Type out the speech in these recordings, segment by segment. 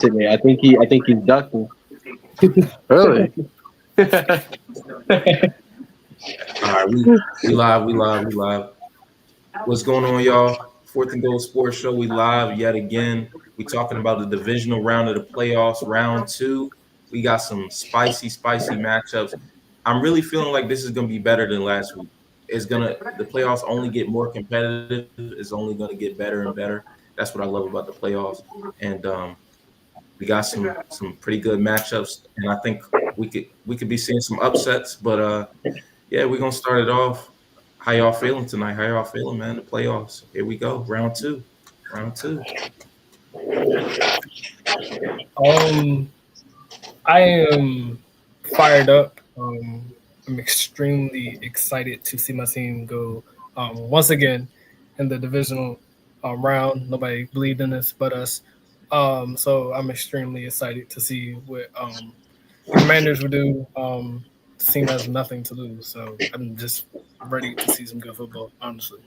today. I think he's ducking. Really? All right, we live, we live. What's going on, y'all? Fourth and Goal Sports Show. We live yet again. We talking about the divisional round of the playoffs, round two. We got some spicy matchups. I'm really feeling like this is gonna be better than last week. The playoffs only get more competitive. It's only gonna get better and better. That's what I love about the playoffs. And we got some pretty good matchups, and I think we could be seeing some upsets. But yeah, we're gonna start it off. How y'all feeling tonight? How y'all feeling, man? The playoffs. Here we go. Round two. Round two. Um, I am fired up. I'm extremely excited to see my team go once again in the divisional round. Nobody believed in this but us. So I'm extremely excited to see what the Commanders will do. The team has nothing to lose, so I'm just ready to see some good football. Honestly,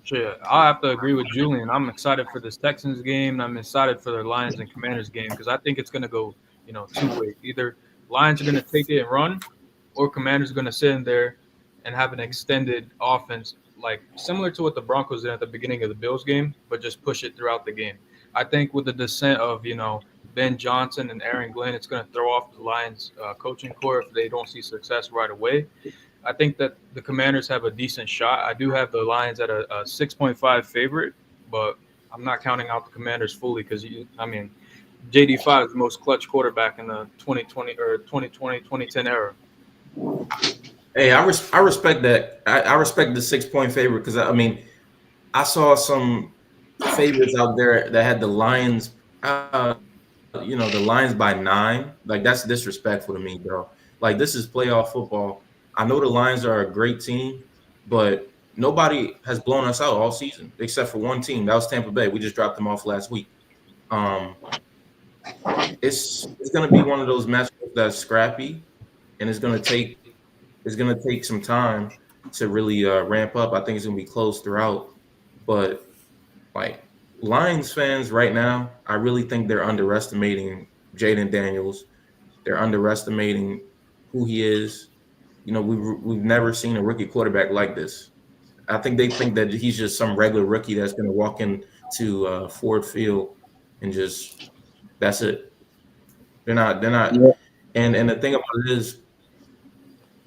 Sure, I'll have to agree with Julian. I'm excited for this Texans game, and I'm excited for the Lions and Commanders game because I think it's going to go, two ways. Either Lions are going to take it and run, or Commanders are going to sit in there and have an extended offense, like similar to what the Broncos did at the beginning of the Bills game, but just push it throughout the game. I think with the descent of Ben Johnson and Aaron Glenn, it's going to throw off the Lions coaching core if they don't see success right away. I think that the Commanders have a decent shot. I do have the Lions at a 6.5 favorite, but I'm not counting out the Commanders fully because JD5 is the most clutch quarterback in the 2020 or 2020 2010 era. Hey, I respect that. I respect the 6 point favorite because I saw some favorites out there that had the Lions. The Lions by 9. Like that's disrespectful to me, bro. Like this is playoff football. I know the Lions are a great team, but nobody has blown us out all season except for one team. That was Tampa Bay. We just dropped them off last week. Um, it's going to be one of those matchups that's scrappy, and it's gonna take some time to really ramp up. I think it's gonna be close throughout, but like Lions fans right now, I really think they're underestimating Jaden Daniels. They're underestimating who he is. We've never seen a rookie quarterback like this. I think they think that he's just some regular rookie that's going to walk into Ford Field and just that's it. They're not. They're not. Yeah. And the thing about it is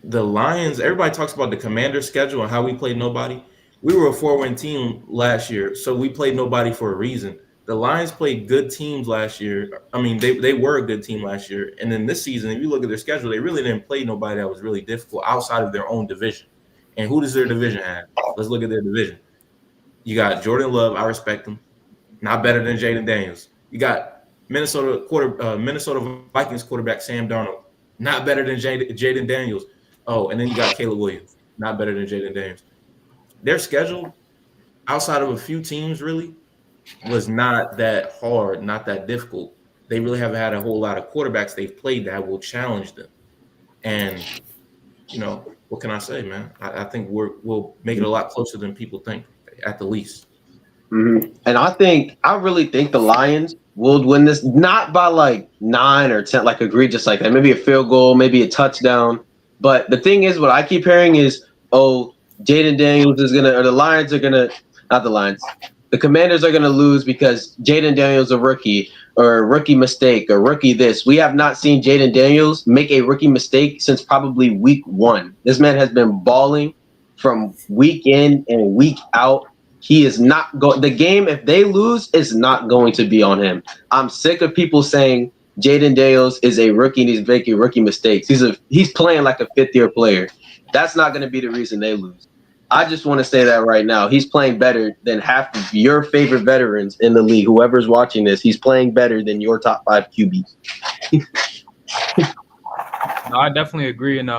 the Lions. Everybody talks about the Commander schedule and how we played nobody. We were a 4-win team last year, so we played nobody for a reason. The Lions played good teams last year. I mean, they were a good team last year. And then this season, if you look at their schedule, they really didn't play nobody that was really difficult outside of their own division. And who does their division have? Let's look at their division. You got Jordan Love. I respect him. Not better than Jaden Daniels. You got Minnesota Vikings quarterback Sam Darnold. Not better than Jaden Daniels. Oh, and then you got Caleb Williams. Not better than Jaden Daniels. Their schedule, outside of a few teams, really was not that hard, not that difficult. They really haven't had a whole lot of quarterbacks they've played that will challenge them. And what can I say, man? I think we'll make it a lot closer than people think, at the least. Mm-hmm. And I really think the Lions will win this, not by like 9 or 10, like egregious like that. Maybe a field goal, maybe a touchdown. But the thing is, what I keep hearing is, oh, Jaden Daniels is gonna, or the Lions are gonna, not the Lions, the Commanders are gonna lose because Jaden Daniels is a rookie, or a rookie mistake, or rookie this. We have not seen Jaden Daniels make a rookie mistake since probably week 1. This man has been balling from week in and week out. He is not going. The game, if they lose, is not going to be on him. I'm sick of people saying Jaden Daniels is a rookie and he's making rookie mistakes. He's playing like a 5th-year player. That's not going to be the reason they lose. I just want to say that right now. He's playing better than half of your favorite veterans in the league. Whoever's watching this, he's playing better than your top 5 QBs. No, I definitely agree, and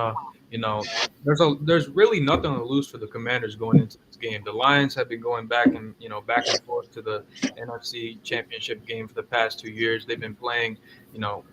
there's really nothing to lose for the Commanders going into this game. The Lions have been going back and forth to the NFC Championship game for the past 2 years. They've been playing,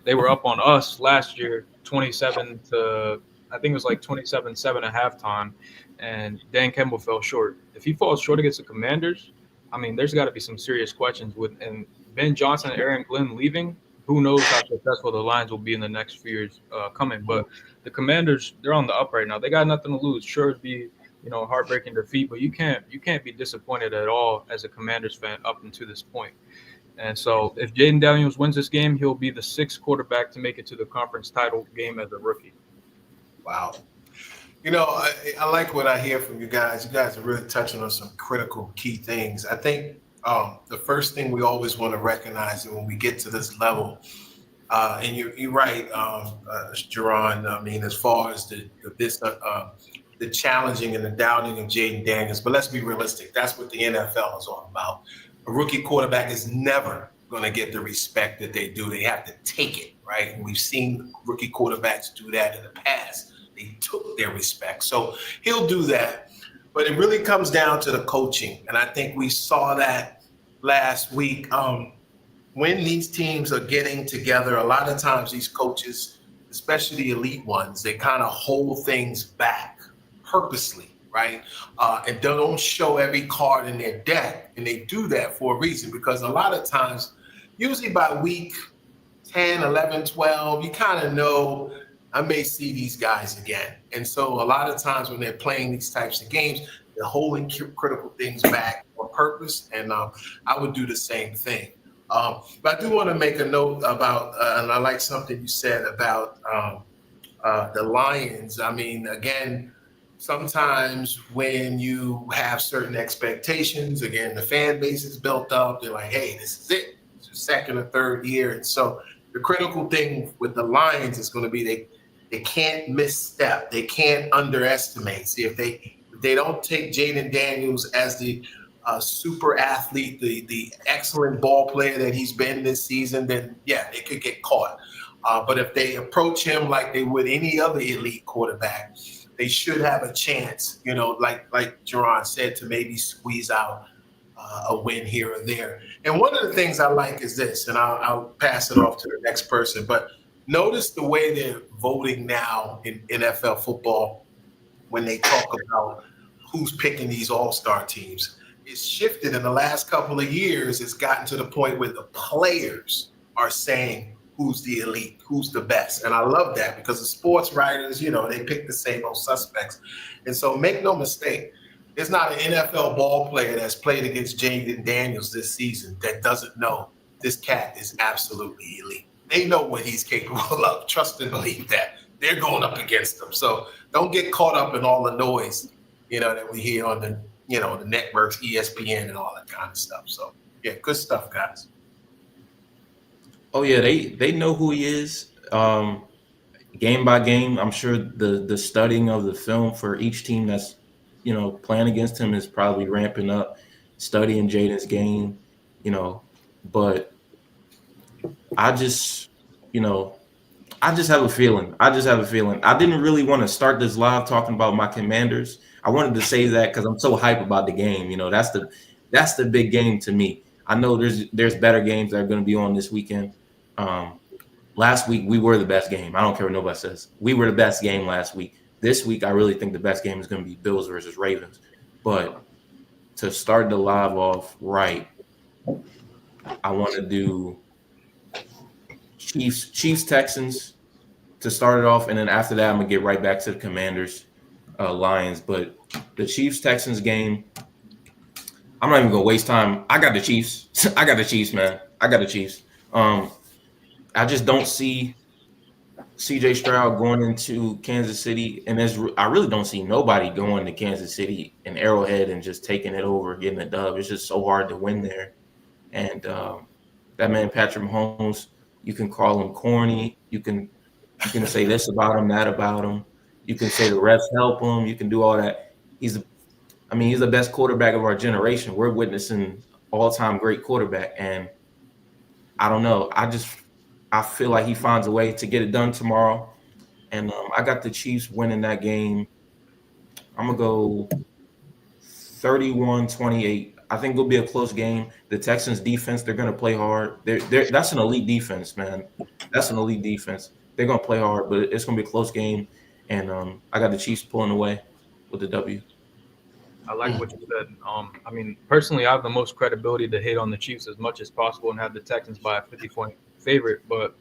they were up on us last year, 27 to I think it was like 27-7 at halftime, and Dan Campbell fell short. If he falls short against the Commanders, I mean, there's got to be some serious questions with, and Ben Johnson and Aaron Glenn leaving, who knows how successful the Lions will be in the next few years coming. But the Commanders, they're on the up right now. They got nothing to lose. Sure, it'd be a heartbreaking defeat, but you can't be disappointed at all as a Commanders fan up until this point. And so, if Jaden Daniels wins this game, he'll be the sixth quarterback to make it to the conference title game as a rookie. Wow. I like what I hear from you guys. You guys are really touching on some critical key things. I think the first thing we always want to recognize when we get to this level, and you're right, Jerron. I mean, as far as the challenging and the doubting of Jaden Daniels, but let's be realistic. That's what the NFL is all about. A rookie quarterback is never going to get the respect that they do. They have to take it, right? And we've seen rookie quarterbacks do that in the past. They took their respect. So he'll do that. But it really comes down to the coaching. And I think we saw that last week. When these teams are getting together, a lot of times these coaches, especially the elite ones, they kind of hold things back purposely, right? And they don't show every card in their deck. And they do that for a reason, because a lot of times, usually by week 10, 11, 12, you kind of know I may see these guys again. And so a lot of times when they're playing these types of games, they're holding critical things back on purpose. And I would do the same thing. But I do want to make a note about, and I like something you said about the Lions. I mean, again, sometimes when you have certain expectations, again, the fan base is built up. They're like, hey, this is it. It's your second or third year. And so the critical thing with the Lions is going to be they can't misstep. They can't underestimate. See, if they don't take Jaden Daniels as the super athlete, the excellent ball player that he's been this season, then yeah, they could get caught. But if they approach him like they would any other elite quarterback, they should have a chance, like Jerron said, to maybe squeeze out a win here or there. And one of the things I like is this, and I'll pass it off to the next person, but notice the way they're voting now in NFL football when they talk about who's picking these all-star teams. It's shifted in the last couple of years. It's gotten to the point where the players are saying who's the elite, who's the best. And I love that, because the sports writers, they pick the same old suspects. And so make no mistake, there's not an NFL ball player that's played against Jaden Daniels this season that doesn't know this cat is absolutely elite. They know what he's capable of. Trust and believe that. They're going up against him. So don't get caught up in all the noise, that we hear on the networks, ESPN and all that kind of stuff. So, yeah, good stuff, guys. Oh, yeah, they know who he is. Game by game, I'm sure the studying of the film for each team that's, playing against him is probably ramping up, studying Jaden's game, but I just have a feeling. I didn't really want to start this live talking about my Commanders. I wanted to say that because I'm so hyped about the game. That's the big game to me. I know there's better games that are going to be on this weekend. Last week we were the best game. I don't care what nobody says. We were the best game last week. This week I really think the best game is going to be Bills versus Ravens. But to start the live off right, I want to do Chiefs Texans to start it off, and then after that I'm gonna get right back to the Commanders Lions. But the Chiefs Texans game, I'm not even gonna waste time. I got the Chiefs. I got the Chiefs, man. I got the Chiefs. I just don't see CJ Stroud going into Kansas City, and I really don't see nobody going to Kansas City and Arrowhead and just taking it over, getting a dub. It's just so hard to win there. And that man Patrick Mahomes, you can call him corny. You can say this about him, that about him. You can say the refs help him. You can do all that. He's the best quarterback of our generation. We're witnessing all-time great quarterback, and I don't know. I feel like he finds a way to get it done tomorrow, and I got the Chiefs winning that game. I'm gonna go 31-28. I think it'll be a close game. The Texans defense, they're going to play hard. That's an elite defense, man. That's an elite defense. They're going to play hard, but it's going to be a close game. And I got the Chiefs pulling away with the W. I like what you said. I mean, personally, I have the most credibility to hate on the Chiefs as much as possible and have the Texans by a 50-point favorite. But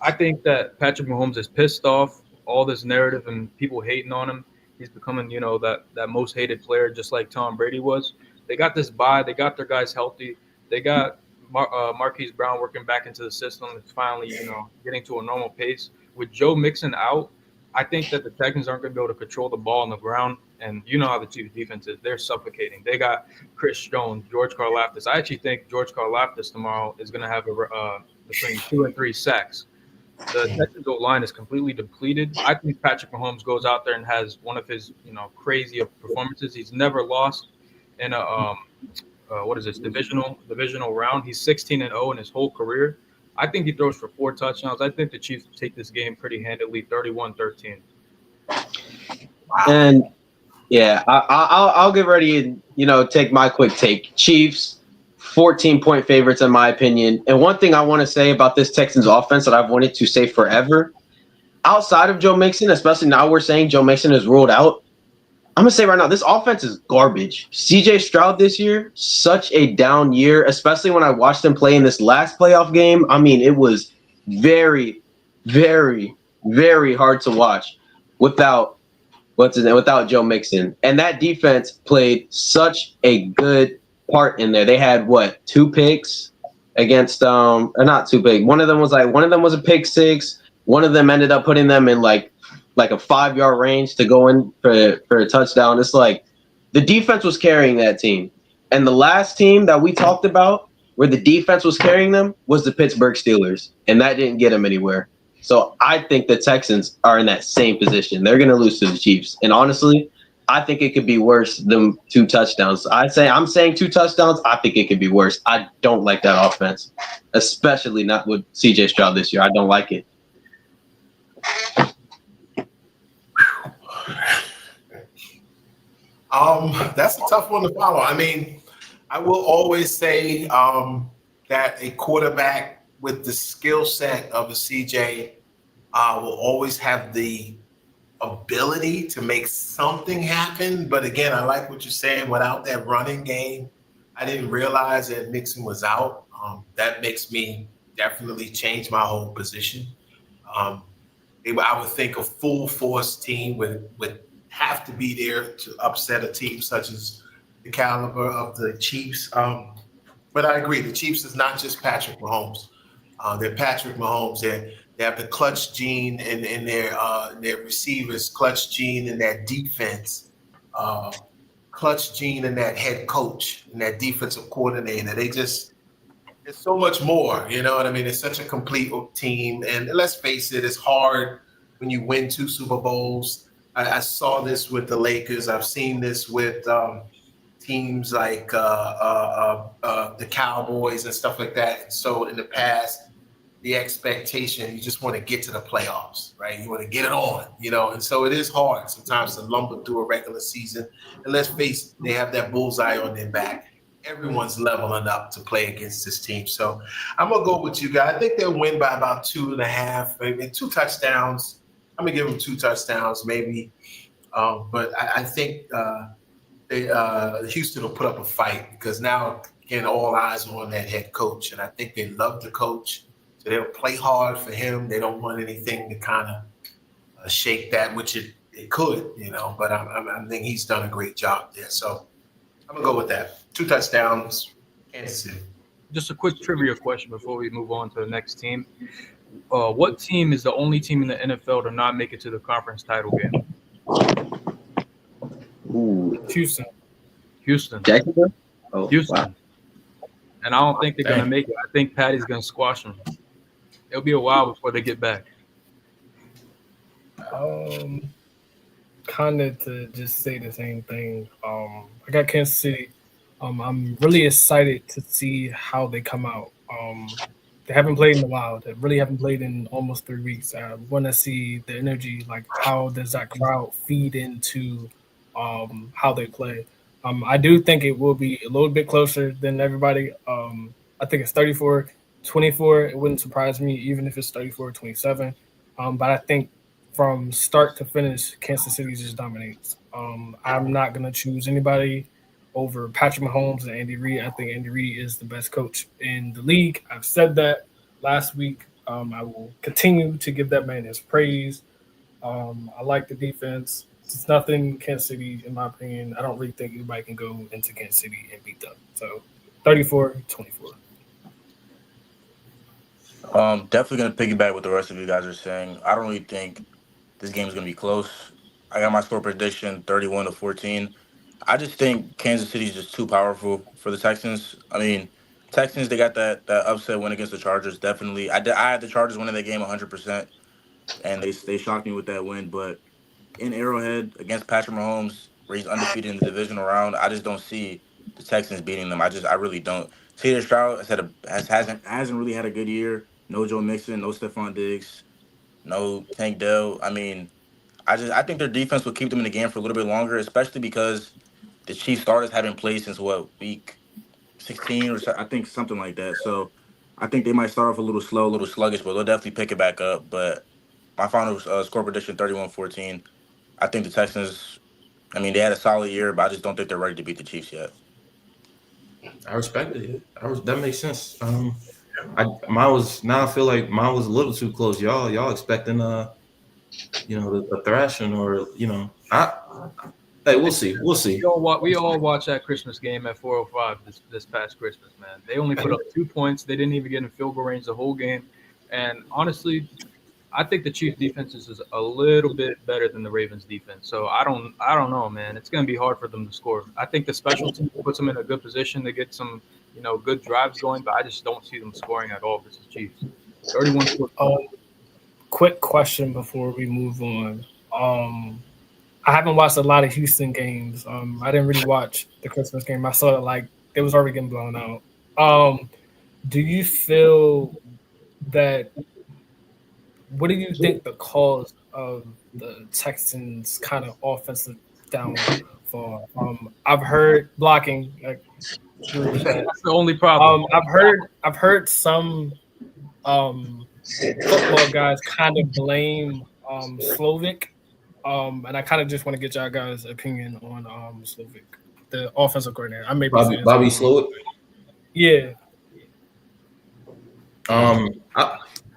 I think that Patrick Mahomes is pissed off all this narrative and people hating on him. He's becoming, that most hated player, just like Tom Brady was. They got this bye. They got their guys healthy. They got Marquise Brown working back into the system. It's finally, getting to a normal pace. With Joe Mixon out, I think that the Texans aren't going to be able to control the ball on the ground. And you know how the Chiefs defense is. They're suffocating. They got Chris Jones, George Karlaftis. I actually think George Karlaftis tomorrow is going to have between 2 and 3 sacks. The Texans line is completely depleted. I think Patrick Mahomes goes out there and has one of his, crazy performances. He's never lost in a divisional round. He's 16-0 in his whole career. I think he throws for 4 touchdowns. I think the Chiefs take this game pretty handily, 31-13. And yeah, I'll get ready and take my quick take. Chiefs 14-point favorites in my opinion. And one thing I want to say about this Texans offense that I've wanted to say forever, outside of Joe Mixon, especially now we're saying Joe Mixon is ruled out, I'm going to say right now, this offense is garbage. CJ Stroud this year, such a down year, especially when I watched him play in this last playoff game. I mean, it was very, very, very hard to watch without Joe Mixon. And that defense played such a good part in there. They had 2 picks against or not 2 picks. One of them was a pick 6. One of them ended up putting them in like a 5-yard range to go in for a touchdown. It's like the defense was carrying that team. And the last team that we talked about where the defense was carrying them was the Pittsburgh Steelers, and that didn't get them anywhere. So I think the Texans are in that same position. They're going to lose to the Chiefs. And honestly, I think it could be worse than 2 touchdowns. I'm saying 2 touchdowns. I think it could be worse. I don't like that offense, especially not with CJ Stroud this year. I don't like it. That's a tough one to follow. I mean, I will always say that a quarterback with the skill set of a CJ will always have the ability to make something happen. But again, I like what you're saying. Without that running game, I didn't realize that Mixon was out. That makes me definitely change my whole position. I would think a full force team would have to be there to upset a team such as the caliber of the Chiefs. But I agree, the Chiefs is not just Patrick Mahomes. They're Patrick Mahomes. They have the clutch gene in their receivers, clutch gene in that defense, clutch gene in that head coach and that defensive coordinator. It's so much more, you know what I mean? It's such a complete team. And let's face it, it's hard when you win 2 Super Bowls. I saw this with the Lakers. I've seen this with teams like the Cowboys and stuff like that. And so in the past, the expectation, you just want to get to the playoffs, right? You want to get it on, and so it is hard sometimes to lumber through a regular season. And let's face it, they have that bullseye on their back. Everyone's leveling up to play against this team. So I'm going to go with you guys. I think they'll win by about 2.5, maybe 2 touchdowns. I'm going to give them 2 touchdowns maybe. But I think Houston will put up a fight because now, again, all eyes are on that head coach. And I think they love the coach. So they'll play hard for him. They don't want anything to kind of shake that, which it could, But I think he's done a great job there. So I'm going to go with that. 2 touchdowns, Kansas City. Just a quick trivia question before we move on to the next team. What team is the only team in the NFL to not make it to the conference title game? Ooh. Houston. Jacksonville? Oh, Houston. Wow. And I don't think they're going to make it. I think Patty's going to squash them. It'll be a while before they get back. Kind of to just say the same thing. I got Kansas City. I'm really excited to see how they come out. They haven't played in a while. They really haven't played in almost 3 weeks. I want to see the energy, like how does that crowd feed into how they play. I do think it will be a little bit closer than everybody. I think it's 34-24. It wouldn't surprise me even if it's 34-27. But I think from start to finish, Kansas City just dominates. I'm not gonna choose anybody over Patrick Mahomes and Andy Reid. I think Andy Reid is the best coach in the league. I've said that last week. I will continue to give that man his praise. I like the defense. It's nothing Kansas City, in my opinion. I don't really think anybody can go into Kansas City and beat them. So 34-24. Definitely gonna piggyback what the rest of you guys are saying. I don't really think this game is gonna be close. I got my score prediction 31-14. I just think Kansas City is just too powerful for the Texans. I mean, Texans, they got that upset win against the Chargers. Definitely, I had the Chargers winning that game 100%, and they shocked me with that win. But in Arrowhead against Patrick Mahomes, where he's undefeated in the divisional round, I just don't see the Texans beating them. I really don't. Taylor Stroud hasn't really had a good year. No Joe Mixon, no Stephon Diggs, no Tank Dell. I mean, I think their defense will keep them in the game for a little bit longer, especially because the Chiefs starters haven't played since week 16 or so, I think something like that. So I think they might start off a little slow, a little sluggish, but they'll definitely pick it back up. But my final score prediction 31-14. I think the Texans, I mean, they had a solid year, but I just don't think they're ready to beat the Chiefs yet. I respect it. That makes sense. I feel like mine was a little too close. Y'all expecting a thrashing or hey, we'll see. We all watched that Christmas game at 4:05 this past Christmas, man. They only put up 2 points. They didn't even get in field goal range the whole game. And honestly, I think the Chiefs defense is a little bit better than the Ravens defense. So I don't know, man. It's going to be hard for them to score. I think the special team puts them in a good position to get some, good drives going, but I just don't see them scoring at all versus Chiefs. 31-14. Quick question before we move on. I haven't watched a lot of Houston games. I didn't really watch the Christmas game. I saw it like it was already getting blown out. Do you feel that? What do you think the cause of the Texans' kind of offensive downfall? I've heard blocking. Like, that's the only problem. I've heard some football guys kind of blame Slovic. And I kind of just want to get y'all guys' opinion on Slovic, the offensive coordinator. I may be Bobby Slovic. Yeah.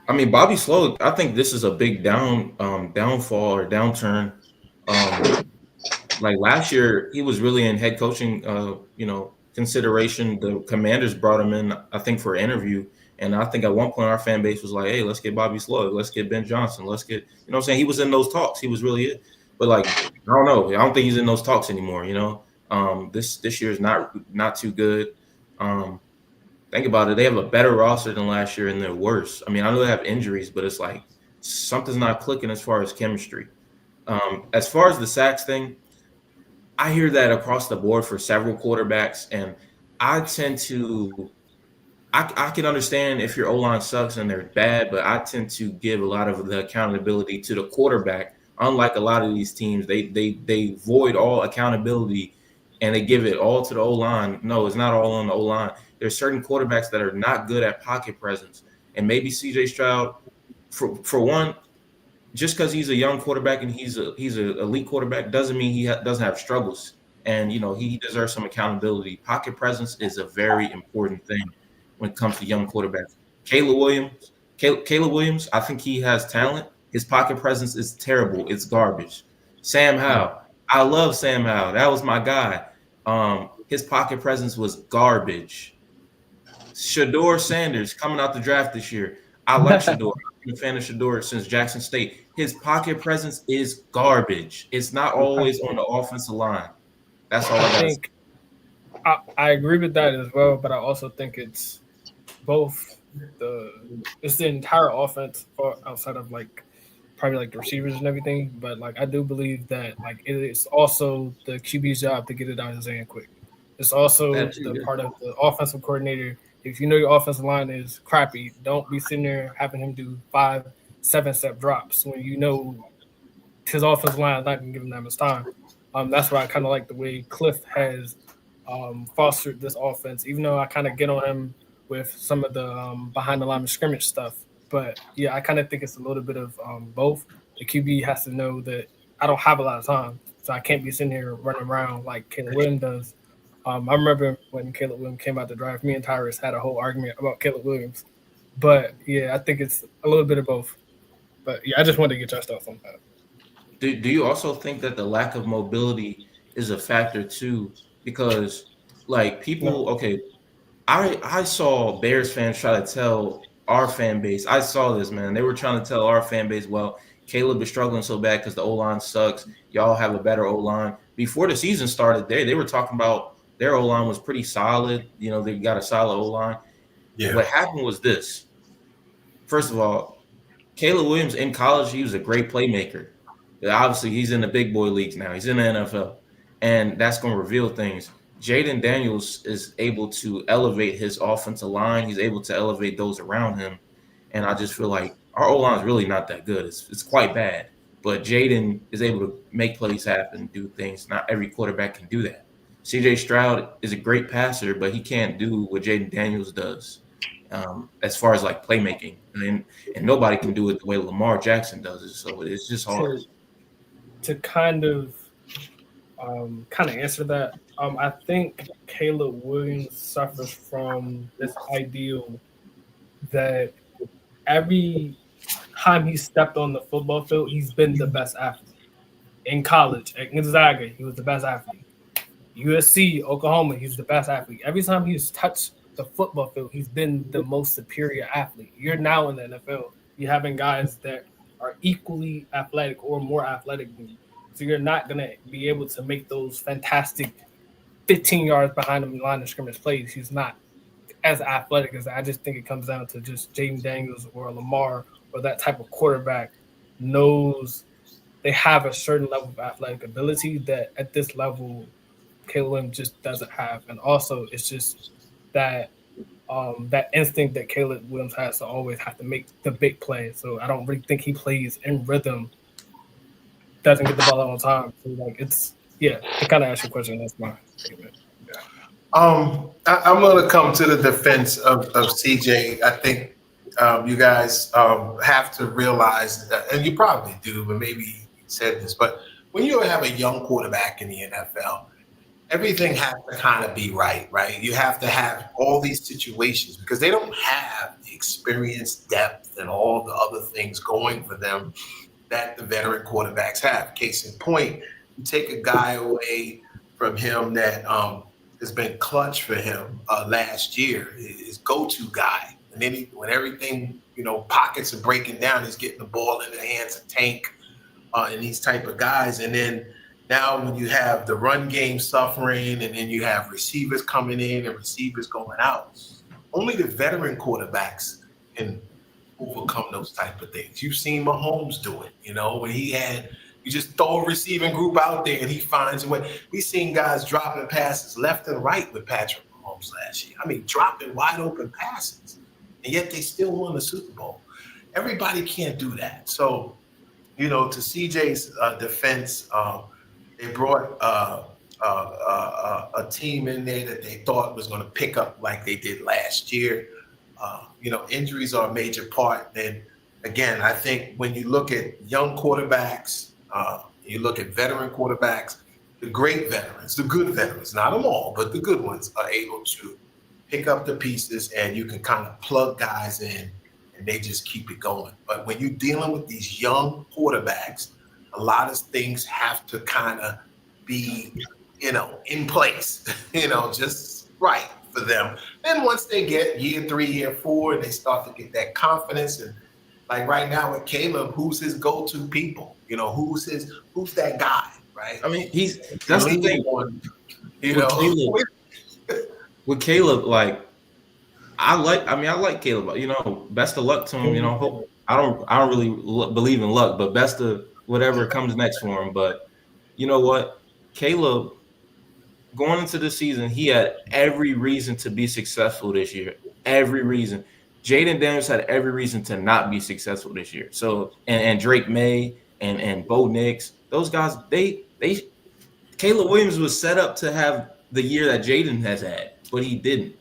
I mean, Bobby Slowick, I think this is a big downfall or downturn. Like last year, he was really in head coaching, consideration. The Commanders brought him in, I think, for an interview. And I think at one point our fan base was like, hey, let's get Bobby Slowick. Let's get Ben Johnson. Let's get, what I'm saying? He was in those talks. He was really it. But like, I don't know. I don't think he's in those talks anymore, This year is not too good. Think about it. They have a better roster than last year, and they're worse. I mean, I know they have injuries, but it's like something's not clicking as far as chemistry. As far as the sacks thing, I hear that across the board for several quarterbacks, and I tend to I can understand if your O-line sucks and they're bad, but I tend to give a lot of the accountability to the quarterback. Unlike a lot of these teams, they void all accountability and they give it all to the O-line. No, it's not all on the O-line. There's certain quarterbacks that are not good at pocket presence. And maybe CJ Stroud, for one, just because he's a young quarterback and he's an elite quarterback doesn't mean he doesn't have struggles. And, he deserves some accountability. Pocket presence is a very important thing when it comes to young quarterbacks. Caleb Williams, I think he has talent. His pocket presence is terrible. It's garbage. Sam Howell, I love Sam Howell. That was my guy. His pocket presence was garbage. Shador Sanders coming out the draft this year. I like Shador. I've been a fan of Shador since Jackson State. His pocket presence is garbage. It's not always on the offensive line. That's all I think. I agree with that as well, but I also think it's both it's the entire offense outside of probably the receivers and everything. But I do believe that it is also the QB's job to get it out of his hand quick. It's also the part of the offensive coordinator. If you know your offensive line is crappy, don't be sitting there having him do 5-7 step drops when you know his offensive line is not going to give him that much time. That's why I kind of like the way Cliff has fostered this offense, even though I kind of get on him with some of the behind the line of scrimmage stuff. But yeah, I kind of think it's a little bit of both. The QB has to know that I don't have a lot of time. So I can't be sitting here running around like Caleb Williams does. I remember when Caleb Williams came out the draft, me and Tyrus had a whole argument about Caleb Williams. But yeah, I think it's a little bit of both. But yeah, I just wanted to get your thoughts on that. Do you also think that the lack of mobility is a factor too? Because like No, people, okay, I saw Bears fans try to tell our fan base. I saw this, man. They were trying to tell our fan base, well, Caleb is struggling so bad because the O line sucks. Y'all have a better O line. Before the season started, they were talking about their O line was pretty solid. You know, they got a solid O line. Yeah. What happened was this. First of all, Caleb Williams in college, he was a great playmaker. Obviously, he's in the big boy leagues now. He's in the NFL, and that's going to reveal things. Jaden Daniels is able to elevate his offensive line. He's able to elevate those around him, and I just feel like our O line is really not that good. It's quite bad, but Jaden is able to make plays happen, do things. Not every quarterback can do that. C.J. Stroud is a great passer, but he can't do what Jaden Daniels does. As far as like playmaking, and nobody can do it the way Lamar Jackson does it. So it's just hard. To kind of answer that, I think Caleb Williams suffers from this ideal that every time he stepped on the football field, he's been the best athlete. In college, at Gonzaga, he was the best athlete. USC, Oklahoma, he's the best athlete. Every time he's touched the football field, he's been the most superior athlete. You're now in the NFL. You're having guys that are equally athletic or more athletic than you. So you're not going to be able to make those fantastic 15 yards behind the line of scrimmage plays. He's not as athletic as that. I just think it comes down to just Jaden Daniels or Lamar or that type of quarterback knows they have a certain level of athletic ability that at this level Caleb Williams just doesn't have. And also it's just that that instinct that Caleb Williams has to always have to make the big play. So I don't really think he plays in rhythm, doesn't get the ball on time. So like it's to kind of ask your question. That's my statement. Yeah. I'm going to come to the defense of CJ. I think you guys have to realize that, and you probably do, but maybe you said this, but when you have a young quarterback in the NFL, everything has to kind of be right? You have to have all these situations because they don't have the experience, depth, and all the other things going for them that the veteran quarterbacks have. Case in point, you take a guy away from him that has been clutch for him last year, his go-to guy. And then when everything, pockets are breaking down, he's getting the ball in the hands of Tank and these type of guys. And then now when you have the run game suffering and then you have receivers coming in and receivers going out, only the veteran quarterbacks can overcome those type of things. You've seen Mahomes do it, when you just throw a receiving group out there and he finds a way. We've seen guys dropping passes left and right with Patrick Mahomes last year. I mean, dropping wide open passes, and yet they still won the Super Bowl. Everybody can't do that. So, to CJ's defense, they brought a team in there that they thought was going to pick up like they did last year. Injuries are a major part. And again, I think when you look at young quarterbacks, you look at veteran quarterbacks, the great veterans, the good veterans, not them all, but the good ones are able to pick up the pieces and you can kind of plug guys in and they just keep it going. But when you're dealing with these young quarterbacks, a lot of things have to kind of be, in place, just right for them. Then once they get year 3, year 4, and they start to get that confidence, and like right now with Caleb, who's his go-to people? Who's that guy, right? I mean, that's the thing. With Caleb, like I like Caleb. Best of luck to him. Hope I don't really believe in luck, but best of whatever comes next for him. But you know what, Caleb, going into the season, he had every reason to be successful this year. Every reason. Jaden Daniels had every reason to not be successful this year. So and Drake May and Bo Nix, those guys, Caleb Williams was set up to have the year that Jaden has had, but he didn't.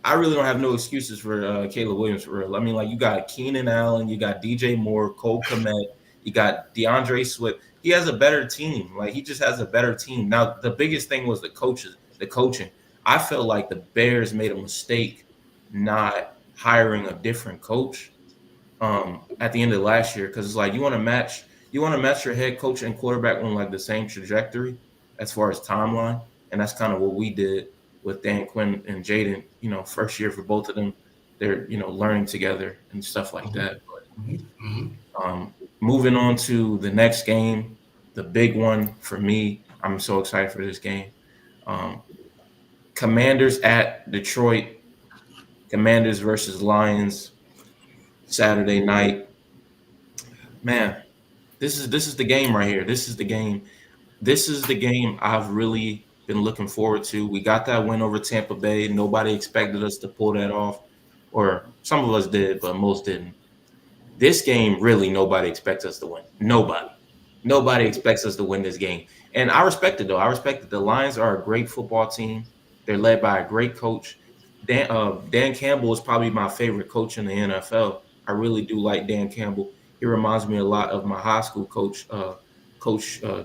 I really don't have no excuses for Caleb Williams for real. I mean, like you got Keenan Allen, you got DJ Moore, Cole Kmet, you got DeAndre Swift. he has a better team. Like, he just has a better team. Now, the biggest thing was the coaching. I felt like the Bears made a mistake not hiring a different coach at the end of last year, because it's like you want to match your head coach and quarterback on like the same trajectory as far as timeline, and that's kind of what we did with Dan Quinn and Jaden. You know, first year for both of them, they're learning together and stuff like that. But moving on to the next game, the big one for me, I'm so excited for this game. Commanders at Detroit. Commanders versus Lions, Saturday night. Man, this is the game right here. This is the game. This is the game I've really been looking forward to. We got that win over Tampa Bay. Nobody expected us to pull that off, or some of us did, but most didn't. This game, really, nobody expects us to win. Nobody expects us to win this game. And I respect it, though. I respect that the Lions are a great football team. They're led by a great coach. Dan Campbell is probably my favorite coach in the NFL. I really do like Dan Campbell. He reminds me a lot of my high school coach,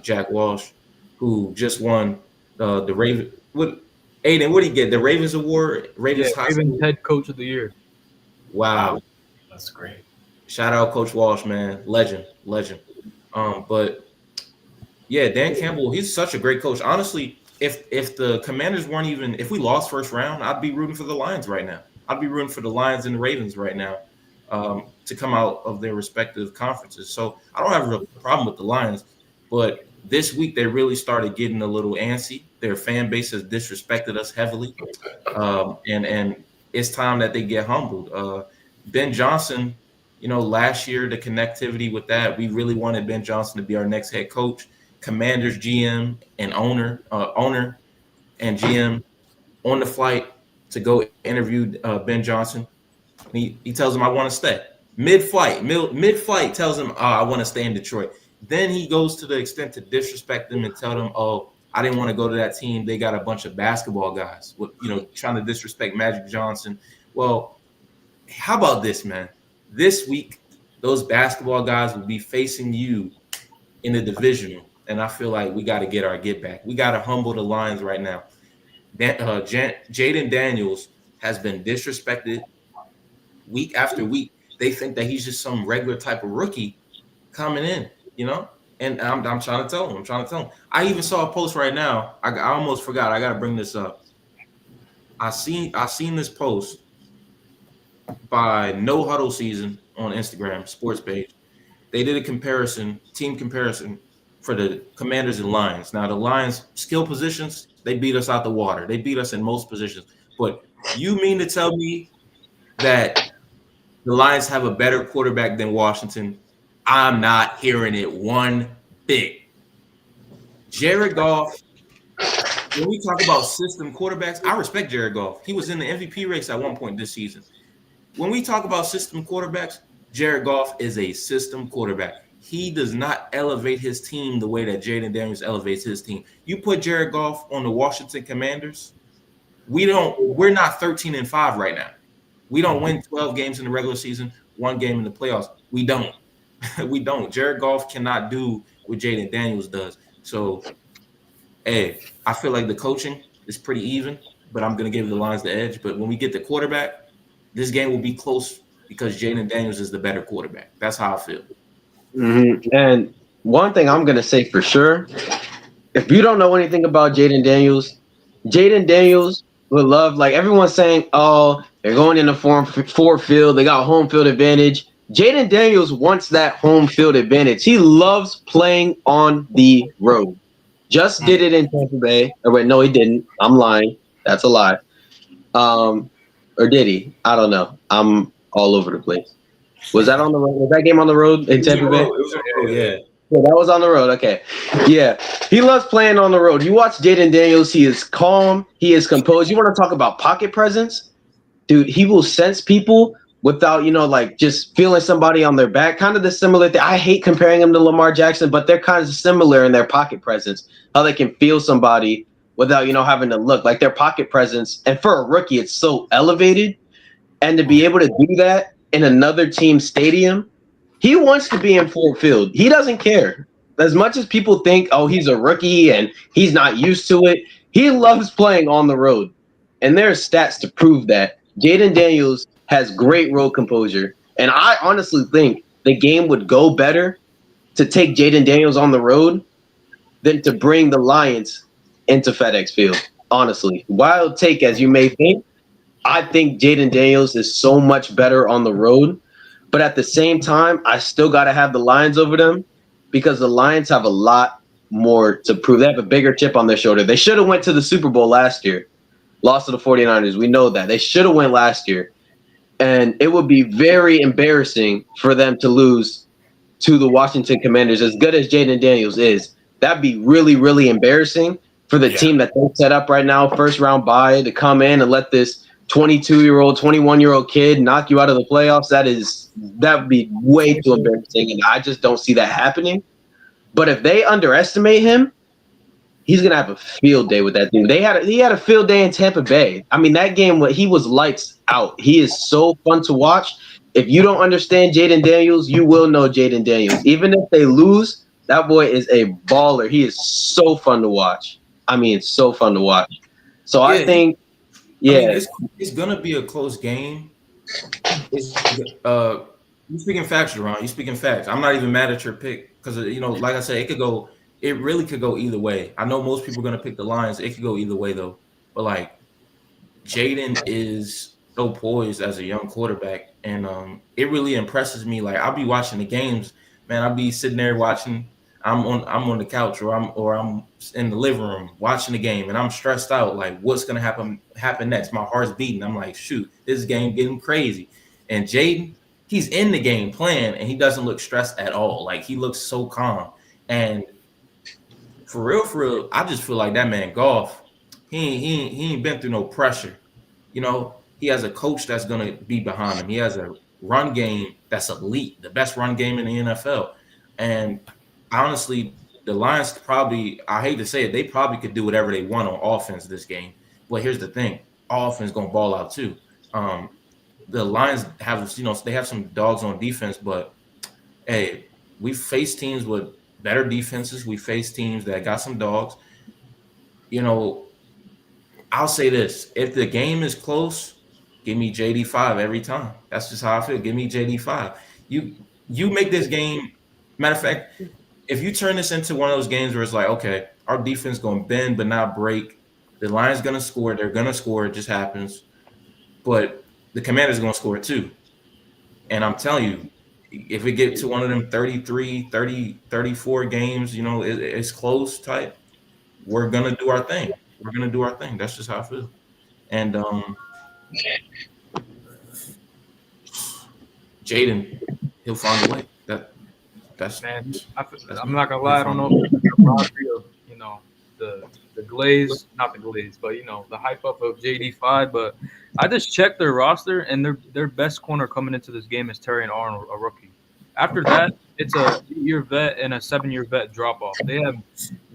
Jack Walsh, who just won the Raven. What did he get? The Ravens Award? Ravens head coach of the year. Wow. That's great. Shout out Coach Walsh, man. Legend. But yeah, Dan Campbell, he's such a great coach. Honestly, if the Commanders weren't even, if we lost first round, I'd be rooting for the Lions right now. I'd be rooting for the Lions and the Ravens right now to come out of their respective conferences. So I don't have a problem with the Lions, but this week they really started getting a little antsy. Their fan base has disrespected us heavily, and it's time that they get humbled. Ben Johnson, last year, the connectivity with that, we really wanted Ben Johnson to be our next head coach. Commanders GM and owner and GM on the flight to go interview Ben Johnson. He tells him, I want to stay. Mid-flight tells him, I want to stay in Detroit. Then he goes to the extent to disrespect them and tell them, I didn't want to go to that team. They got a bunch of basketball guys, trying to disrespect Magic Johnson. Well, how about this, man? This week, those basketball guys will be facing you in the divisional. And I feel like we got to get our get back. We got to humble the Lions right now. Jaden Daniels has been disrespected week after week. They think that he's just some regular type of rookie coming in, And I'm trying to tell him. I even saw a post right now. I almost forgot. I got to bring this up. I seen this post by No Huddle Season on Instagram, sports page. They did a team comparison for the Commanders and Lions. Now, the Lions skill positions, they beat us out the water. They beat us in most positions. But you mean to tell me that the Lions have a better quarterback than Washington? I'm not hearing it one bit. Jared Goff, when we talk about system quarterbacks, I respect Jared Goff. He was in the MVP race at one point this season. When we talk about system quarterbacks, Jared Goff is a system quarterback. He does not elevate his team the way that Jaden Daniels elevates his team. You put Jared Goff on the Washington Commanders, we're not 13-5 right now. We don't win 12 games in the regular season, 1 game in the playoffs. We don't. We don't. Jared Goff cannot do what Jaden Daniels does. So, I feel like the coaching is pretty even, but I'm going to give the Lions the edge. But when we get the quarterback, this game will be close because Jaden Daniels is the better quarterback. That's how I feel. Mm-hmm. And one thing I'm going to say for sure, if you don't know anything about Jaden Daniels would love, like everyone's saying, they're going in the 4 field. They got home field advantage. Jaden Daniels wants that home field advantage. He loves playing on the road. Just did it in Tampa Bay. Oh, wait, no, he didn't. I'm lying. That's a lie. Or did he? I don't know. I'm all over the place. Was that on the road? Was that game on the road in Tampa Bay? Yeah. Yeah, that was on the road. Okay. Yeah. He loves playing on the road. You watch Jaden Daniels. He is calm. He is composed. You want to talk about pocket presence? Dude, he will sense people without, just feeling somebody on their back. Kind of the similar thing. I hate comparing him to Lamar Jackson, but they're kind of similar in their pocket presence. How they can feel somebody without, having to look. Like their pocket presence. And for a rookie, it's so elevated. And to be able to do that in another team's stadium, he wants to be in Ford Field. He doesn't care. as much as people think, oh, he's a rookie and he's not used to it, he loves playing on the road. And there are stats to prove that. Jaden Daniels has great road composure. And I honestly think the game would go better to take Jaden Daniels on the road than to bring the Lions into FedEx Field. Honestly, wild take as you may think, I think Jaden Daniels is so much better on the road. But at the same time, I still got to have the Lions over them because the Lions have a lot more to prove. They have a bigger chip on their shoulder. They should have went to the Super Bowl last year, lost to the 49ers. We know that. They should have went last year. And it would be very embarrassing for them to lose to the Washington Commanders. As good as Jaden Daniels is, that'd be really, really embarrassing for the team that they set up right now, first round bye, to come in and let this 22-year-old, 21-year-old kid knock you out of the playoffs. That would be way too embarrassing, and I just don't see that happening. But if they underestimate him, he's gonna have a field day with that team. He had a field day in Tampa Bay. I mean, that game he was lights out. He is so fun to watch. If you don't understand Jaden Daniels, you will know Jaden Daniels. Even if they lose, that boy is a baller. He is so fun to watch. I mean, it's so fun to watch. So I think, I mean, it's gonna be a close game. You speaking facts, Jerron. You speaking facts. I'm not even mad at your pick because like I said, it really could go either way. I know most people are gonna pick the Lions. It could go either way though. But like Jaden is so poised as a young quarterback, and it really impresses me. Like I'll be watching the games, man. I'll be sitting there watching. I'm on the couch or I'm in the living room watching the game, and I'm stressed out. Like what's gonna happen next? My heart's beating. I'm like, shoot, this game getting crazy. And Jaden, he's in the game playing, and he doesn't look stressed at all. Like he looks so calm. And for real, I just feel like that man Goff, he ain't been through no pressure. He has a coach that's gonna be behind him. He has a run game that's elite, the best run game in the NFL. And honestly, the Lions probably, I hate to say it, they probably could do whatever they want on offense this game. But here's the thing, offense gonna ball out too. The Lions have, they have some dogs on defense, but hey, we face teams with better defenses. We face teams that got some dogs. I'll say this: if the game is close, give me JD5 every time. That's just how I feel. Give me JD5. You make this game. Matter of fact, if you turn this into one of those games where it's like, okay, our defense going to bend but not break. The Lions going to score. They're going to score. It just happens. But the Commanders going to score too. And I'm telling you, if we get to one of them 33, 30, 34 games, it's close type, we're going to do our thing. That's just how I feel. And Jaden, he'll find a way. I'm not gonna lie. I don't know if it's the robbery of the glaze, not the glaze, but the hype up of JD5. But I just checked their roster, and their best corner coming into this game is Terry Arnold, a rookie. After that, it's a 8-year vet and a 7-year vet drop off. They have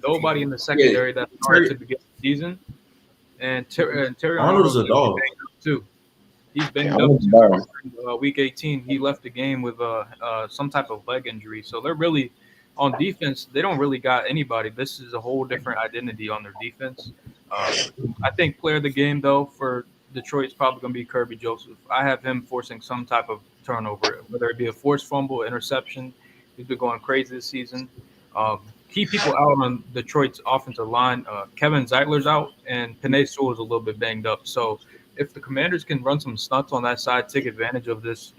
nobody in the secondary that started to begin the season, and Terry Arnold's a dog too. He's banged up. Week 18, he left the game with some type of leg injury. So they're really on defense. They don't really got anybody. This is a whole different identity on their defense. I think player of the game though for Detroit is probably going to be Kirby Joseph. I have him forcing some type of turnover, whether it be a forced fumble, interception. He's been going crazy this season. Key people out on Detroit's offensive line. Kevin Zeitler's out, and Penei Sewell is a little bit banged up. So if the Commanders can run some stunts on that side, take advantage of this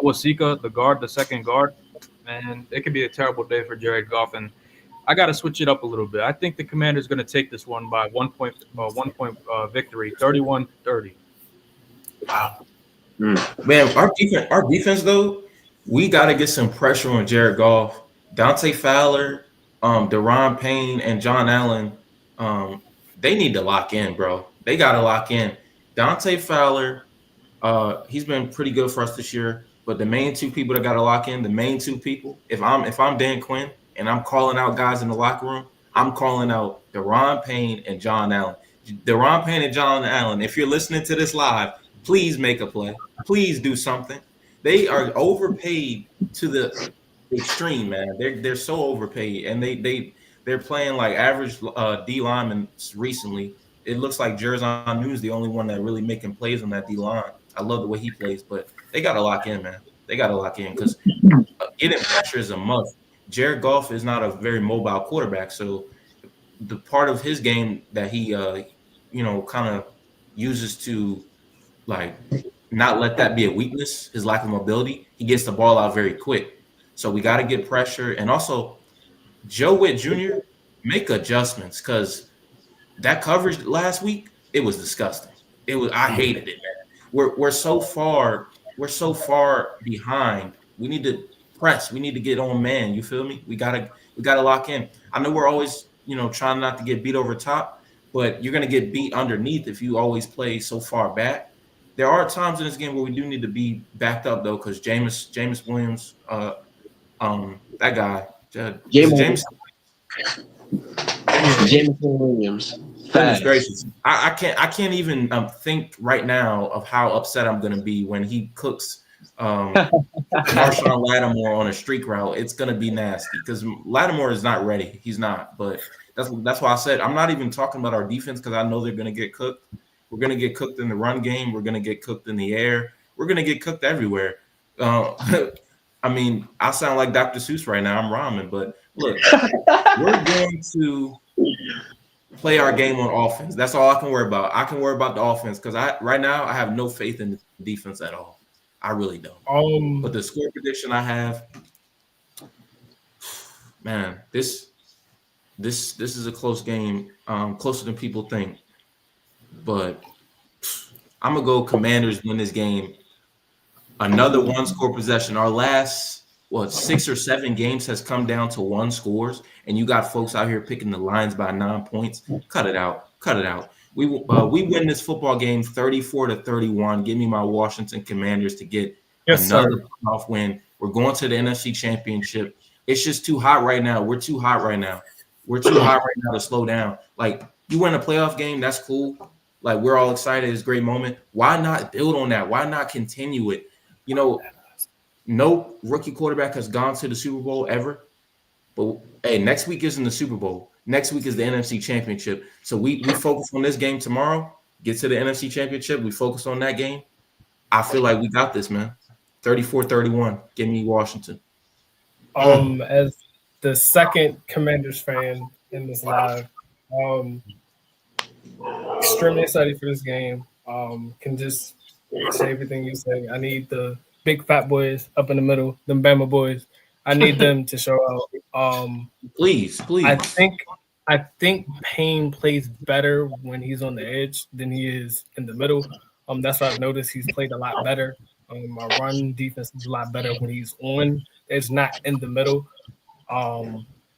Awasika, the second guard, man, it could be a terrible day for Jared Goff. And I got to switch it up a little bit. I think the Commanders going to take this one by 1 point victory, 31-30. Wow. Man, our defense though, we got to get some pressure on Jared Goff. Dante Fowler, Deron Payne, and John Allen, they need to lock in, bro. They got to lock in. Dante Fowler, he's been pretty good for us this year. But the main two people that got to lock in, if I'm Dan Quinn and I'm calling out guys in the locker room, I'm calling out Deron Payne and John Allen. Deron Payne and John Allen, if you're listening to this live, please make a play. Please do something. They are overpaid to extreme, man. They're so overpaid, and they're playing like average D linemen recently. It looks like Jerzon News the only one that really making plays on that D line. I love the way he plays, but they got to lock in, man. They got to lock in because getting pressure is a must. Jared Goff is not a very mobile quarterback, so the part of his game that he kind of uses to like not let that be a weakness, his lack of mobility, he gets the ball out very quick. So we got to get pressure. And also, Joe Witt Jr., make adjustments because that coverage last week, it was disgusting. I hated it, man. We're so far behind. We need to press. We need to get on man. You feel me? We gotta lock in. I know we're always, trying not to get beat over top, but you're gonna get beat underneath if you always play so far back. There are times in this game where we do need to be backed up though, because Jameis Williams, that guy, is it James? Jameson Williams. Goodness gracious. I can't even think right now of how upset I'm gonna be when he cooks Marshawn Lattimore on a streak route. It's gonna be nasty because Lattimore is not ready. He's not, but that's why I said I'm not even talking about our defense because I know they're gonna get cooked. We're gonna get cooked in the run game, we're gonna get cooked in the air, we're gonna get cooked everywhere. I mean, I sound like Dr. Seuss right now. I'm rhyming, but look, we're going to play our game on offense. That's all I can worry about. I can worry about the offense because right now I have no faith in the defense at all. I really don't. But the score prediction I have, man, this is a close game, closer than people think. But I'm gonna go Commanders win this game. Another one-score possession. Our last 6 or 7 games has come down to 1 scores, and you got folks out here picking the Lions by 9 points. Cut it out. We win this football game 34-31. Give me my Washington Commanders to get another playoff win. We're going to the NFC Championship. It's just too hot right now. We're too hot right now. To slow down. Like, you win a playoff game, that's cool. Like, we're all excited. It's a great moment. Why not build on that? Why not continue it? No rookie quarterback has gone to the Super Bowl ever. But, hey, next week isn't the Super Bowl. Next week is the NFC Championship. So we focus on this game tomorrow, get to the NFC Championship. We focus on that game. I feel like we got this, man. 34-31. Give me Washington. As the second Commanders fan in this live, extremely excited for this game. Can just say everything you say. I need the big fat boys up in the middle, them Bama boys. I need them to show out. Please. I think Payne plays better when he's on the edge than he is in the middle. That's what I've noticed. He's played a lot better. Our run defense is a lot better when he's on. It's not in the middle.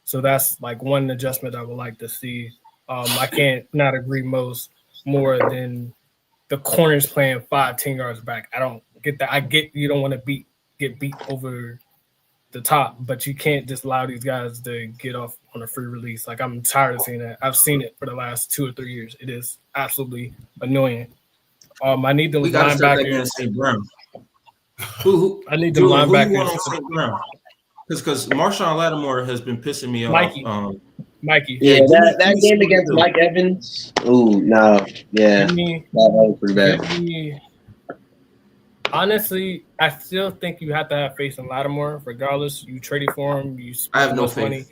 So that's like one adjustment I would like to see. I can't not agree more than the corners playing 5-10 yards back. I don't get that. I get you don't want to get beat over the top, but you can't just allow these guys to get off on a free release. Like, I'm tired of seeing that. I've seen it for the last 2 or 3 years. It is absolutely annoying. I need the linebackers. Who I need the linebackers. Who you want on St. Brown? Because Marshawn Lattimore has been pissing me off. Mikey. Yeah, that game against Mike Evans. Ooh, no. Yeah. That was pretty bad. Honestly, I still think you have to have faith in Lattimore. Regardless, you traded for him. I have no faith. Money.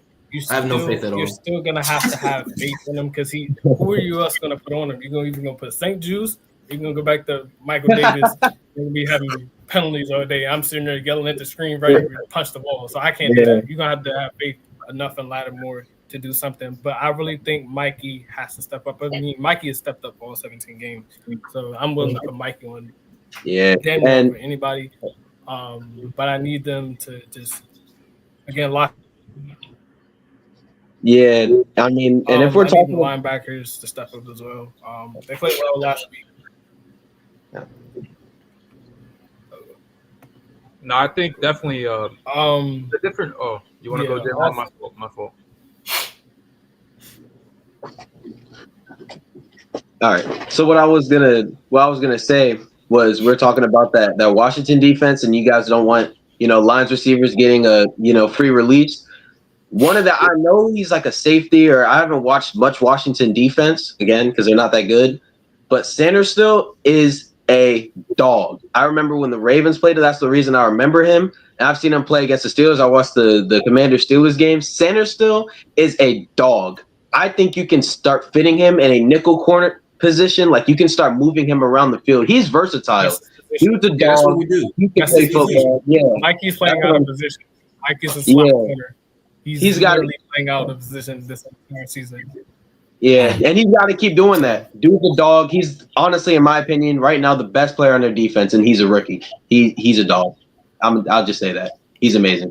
I have no faith at all. You're still gonna have to have faith in him because who are you else gonna put on him? You're gonna put St. Juice. You're gonna go back to Michael Davis. You're gonna be having penalties all day. I'm sitting there yelling at the screen, ready to punch the ball. So I can't do that. You're gonna have to have faith enough in Lattimore to do something. But I really think Mikey has to step up. I mean, Mikey has stepped up all 17 games. So I'm willing to put Mikey on. Yeah, and for anybody, but I need them to just again lock. Yeah, I mean, and if we're talking linebackers to step up as well, they played well last week. Yeah. No, I think definitely. The different. Oh, you want to go there? My fault. All right. So what I was gonna say was we're talking about that Washington defense, and you guys don't want Lions receivers getting a free release. One of the I know he's like a safety, or I haven't watched much Washington defense again because they're not that good. But Sanders still is a dog. I remember when the Ravens played it. That's the reason I remember him. And I've seen him play against the Steelers. I watched the Commander Steelers game. Sanders still is a dog. I think you can start fitting him in a nickel corner position. Like you can start moving him around the field. He's versatile. He was a Yeah, that's what dog. we do. He can That's play his position. football. Yeah. Mikey's playing That's out what of position. Mikey's a slot Yeah. corner. He's got literally playing out of position this entire season. Yeah, and he's got to keep doing that. Dude's a dog. He's honestly, in my opinion, right now the best player on their defense, and he's a rookie. He's a dog. I'll just say that he's amazing.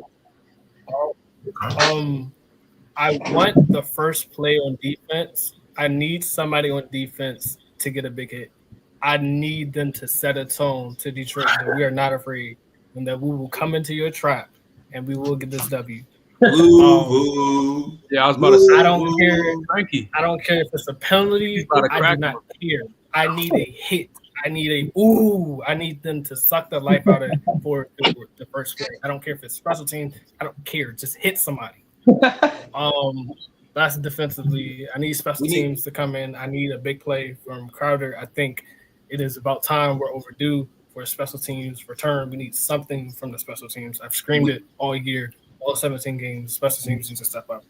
I want the first play on defense. I need somebody on defense to get a big hit. I need them to set a tone to Detroit that we are not afraid and that we will come into your trap and we will get this W. Ooh, Yeah, I was about to say. I don't care. Frankie. I don't care if it's a penalty. He's about to I crack do not care. I need a hit. I need I need them to suck the life out of it for the first play. I don't care if it's special teams. I don't care. Just hit somebody. That's defensively. I need special teams to come in. I need a big play from Crowder. I think it is about time. We're overdue for a special teams return. We need something from the special teams. I've screamed it all year, all 17 games. Special teams need to step up.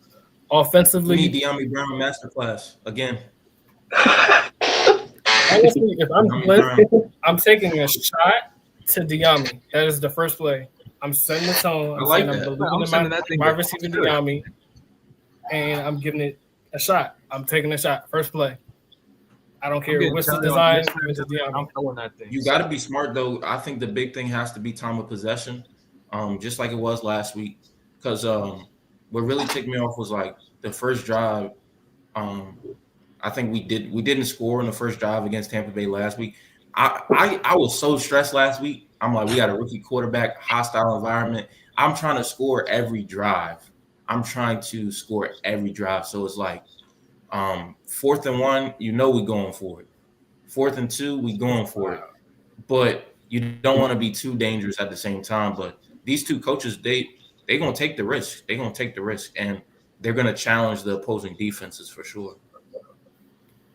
Offensively, we need De'Ami Brown masterclass again. Honestly, if I'm Cliff, I'm taking a shot to Diami. That is the first play. I'm setting the tone. I'm saying I'm believing in my receiver Diami, and I'm giving it a shot. I'm taking a shot. First play. I don't care what's the design. You got to be smart, though. I think the big thing has to be time of possession, just like it was last week. Because what really ticked me off was like the first drive. I think we didn't score in the first drive against Tampa Bay last week. I was so stressed last week. I'm like, we got a rookie quarterback, hostile environment. I'm trying to score every drive. So it's like 4th and 1, we going for it. 4th and 2, we going for it. But you don't want to be too dangerous at the same time. But these two coaches, they gonna take the risk. And they're gonna challenge the opposing defenses for sure.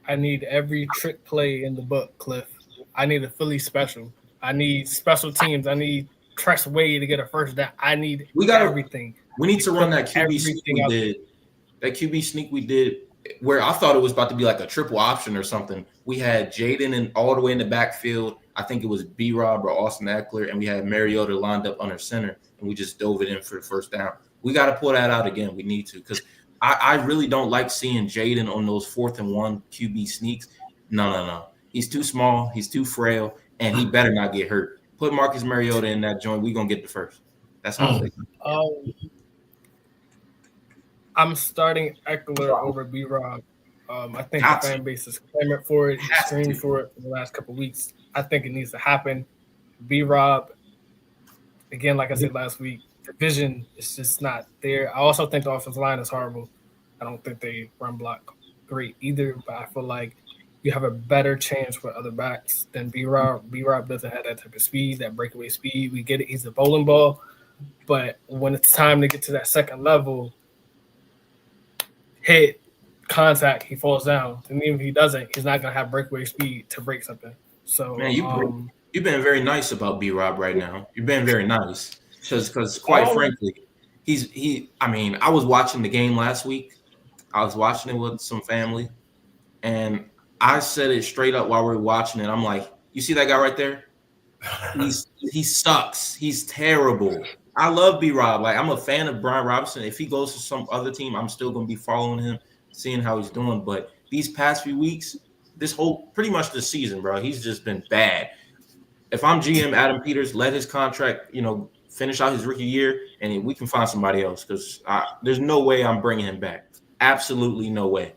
I need every trick play in the book, Cliff. I need a Philly special. I need special teams. I need Tress Way to get a first down. I need everything. We need to run that QB sneak we did. That QB sneak we did where I thought it was about to be like a triple option or something. We had Jaden all the way in the backfield. I think it was B-Rob or Austin Eckler, and we had Mariota lined up under center, and we just dove it in for the first down. We got to pull that out again. We need to, because I really don't like seeing Jaden on those 4th and 1 QB sneaks. No. He's too small. He's too frail, and he better not get hurt. Put Marcus Mariota in that joint. We're going to get the first. That's how I think. I'm starting Eckler over B-Rob. I think the fan base is clamoring for it. He's screaming for it for the last couple of weeks. I think it needs to happen. B-Rob, again, like I said last week, the vision is just not there. I also think the offensive line is horrible. I don't think they run block great either, but I feel like you have a better chance with other backs than B-Rob. B-Rob doesn't have that type of speed, that breakaway speed. We get it. He's a bowling ball. But when it's time to get to that second level, hit, contact, he falls down. And even if he doesn't, he's not going to have breakaway speed to break something. So, man, you've been very nice about B-Rob right now. You've been very nice. Because quite frankly, I was watching the game last week. I was watching it with some family, and I said it straight up while we were watching it. I'm like, you see that guy right there? He sucks. He's terrible. I love B-Rob. Like, I'm a fan of Brian Robinson. If he goes to some other team, I'm still going to be following him, seeing how he's doing. But these past few weeks, pretty much this season, bro, he's just been bad. If I'm GM Adam Peters, let his contract, finish out his rookie year, and we can find somebody else, because there's no way I'm bringing him back. Absolutely no way.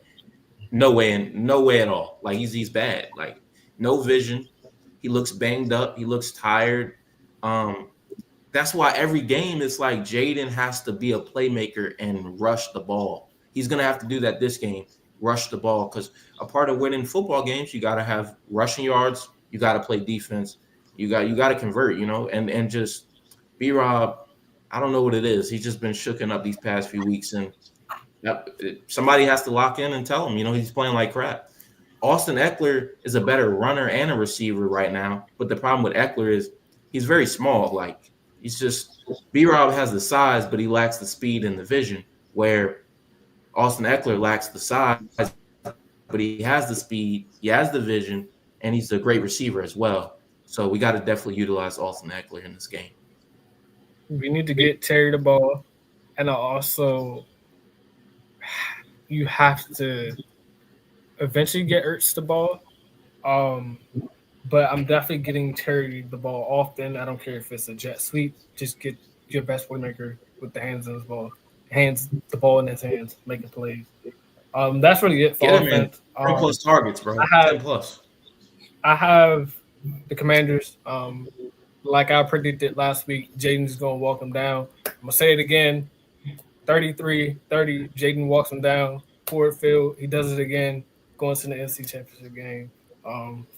No way at all. Like, he's bad. Like, no vision. He looks banged up. He looks tired. That's why every game it's like Jaden has to be a playmaker and rush the ball. He's going to have to do that this game, rush the ball, because a part of winning football games, you got to have rushing yards. You got to play defense. You got to convert, and just B-Rob, I don't know what it is. He's just been shooking up these past few weeks, and somebody has to lock in and tell him, he's playing like crap. Austin Eckler is a better runner and a receiver right now, but the problem with Eckler is he's very small. Like, he's just B-Rob has the size, but he lacks the speed and the vision, where Austin Eckler lacks the size, but he has the speed, he has the vision, and he's a great receiver as well. So we got to definitely utilize Austin Eckler in this game. We need to get Terry the ball, and also you have to eventually get Ertz the ball. But I'm definitely getting Terry the ball often. I don't care if it's a jet sweep. Just get your best playmaker with the the ball in his hands, making plays. That's really it for Get him in offense. 10 plus targets, bro. 10 plus. I have the Commanders. Like I predicted last week, Jaden's going to walk him down. I'm going to say it again. 33-30, Jaden walks him down. Ford Field, he does it again, going to the NFC Championship game.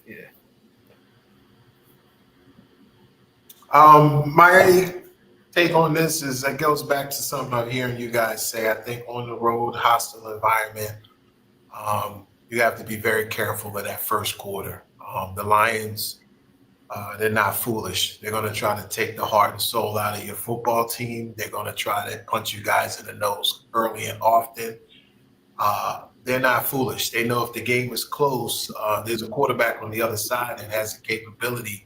Yeah. My take on this is it goes back to something I'm hearing you guys say. I think on the road, hostile environment, you have to be very careful with that first quarter. The Lions, they're not foolish. They're going to try to take the heart and soul out of your football team. They're going to try to punch you guys in the nose early and often. They're not foolish. They know if the game is close, there's a quarterback on the other side that has the capability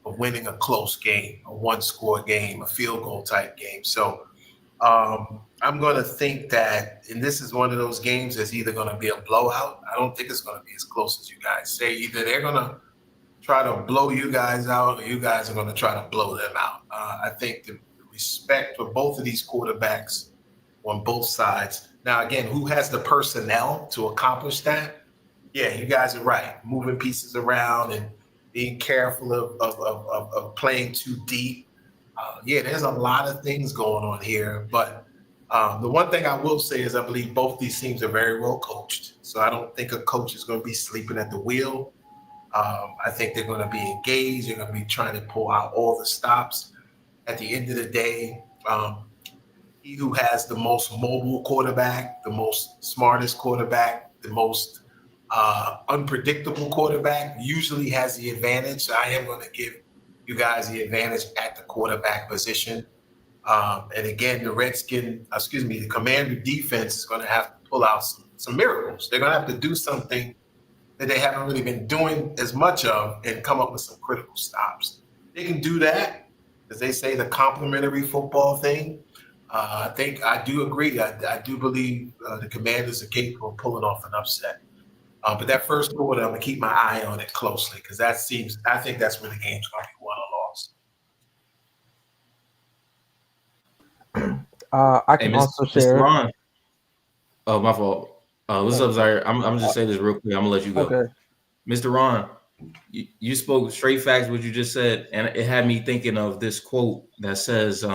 of winning a close game, a one-score game, a field goal type game. So I'm going to think that, and this is one of those games that's either going to be a blowout. I don't think it's going to be as close as you guys say. Either they're going to try to blow you guys out or you guys are going to try to blow them out. I think the respect for both of these quarterbacks on both sides. Now, again, who has the personnel to accomplish that? Yeah, you guys are right. Moving pieces around and being careful of playing too deep. Yeah, there's a lot of things going on here. But the one thing I will say is I believe both these teams are very well coached. So I don't think a coach is going to be sleeping at the wheel. I think they're going to be engaged. They're going to be trying to pull out all the stops. At the end of the day, he who has the most mobile quarterback, the most smartest quarterback, the most unpredictable quarterback usually has the advantage. So I am going to give you guys the advantage at the quarterback position. And again, the Commander defense is going to have to pull out some miracles. They're going to have to do something that they haven't really been doing as much of and come up with some critical stops. They can do that, as they say, the complementary football thing. I do agree. I do believe the Commanders are capable of pulling off an upset. But that first quarter, I'm going to keep my eye on it closely because I think that's where the game's going to be won or lost. I can also share. Mr. Ron. Oh, my fault. What's up, Zaire? I'm going to just say this real quick. I'm going to let you go. Okay. Mr. Ron, you spoke straight facts, what you just said, and it had me thinking of this quote that says,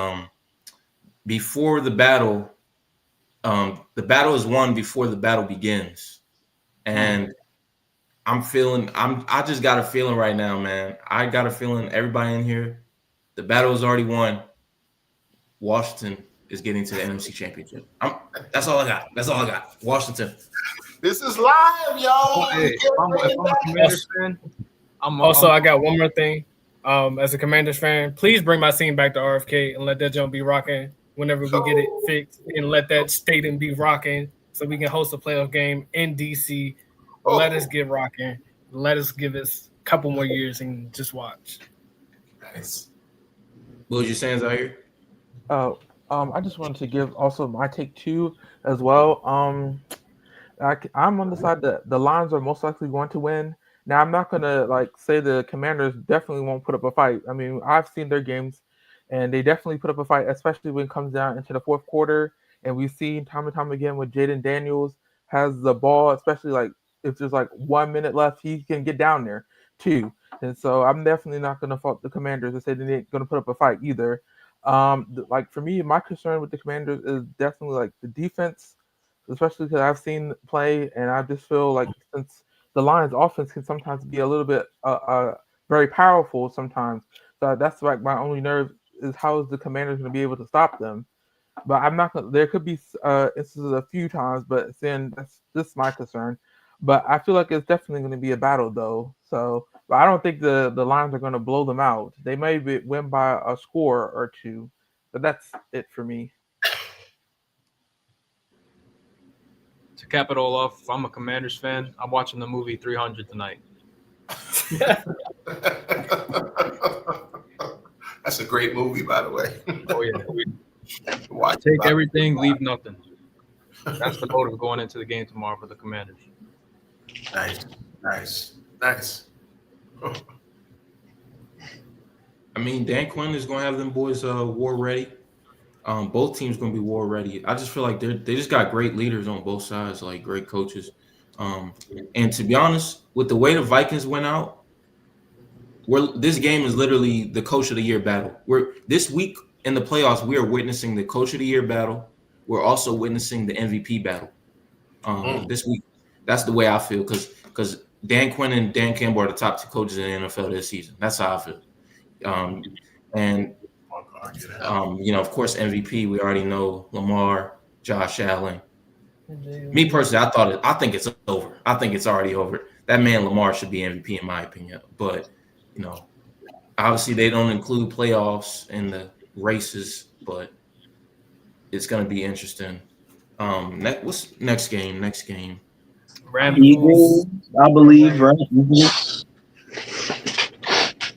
before the battle is won before the battle begins. And I just got a feeling right now, man. I got a feeling everybody in here, the battle is already won. Washington is getting to the NFC Championship. That's all I got. Washington. This is live, y'all. Hey, if I'm a Commanders fan, I got one more thing. As a Commanders fan, please bring my team back to RFK and let that jump be rocking whenever we get it fixed, and let that stadium be rocking so we can host a playoff game in DC. Let us get rocking. Let us give us a couple more years and just watch. Nice. What was you saying, Zaire? I just wanted to give also my take too as well. I'm on the side that the Lions are most likely going to win. Now, I'm not gonna say the Commanders definitely won't put up a fight. I mean, I've seen their games, and they definitely put up a fight, especially when it comes down into the fourth quarter. And we've seen time and time again when Jaden Daniels has the ball, especially if there's 1 minute left, he can get down there too. And so I'm definitely not gonna fault the Commanders and say they ain't gonna put up a fight either. For me, my concern with the Commanders is definitely the defense, especially because I've seen play, and I just feel since the Lions' offense can sometimes be a little bit very powerful sometimes, so that's my only nerve is how is the Commanders going to be able to stop them? But I'm not gonna. There could be instances a few times, but then that's just my concern. But I feel like it's definitely going to be a battle, though. So, but I don't think the Lions are going to blow them out. They may win by a score or two, but that's it for me. To cap it all off, if I'm a Commanders fan, I'm watching the movie 300 tonight. That's a great movie, by the way. Oh yeah, Watch take it. everything, leave nothing. That's the motive going into the game tomorrow for the Commanders. Nice. I mean, Dan Quinn is going to have them boys war ready. Both teams going to be war ready. I just feel like they just got great leaders on both sides, like great coaches. And to be honest, with the way the Vikings went out, this game is literally the coach of the year battle. This week in the playoffs, we are witnessing the coach of the year battle. We're also witnessing the MVP battle. This week, that's the way I feel because Dan Quinn and Dan Campbell are the top two coaches in the NFL this season. That's how I feel. Of course, MVP. We already know Lamar, Josh Allen. Me personally, I think it's over. I think it's already over. That man Lamar should be MVP in my opinion. But obviously they don't include playoffs in the races, but it's going to be interesting. What's next game? Rams. Eagles, I believe, right? Eagles.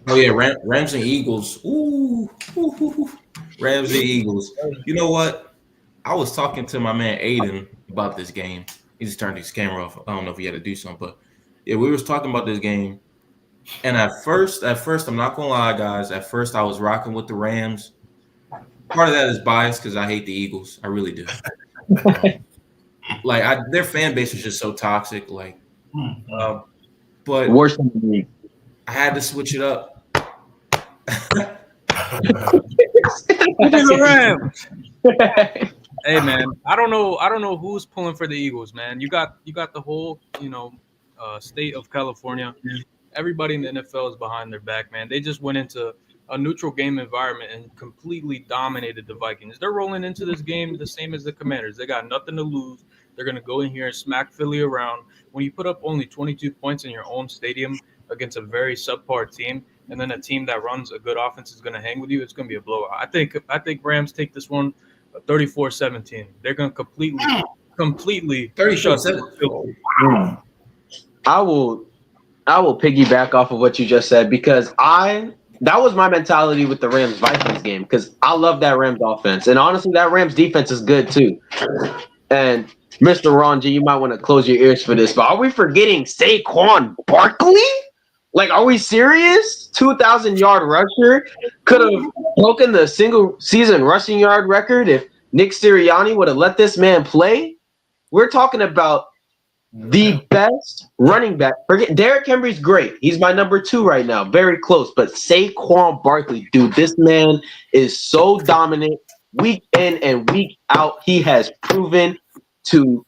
Oh yeah, Rams and Eagles. Ooh. Rams and Eagles. You know what? I was talking to my man Aiden about this game. He just turned his camera off. I don't know if he had to do something, but yeah, we was talking about this game. And at first, I'm not gonna lie, guys. At first, I was rocking with the Rams. Part of that is bias because I hate the Eagles. I really do. Their fan base is just so toxic. But Worse than me. I had to switch it up. The Rams. Hey man, I don't know who's pulling for the Eagles, man. You got the whole state of California. Everybody in the NFL is behind their back, man. They just went into a neutral game environment and completely dominated the Vikings. They're rolling into this game the same as the Commanders. They got nothing to lose. They're gonna go in here and smack Philly around. When you put up only 22 points in your own stadium against a very subpar team, and then a team that runs a good offense is gonna hang with you, it's gonna be a blowout. I think Rams take this one 34-17. They're gonna completely 34-17. I will piggyback off of what you just said because that was my mentality with the Rams Vikings game because I love that Rams offense. And honestly, that Rams defense is good too. And Mr. Ron G, you might want to close your ears for this, but are we forgetting Saquon Barkley? Like, are we serious? 2,000-yard rusher could have broken the single season rushing yard record if Nick Sirianni would have let this man play. We're talking about the best running back. Forget Derrick Henry's great. He's my number 2 right now. Very close. But Saquon Barkley, dude, this man is so dominant week in and week out. He has proven to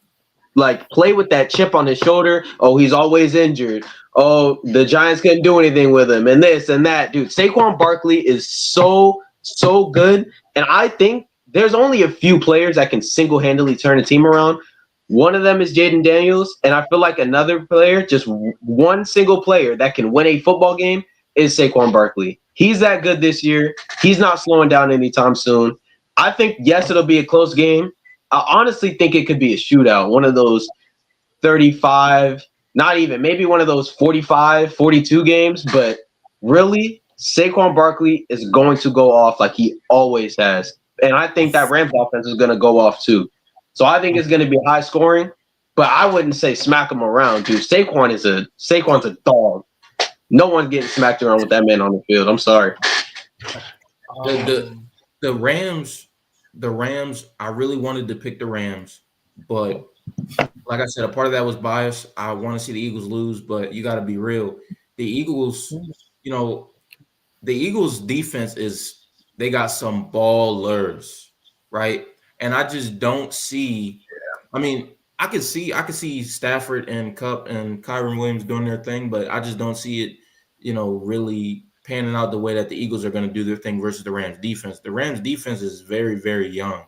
play with that chip on his shoulder. Oh, he's always injured. Oh, the Giants couldn't do anything with him and this and that. Dude, Saquon Barkley is so good. And I think there's only a few players that can single-handedly turn a team around. One of them is Jaden Daniels, and I feel like another player, just one single player that can win a football game is Saquon Barkley. He's that good this year. He's not slowing down anytime soon. I think, yes, it'll be a close game. I honestly think it could be a shootout, one of those 35, not even, maybe one of those 45, 42 games, but really, Saquon Barkley is going to go off like he always has. And I think that Rams offense is going to go off too. So I think it's going to be high scoring, but I wouldn't say smack him around, dude. Saquon's a dog. No one's getting smacked around with that man on the field. I'm sorry. The Rams, I really wanted to pick the Rams, but like I said, a part of that was bias. I want to see the Eagles lose, but you got to be real. The Eagles, the Eagles defense they got some ballers, right? And I just don't see. I mean, I could see Stafford and Kupp and Kyron Williams doing their thing, but I just don't see it, really panning out the way that the Eagles are going to do their thing versus the Rams defense. The Rams defense is very, very young.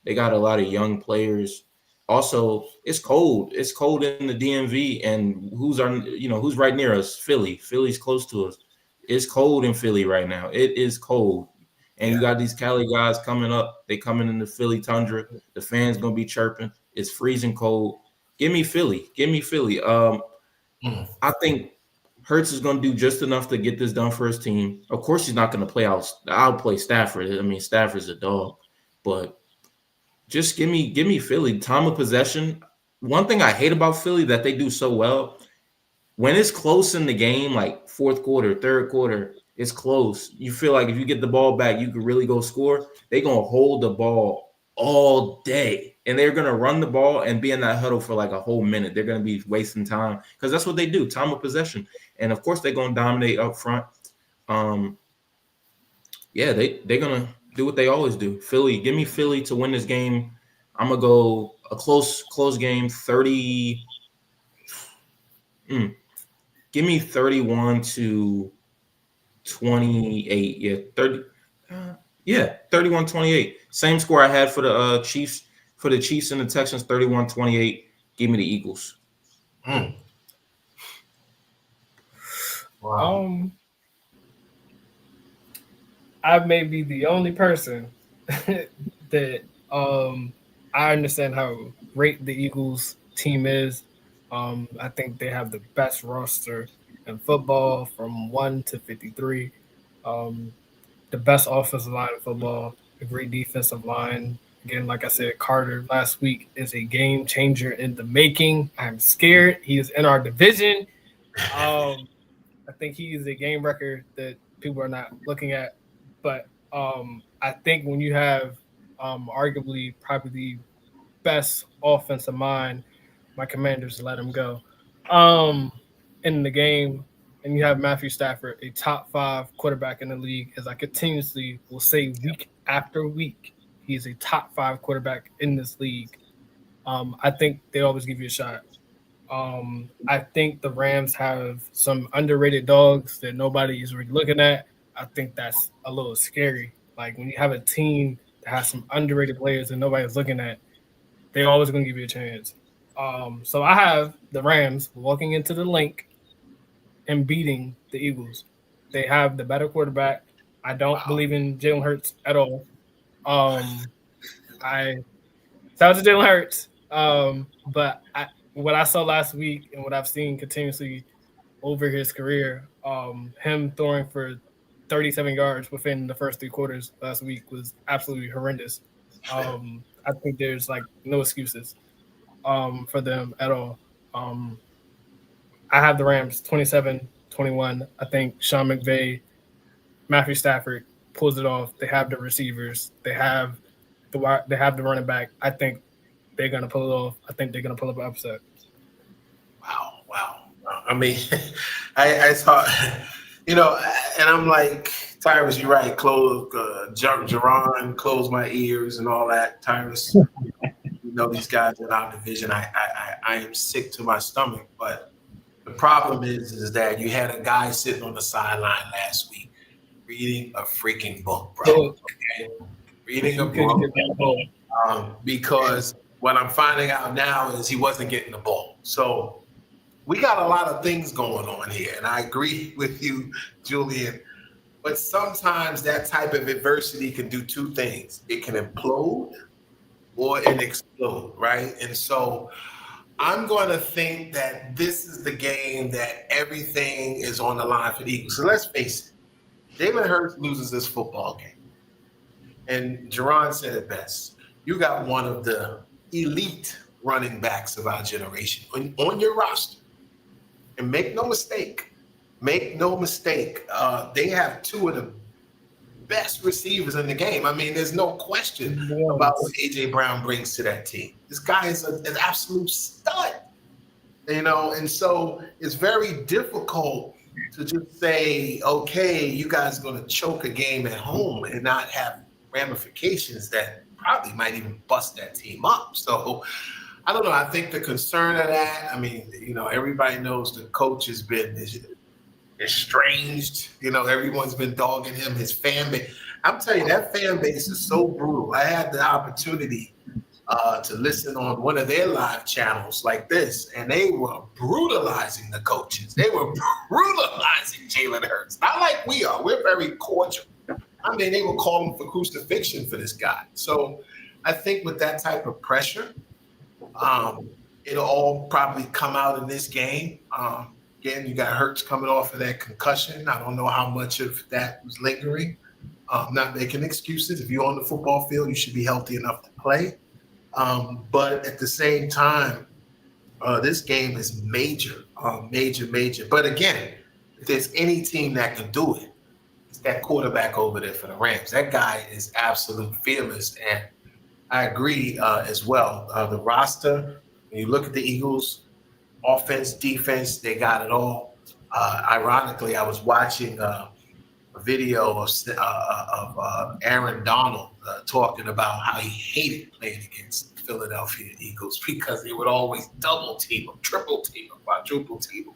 They got a lot of young players. Also, it's cold. It's cold in the DMV, and who's right near us? Philly. Philly's close to us. It's cold in Philly right now. It is cold. And you got these Cali guys coming up. They coming in the Philly tundra. The fans gonna be chirping. It's freezing cold. Give me Philly. Give me Philly. I think Hurts is gonna do just enough to get this done for his team. Of course, he's not gonna outplay Stafford. I mean, Stafford's a dog, but just give me Philly. Time of possession. One thing I hate about Philly that they do so well, when it's close in the game, like fourth quarter, third quarter, it's close. You feel like if you get the ball back, you could really go score. They're going to hold the ball all day, and they're going to run the ball and be in that huddle for like a whole minute. They're going to be wasting time because that's what they do, time of possession. And, of course, they're going to dominate up front. They're going to do what they always do. Philly, give me Philly to win this game. I'm going to go a close game, 30 – give me 31-28. Yeah, 30. 31-28. Same score I had for the Chiefs. For the Chiefs and the Texans, 31-28. Give me the Eagles. Wow. I may be the only person that I understand how great the Eagles team is. I think they have the best roster in football from 1 to 53. The best offensive line in football, a great defensive line. Again, like I said, Carter last week is a game changer in the making. I'm scared. He is in our division. I think he is a game record that people are not looking at. But I think when you have arguably probably the best offensive mind, my Commanders let him go in the game. And you have Matthew Stafford, a top 5 quarterback in the league, as I continuously will say week after week. He's a top 5 quarterback in this league. I think they always give you a shot. I think the Rams have some underrated dogs that nobody is really looking at. I think that's a little scary. Like when you have a team that has some underrated players that nobody's looking at, they're always going to give you a chance. So I have the Rams walking into the link and beating the Eagles. They have the better quarterback. I don't believe in Jalen Hurts at all. Shout out to Jalen Hurts. But what I saw last week and what I've seen continuously over his career, him throwing for 37 yards within the first 3 quarters last week was absolutely horrendous. I think there's like no excuses for them at all. I have the Rams 27-21. I think Sean McVay, Matthew Stafford pulls it off. They have the receivers. They have the running back. I think they're going to pull it off. I think they're going to pull up an upset. Wow. I mean, I thought, and I'm like, Tyrus, you're right. Jerron, close my ears and all that. Tyrus, these guys in our division, I am sick to my stomach. But the problem is that you had a guy sitting on the sideline last week reading a freaking book, bro. Okay? Reading a book. Because what I'm finding out now is he wasn't getting the ball. So we got a lot of things going on here. And I agree with you, Julian. But sometimes that type of adversity can do 2 things. It can implode or it explode, right? And so I'm going to think that this is the game that everything is on the line for the Eagles. So let's face it. Jalen Hurts loses this football game. And Jerron said it best. You got one of the elite running backs of our generation on your roster. And make no mistake, they have 2 of the best receivers in the game. I mean, there's no question about what A.J. Brown brings to that team. This guy is an absolute stud, and so it's very difficult to just say, okay, you guys are going to choke a game at home and not have ramifications that probably might even bust that team up. So I don't know. I think the concern of that, I mean, everybody knows the coach has been estranged. You know, everyone's been dogging him. His fan base. I'm telling you, that fan base is so brutal. I had the opportunity to listen on one of their live channels like this, and they were brutalizing the coaches. They were brutalizing Jalen Hurts. Not like we are. We're very cordial. I mean, they were calling for crucifixion for this guy. So I think with that type of pressure, it'll all probably come out in this game. Again, you got Hurts coming off of that concussion. I don't know how much of that was lingering. Not making excuses. If you're on the football field, you should be healthy enough to play. But at the same time, this game is major. But again, if there's any team that can do it, it's that quarterback over there for the Rams. That guy is absolute fearless. And I agree as well. The roster, when you look at the Eagles, offense, defense, they got it all. Ironically, I was watching a video of Aaron Donald talking about how he hated playing against the Philadelphia Eagles because they would always double team him, triple team him, quadruple team him.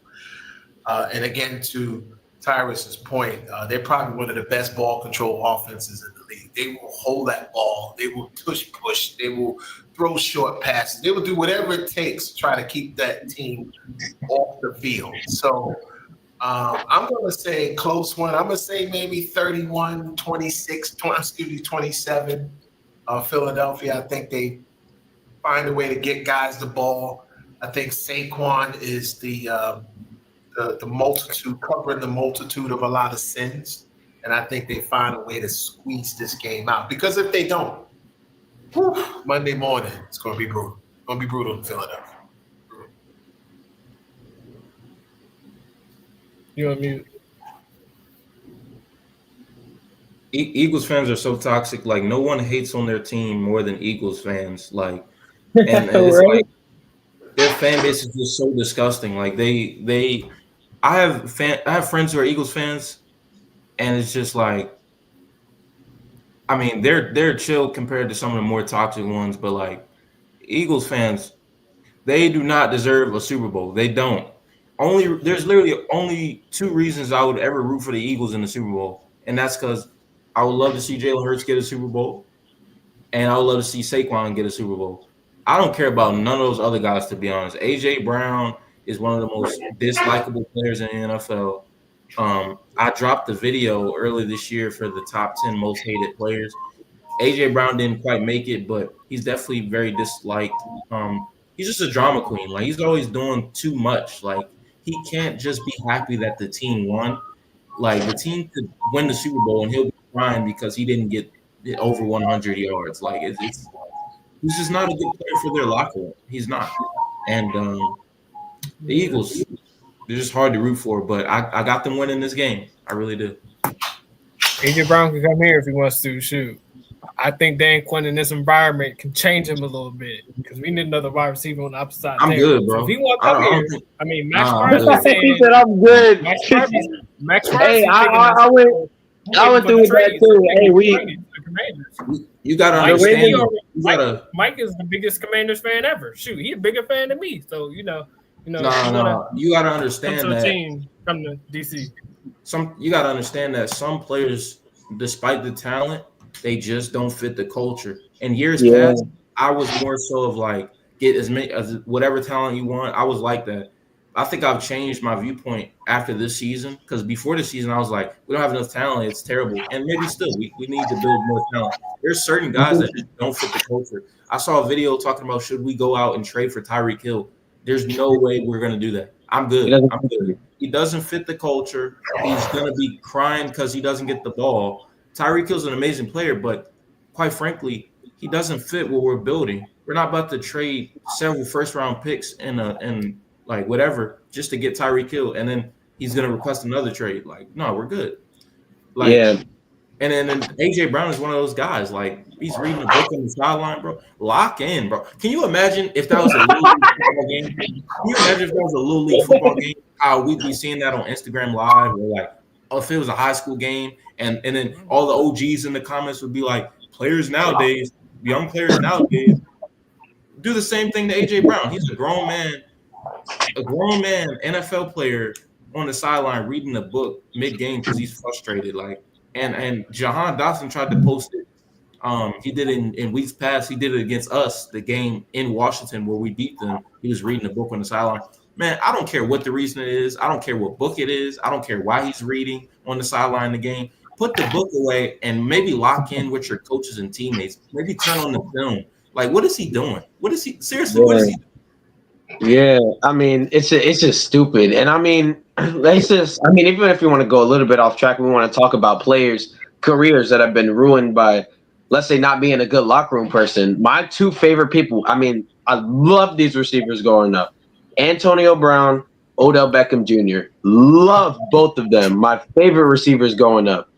And again, to Tyrus's point, they're probably one of the best ball control offenses in the league. They will hold that ball. They will push. They will throw short passes. They will do whatever it takes to try to keep that team off the field. So I'm going to say close one. I'm going to say maybe 31, 26, 27. Philadelphia, I think they find a way to get guys the ball. I think Saquon is the multitude, covering the multitude of a lot of sins. And I think they find a way to squeeze this game out. Because if they don't, Monday morning, it's going to be brutal. It's going to be brutal in Philadelphia. You on mute. Eagles fans are so toxic. Like, no one hates on their team more than Eagles fans. Like, and it's Right? like their fan base is just so disgusting. Like, I have friends who are Eagles fans, and it's just like, I mean, they're chill compared to some of the more toxic ones, but like Eagles fans, they do not deserve a Super Bowl. They don't. There's literally only two reasons I would ever root for the Eagles in the Super Bowl, and that's because I would love to see Jalen Hurts get a Super Bowl, and I would love to see Saquon get a Super Bowl. I don't care about none of those other guys, to be honest. AJ Brown is one of the most dislikable players in the NFL. I dropped the video early this year for the top 10 most hated players. AJ Brown didn't quite make it, but he's definitely very disliked. He's just a drama queen. Like, he's always doing too much. Like, he can't just be happy that the team won. Like, the team could win the Super Bowl and he'll be crying because he didn't get over 100 yards. Like, he's just not a good player for their locker room. He's not. And the Eagles, they're just hard to root for, but I got them winning this game. I really do. AJ Brown can come here if he wants to. Shoot. I think Dan Quinn in this environment can change him a little bit because we need another wide receiver on the opposite side. I'm good, bro. So if he wants to come here, I mean, Max Crosby good. saying, He said I'm good. Max Crosby. Hey, I went through with that too. Hey, you gotta understand. Mike is the biggest Commanders fan ever. Shoot, he's a bigger fan than me. So you gotta understand come to that. the team, come to DC. You gotta understand that some players, despite the talent, they just don't fit the culture. In years past, I was more so of like, get as many as whatever talent you want. I was like that. I think I've changed my viewpoint after this season, because before the season, I was like, we don't have enough talent. It's terrible. And maybe still, we need to build more talent. There's certain guys that just don't fit the culture. I saw a video talking about, should we go out and trade for Tyreek Hill? There's no way we're going to do that. I'm good. He doesn't fit the culture. He's going to be crying because he doesn't get the ball. Tyreek Hill's an amazing player, but quite frankly, he doesn't fit what we're building. We're not about to trade several first-round picks and like whatever just to get Tyreek Hill, and then he's gonna request another trade. Like, no, we're good. Like, yeah. And then AJ Brown is one of those guys. Like, he's reading a book on the sideline, bro. Lock in, bro. Can you imagine if that was a little league football game? Can you imagine if that was a little league football game? How we'd be seeing that on Instagram Live, or like, if it was a high school game, and then all the OGs in the comments would be like, players nowadays, young players nowadays, do the same thing to AJ Brown. He's a grown man, NFL player on the sideline reading a book mid game because he's frustrated. Like, and Jahan Dotson tried to post it. He did it in weeks past. He did it against us, the game in Washington where we beat them. He was reading a book on the sideline. Man, I don't care what the reason it is. I don't care what book it is. I don't care why he's reading on the sideline the game. Put the book away and maybe lock in with your coaches and teammates. Maybe turn on the film. Like, what is he doing? What is he seriously? What is he doing? Yeah, I mean, it's just stupid, and I mean, it's just. I mean, even if you want to go a little bit off track, we want to talk about players' careers that have been ruined by, let's say, not being a good locker room person. My two favorite people. I mean, I love these receivers growing up: Antonio Brown, Odell Beckham Jr. Love both of them. My favorite receivers growing up.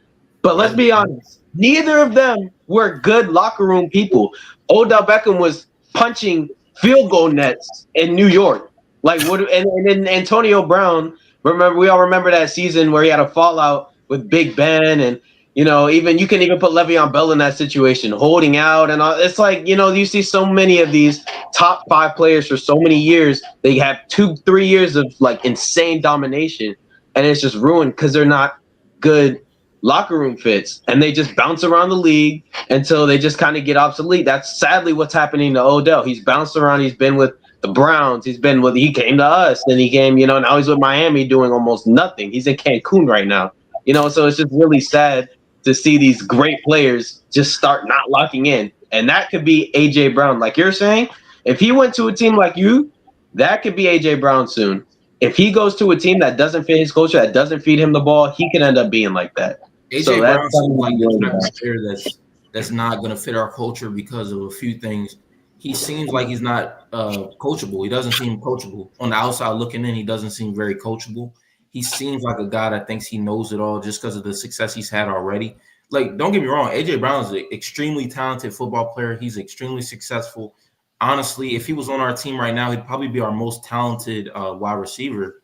But let's be honest, neither of them were good locker room people. Odell Beckham was punching field goal nets in New York. Like what? And then Antonio Brown. Remember, we all remember that season where he had a fallout with Big Ben, and even you can even put Le'Veon Bell in that situation, holding out, and all. It's like you see so many of these top 5 players for so many years. They have 2-3 years of like insane domination, and it's just ruined because they're not good locker room fits, and they just bounce around the league until they just kind of get obsolete. That's sadly what's happening to Odell. He's bounced around. He's been with the Browns. He came to us, and he came, now he's with Miami doing almost nothing. He's in Cancun right now. So it's just really sad to see these great players just start not locking in. And that could be AJ Brown. Like you're saying, if he went to a team like you, that could be AJ Brown soon. If he goes to a team that doesn't fit his culture, that doesn't feed him the ball, he could end up being like that. AJ Brown seems like the type of player that's not going to fit our culture because of a few things. He seems like he's not coachable. He doesn't seem coachable. On the outside looking in, he doesn't seem very coachable. He seems like a guy that thinks he knows it all just because of the success he's had already. Like, don't get me wrong, AJ Brown is an extremely talented football player. He's extremely successful. Honestly, if he was on our team right now, he'd probably be our most talented wide receiver,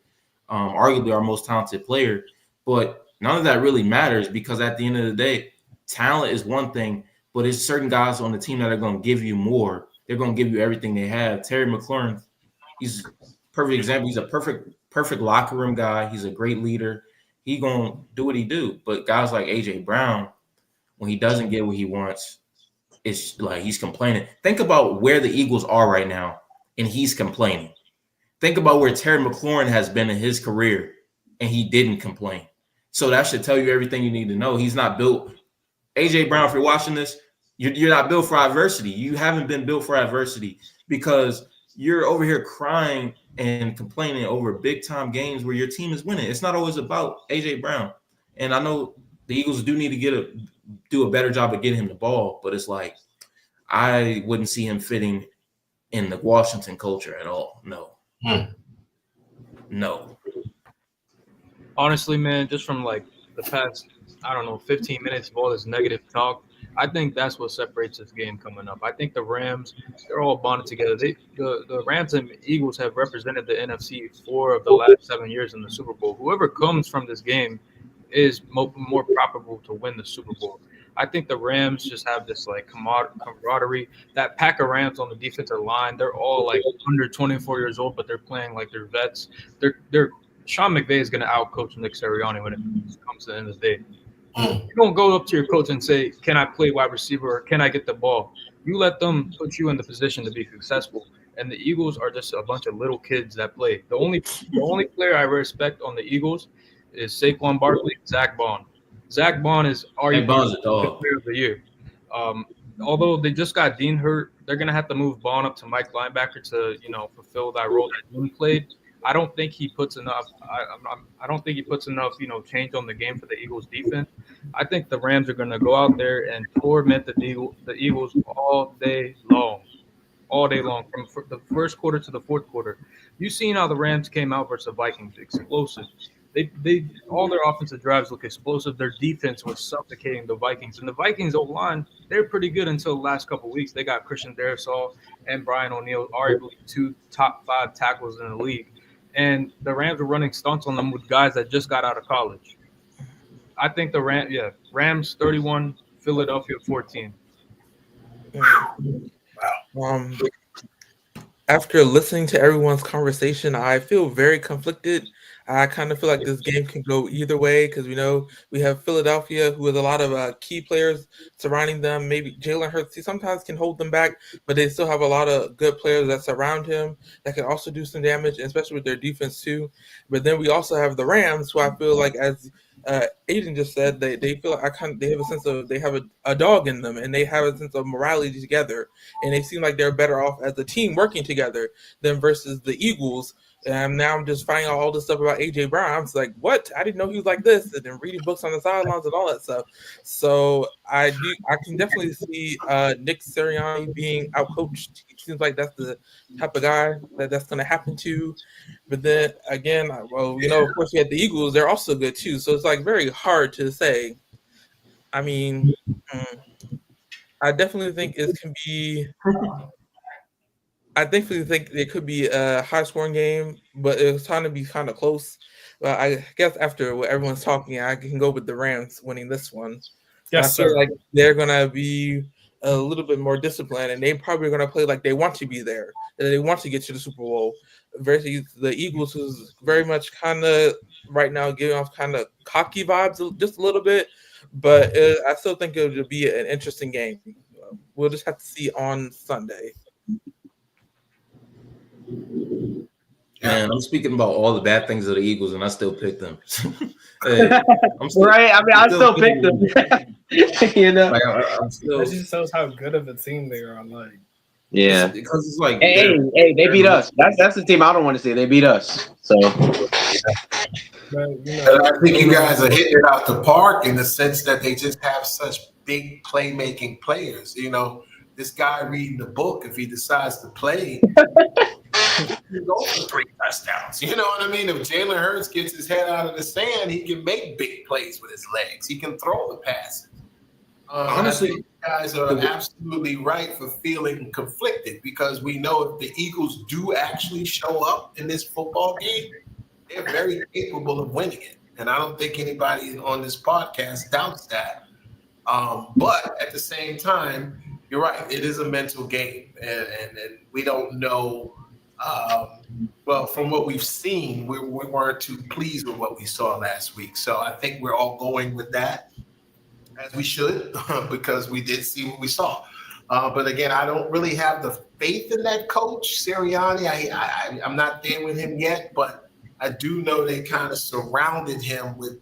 arguably our most talented player. But none of that really matters because at the end of the day, talent is one thing, but it's certain guys on the team that are going to give you more. They're going to give you everything they have. Terry McLaurin, he's a perfect example. He's a perfect locker room guy. He's a great leader. He's going to do what he do. But guys like AJ Brown, when he doesn't get what he wants, it's like he's complaining. Think about where the Eagles are right now, and he's complaining. Think about where Terry McLaurin has been in his career, and he didn't complain. So that should tell you everything you need to know. He's not built. AJ Brown, if you're watching this, you're not built for adversity. You haven't been built for adversity because you're over here crying and complaining over big-time games where your team is winning. It's not always about AJ Brown. And I know the Eagles do need to do a better job of getting him the ball, but it's like I wouldn't see him fitting in the Washington culture at all. No. Honestly, man, just from like the past, 15 minutes of all this negative talk, I think that's what separates this game coming up. I think the Rams, they're all bonded together. The Rams and Eagles have represented the NFC 4 of the last 7 years in the Super Bowl. Whoever comes from this game is more probable to win the Super Bowl. I think the Rams just have this like camaraderie. That pack of Rams on the defensive line, they're all like under 24 years old, but they're playing like they're vets. They're Sean McVay is going to outcoach Nick Sirianni when it comes to the end of the day. You don't go up to your coach and say, "Can I play wide receiver or can I get the ball?" You let them put you in the position to be successful. And the Eagles are just a bunch of little kids that play. The only player I respect on the Eagles is Saquon Barkley, Zach Bond. Zach Bond is arguably the player of the year. Although they just got Dean hurt, they're gonna have to move Bond up to Mike linebacker to fulfill that role that Dean played. I don't think he puts enough. I don't think he puts enough, change on the game for the Eagles defense. I think the Rams are going to go out there and torment the Eagles all day long, from the first quarter to the fourth quarter. You've seen how the Rams came out versus the Vikings, explosive. They all their offensive drives look explosive. Their defense was suffocating the Vikings, and the Vikings O-line, they're pretty good until the last couple of weeks. They got Christian Darrisaw and Brian O'Neill, arguably 2 top 5 tackles in the league. And the Rams are running stunts on them with guys that just got out of college. I think the Rams 31, Philadelphia 14. Wow. After listening to everyone's conversation, I feel very conflicted. I kind of feel like this game can go either way because we know we have Philadelphia, who has a lot of key players surrounding them. Maybe Jalen Hurts, he sometimes can hold them back, but they still have a lot of good players that surround him that can also do some damage, especially with their defense too. But then we also have the Rams, who I feel like, as Aiden just said, they feel like they have a sense of they have a dog in them, and they have a sense of morality together, and they seem like they're better off as a team working together than versus the Eagles. And now I'm just finding out all this stuff about AJ Brown. I'm just like, what? I didn't know he was like this, and then reading books on the sidelines and all that stuff. So I can definitely see Nick Sirianni being outcoached. He seems like that's the type of guy that's going to happen to. But then again, well, of course, we had the Eagles. They're also good too. So it's like very hard to say. I mean, I definitely think it can be. I definitely think it could be a high scoring game, but it was trying to be kind of close. But I guess after what everyone's talking, I can go with the Rams winning this one. I Yes, feel sir. like they're gonna be a little bit more disciplined, and they probably gonna play like they want to be there, and they want to get to the Super Bowl. Versus the Eagles, who's very much kind of right now giving off kind of cocky vibes just a little bit. But I still think it would be an interesting game. We'll just have to see on Sunday. Man, I'm speaking about all the bad things of the Eagles, and I still pick them. Hey, Right? I mean, I still picked them. Like, I'm still. That just shows how good of a team they are. Like, Yeah. Because it's like, Hey, they beat us. That's the team I don't want to see. They beat us. So. but, And I think you guys are hitting it out the park in the sense that they just have such big playmaking players. This guy reading the book, if he decides to play, he can go for 3 touchdowns. You know what I mean? If Jalen Hurts gets his head out of the sand, he can make big plays with his legs. He can throw the passes. Honestly, you guys are absolutely right for feeling conflicted because we know if the Eagles do actually show up in this football game, they're very capable of winning it. And I don't think anybody on this podcast doubts that. But at the same time, you're right. It is a mental game. And we don't know. Well, from what we've seen, we weren't too pleased with what we saw last week. So I think we're all going with that, as we should, because we did see what we saw. But again, I don't really have the faith in that coach, Sirianni. I'm not there with him yet, but I do know they kind of surrounded him with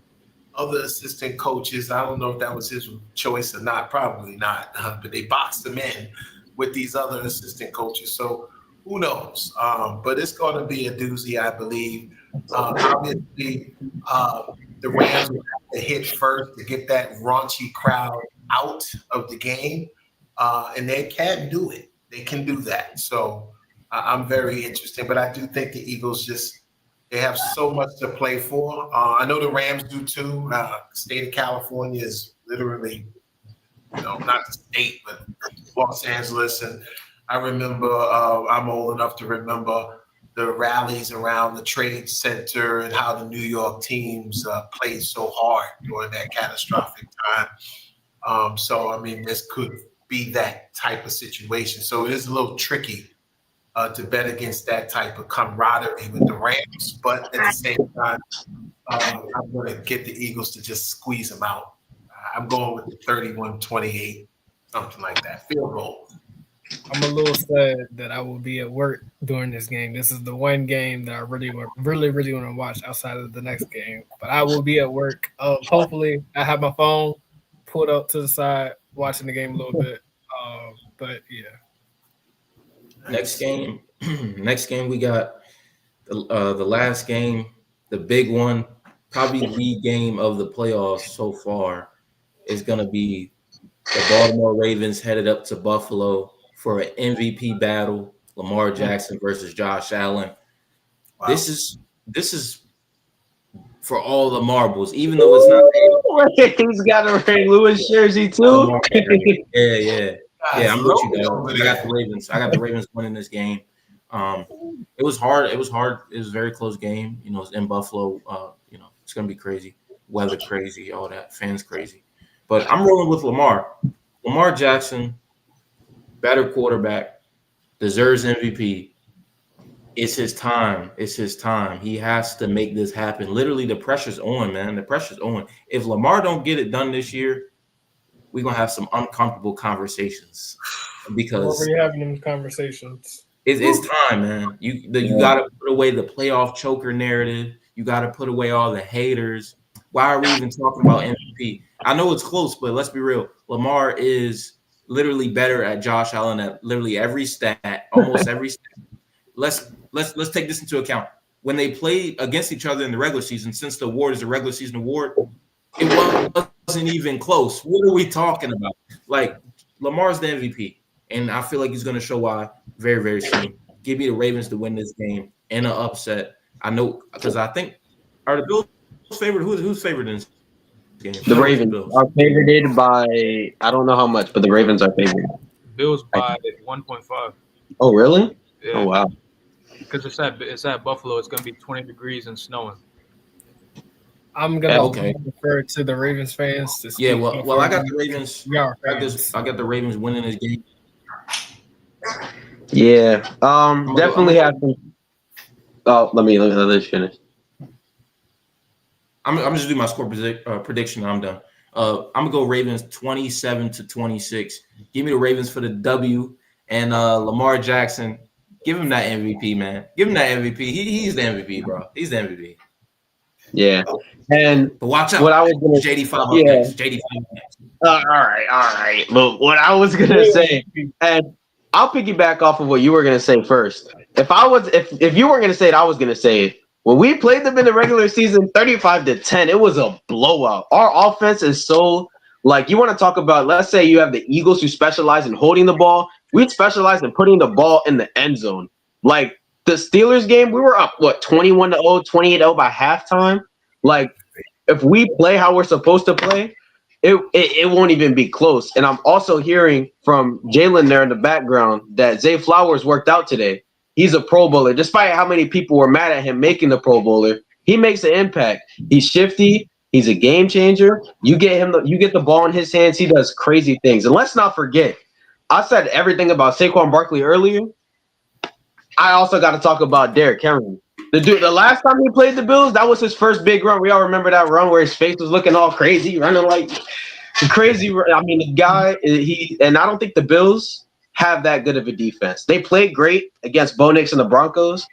other assistant coaches. I don't know if that was his choice or not, probably not, but they boxed him in with these other assistant coaches. So who knows? But it's going to be a doozy, I believe. Obviously, the Rams will have to hit first to get that raunchy crowd out of the game, and they can do it. They can do that. So I'm very interested. But I do think the Eagles they have so much to play for. I know the Rams do too. The state of California is literally, not the state, but Los Angeles. And I remember, I'm old enough to remember the rallies around the Trade Center and how the New York teams played so hard during that catastrophic time. So, I mean, this could be that type of situation. So it is a little tricky to bet against that type of camaraderie with the Rams. But at the same time, I'm going to get the Eagles to just squeeze them out. I'm going with the 31-28, something like that. Field goal. I'm a little sad that I will be at work during this game. This is the one game that I really want to watch outside of the next game. But I will be at work. Hopefully, I have my phone pulled up to the side, watching the game a little bit. But yeah. Next game we got the last game, the big one, probably the game of the playoffs so far, is going to be the Baltimore Ravens headed up to Buffalo for an MVP battle, Lamar Jackson versus Josh Allen. Wow. This is for all the marbles, even though it's not. He's got a Ray Lewis jersey too. Yeah. Yeah, I'm with you, though. I got the Ravens. I got the Ravens winning this game. It was hard. It was a very close game. It's in Buffalo. It's gonna be crazy. Weather crazy, all that. Fans crazy. But I'm rolling with Lamar. Lamar Jackson, better quarterback, deserves MVP. It's his time. It's his time. He has to make this happen. Literally, the pressure's on, man. The pressure's on. If Lamar don't get it done this year, we're gonna have some uncomfortable conversations We're because already having them conversations. it's time, man. You got to put away the playoff choker narrative. You got to put away all the haters. Why are we even talking about MVP? I know it's close, but let's be real. Lamar is literally better at Josh Allen at literally every stat, almost every stat. Let's take this into account. When they played against each other in the regular season, since the award is a regular season award, it wasn't even close. What are we talking about? Like Lamar's the MVP, and I feel like he's going to show why very, very soon. Give me the Ravens to win this game in an upset. I know because I think are the Bills favored? Who's favored in this game? The Ravens are favored by I don't know how much, but the Ravens are favored. Bills by 1.5. Oh, really? Yeah. Oh, wow. Because it's at Buffalo. It's gonna be 20 degrees and snowing. I'm gonna Okay. refer to the Ravens fans to speak. Yeah, well, I got the Ravens. We are I fans. got the Ravens winning this game. Yeah. Definitely I'm- have to. Oh, let me finish. I'm just do my score prediction. I'm done. I'm gonna go Ravens 27-26. Give me the Ravens for the W. And Lamar Jackson, give him that MVP, man. Give him that MVP. He's the MVP, bro. He's the MVP. Yeah. And But watch out. what I was gonna JD5 up Yeah. next. JD5 next. all right. But what I was gonna say, and I'll piggyback off of what you were gonna say first. If you weren't gonna say it, I was gonna say it. When we played them in the regular season, 35-10, it was a blowout. Our offense is so like you want to talk about. Let's say you have the Eagles who specialize in holding the ball. We specialize in putting the ball in the end zone. Like the Steelers game, we were up 21-0, 28-0 by halftime. Like if we play how we're supposed to play, it won't even be close. And I'm also hearing from Jalen there in the background that Zay Flowers worked out today. He's a Pro Bowler. Despite how many people were mad at him making the Pro Bowler, he makes an impact. He's shifty. He's a game changer. You get the ball in his hands. He does crazy things. And let's not forget, I said everything about Saquon Barkley earlier. I also got to talk about Derrick Henry. The last time he played the Bills, that was his first big run. We all remember that run where his face was looking all crazy, running like crazy. I mean, the guy, and I don't think the Bills have that good of a defense. They played great against Bo Nix and the Broncos,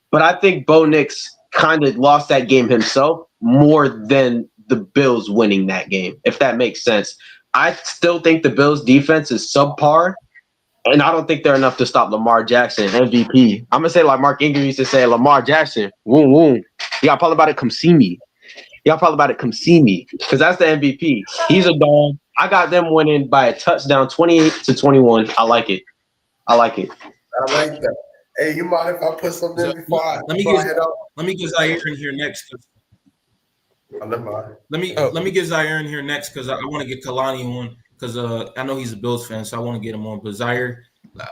but I think Bo Nix kind of lost that game himself more than the Bills winning that game, if that makes sense. I still think the Bills defense is subpar, and I don't think they're enough to stop Lamar Jackson, MVP. I'm going to say like Mark Ingram used to say, Lamar Jackson, woom, woom. Y'all probably about to come see me. Because that's the MVP. He's a dog. I got them winning by a touchdown, 28-21. I like it. I like that. Hey, you mind if I put something in before I head up? Let me get Zaire in here next. Never mind. Let me get Zaire in here next because I want to get Kalani on because I know he's a Bills fan, so I want to get him on. But Zaire,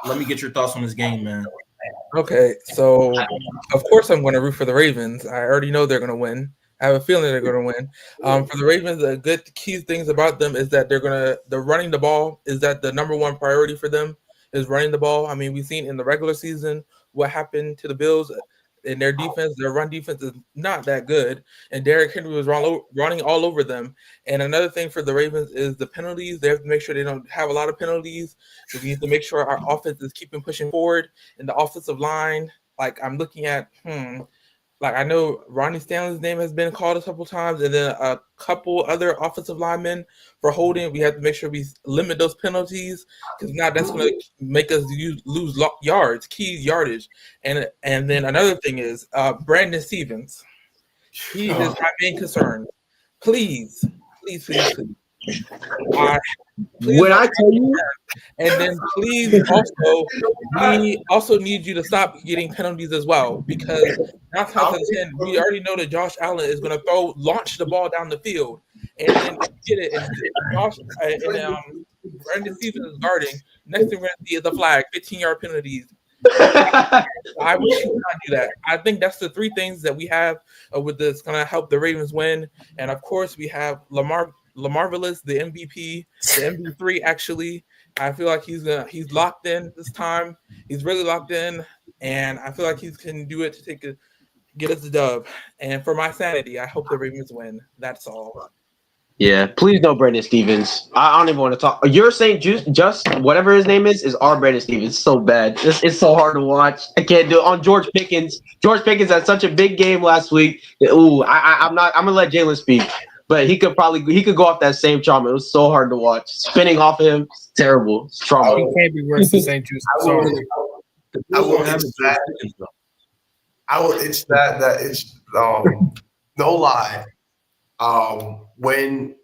let me get your thoughts on this game, man. Okay, so of course I'm going to root for the Ravens. I already know they're going to win. I have a feeling they're going to win. For the Ravens, the good key things about them is that they're running the ball. Is that the number one priority for them is running the ball? I mean, we've seen in the regular season what happened to the Bills in their defense. Their run defense is not that good, and Derrick Henry was running all over them. And another thing for the Ravens is the penalties. They have to make sure they don't have a lot of penalties. So we need to make sure our offense is keeping pushing forward. And the offensive line, like I'm looking at, like I know Ronnie Stanley's name has been called a couple times, and then a couple other offensive linemen for holding. We have to make sure we limit those penalties because now that's going to make us lose yards, key yardage. And then another thing is Brandon Stevens. He is my main concern. Please. When I tell you, and then please also, we also need you to stop getting penalties as well because 9 times out of 10, we already know that Josh Allen is going to launch the ball down the field, and then get it. And Josh Brandon Stevens is guarding. Next thing we're going to see is the flag, 15-yard penalties. I wish you would not do that. I think that's the three things that we have with this going to help the Ravens win, and of course we have Lamarvelous, the MVP, the MP3 actually. I feel like he's locked in this time. He's really locked in, and I feel like he can do it to get us the dub. And for my sanity, I hope the Ravens win. That's all. Yeah, please no Brandon Stevens. I don't even want to talk. You're saying just whatever his name is our Brandon Stevens. It's so bad. It's so hard to watch. I can't do it. On George Pickens. George Pickens had such a big game last week. Ooh, I'm gonna let Jalen speak, but he could go off that same trauma. It was so hard to watch. Spinning off of him, it's terrible. It's trauma. He can't be worse than St. Juice. I'm sorry. I will itch that it's no lie. When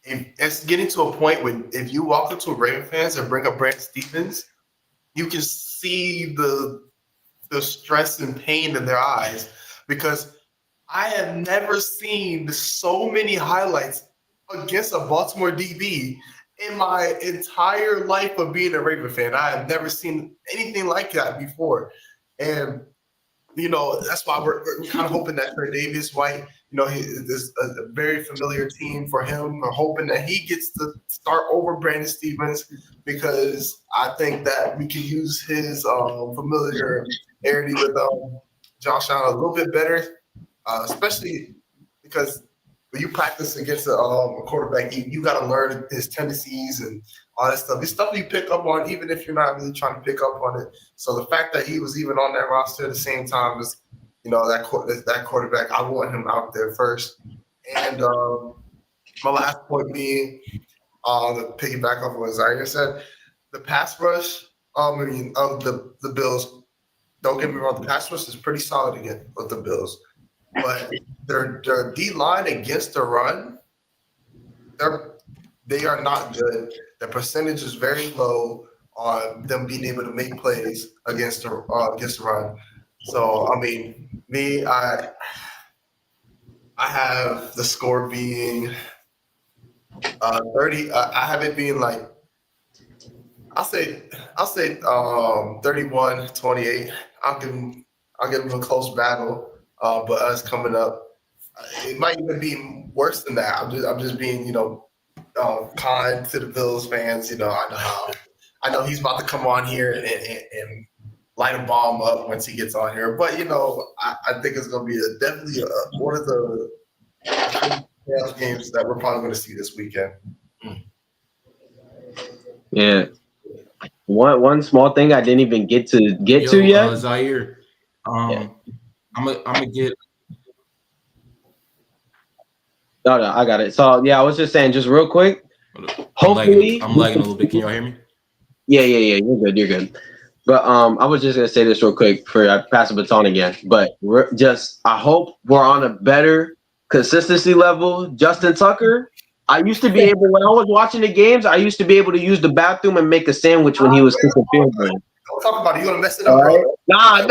if it's getting to a point when if you walk up to a Raven fans and bring up Brandon Stevens, you can see the stress and pain in their eyes, because I have never seen so many highlights against a Baltimore DB in my entire life of being a Raven fan. I have never seen anything like that before. And, that's why we're kind of hoping that for Davis White, this a very familiar team for him. We're hoping that he gets to start over Brandon Stevens, because I think that we can use his familiarity with Josh Allen a little bit better, especially because when you practice against a quarterback, you got to learn his tendencies and all that stuff. It's stuff you pick up on, even if you're not really trying to pick up on it. So the fact that he was even on that roster at the same time as, that quarterback, I want him out there first. And my last point being, to piggyback off what Zaire said, the pass rush of the Bills. Don't get me wrong, the pass rush is pretty solid again with the Bills. But their D line against the run, they are not good. The percentage is very low on them being able to make plays against the run. So I have the score being 30. I have it being like I'll say 31-28. I'll give them a close battle. But us coming up, it might even be worse than that. I'm just being, kind to the Bills fans. I know he's about to come on here and light a bomb up once he gets on here. But I think it's going to be definitely one of the games that we're probably going to see this weekend. Yeah. One small thing I didn't even get to yet. Zaire, Yeah. I'm gonna get. No, I got it. So yeah, I was just saying, just real quick. Hopefully, I'm lagging a little bit. Can y'all hear me? Yeah. You're good. But I was just gonna say this real quick before I pass the baton again. But I hope we're on a better consistency level. Justin Tucker. I used to be able, when I was watching the games, I used to be able to use the bathroom and make a sandwich when he was cooking field goal. Don't talk about it. You're gonna mess it up, bro. Nah.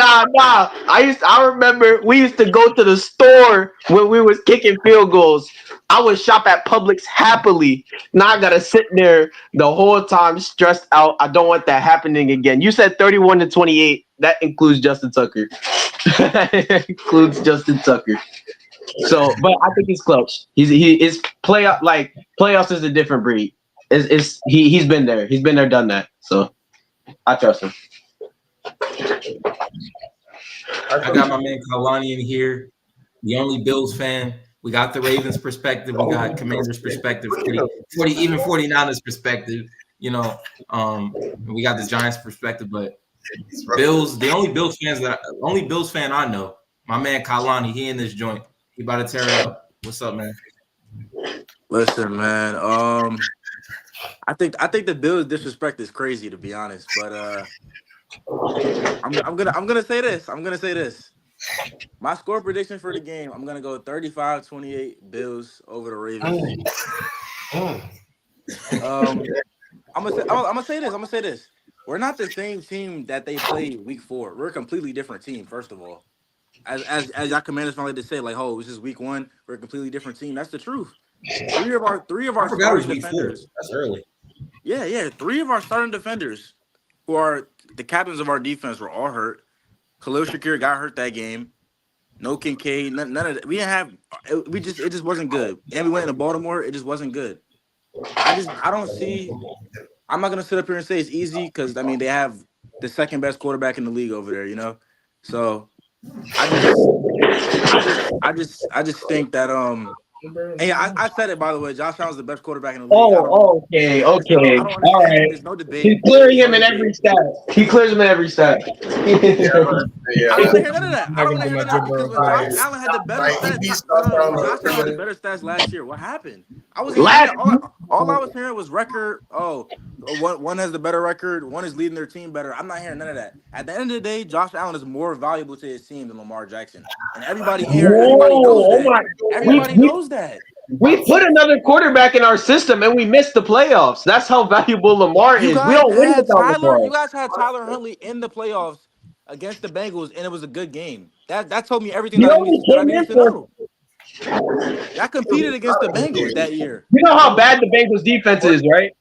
I remember we used to go to the store when we was kicking field goals. I would shop at Publix happily. Now I gotta sit there the whole time stressed out. I don't want that happening again. You said 31-28. That includes Justin Tucker. includes Justin Tucker. So, but I think he's clutch. He is playoffs is a different breed. He's been there. He's been there, done that. So I trust him. I got my man Kalani in here, the only Bills fan. We got the Ravens perspective. We got Commanders perspective. 49ers perspective. We got the Giants perspective. But Bills, the only Bills fan I know, my man Kalani. He in this joint. He about to tear it up. What's up, man? Listen, man. I think the Bills disrespect is crazy, to be honest. But I'm gonna say this. My score prediction for the game, I'm gonna go 35-28 Bills over the Ravens. I'm gonna say this. We're not the same team that they played week 4. We're a completely different team, first of all. As y'all Commanders finally to say, like, oh, this is week 1. We're a completely different team. That's the truth. Three of our starting defenders. That's early. Yeah. 3 of our starting defenders, who are the captains of our defense, were all hurt. Khalil Shakir got hurt that game. No Kincaid. None of that. We didn't have. It just wasn't good. And we went into Baltimore. It just wasn't good. I don't see. I'm not gonna sit up here and say it's easy because they have the second best quarterback in the league over there. You know, so I just think that And yeah, I said it by the way. Josh Allen's the best quarterback in the league. I don't. Oh, okay, I okay. don't All understand it. right. There's no He's debate. clearing There's no him in debate. every stat. He clears him in every stat. I don't want to hear none of that. I don't Never want to do hear my none of that dribble because real when Josh quick. Allen had the better Right, he stats, beats no. When us Josh Allen had the on better stats last year, what happened? I wasn't hearing Last that. All I was hearing was record. Oh, one has the better record. One is leading their team better. I'm not hearing none of that. At the end of the day, Josh Allen is more valuable to his team than Lamar Jackson, and everybody in here, everybody Whoa, knows oh that. my! We, Everybody we knows that. we put another quarterback in our system and we missed the playoffs. That's how valuable Lamar You is. We guys don't win had without Tyler. Lamar. You guys had Tyler Huntley in the playoffs against the Bengals, and it was a good game. That told me everything He that only I came needed in to for. know. Y'all competed against the Bengals that year. You know how bad the Bengals defense is, right?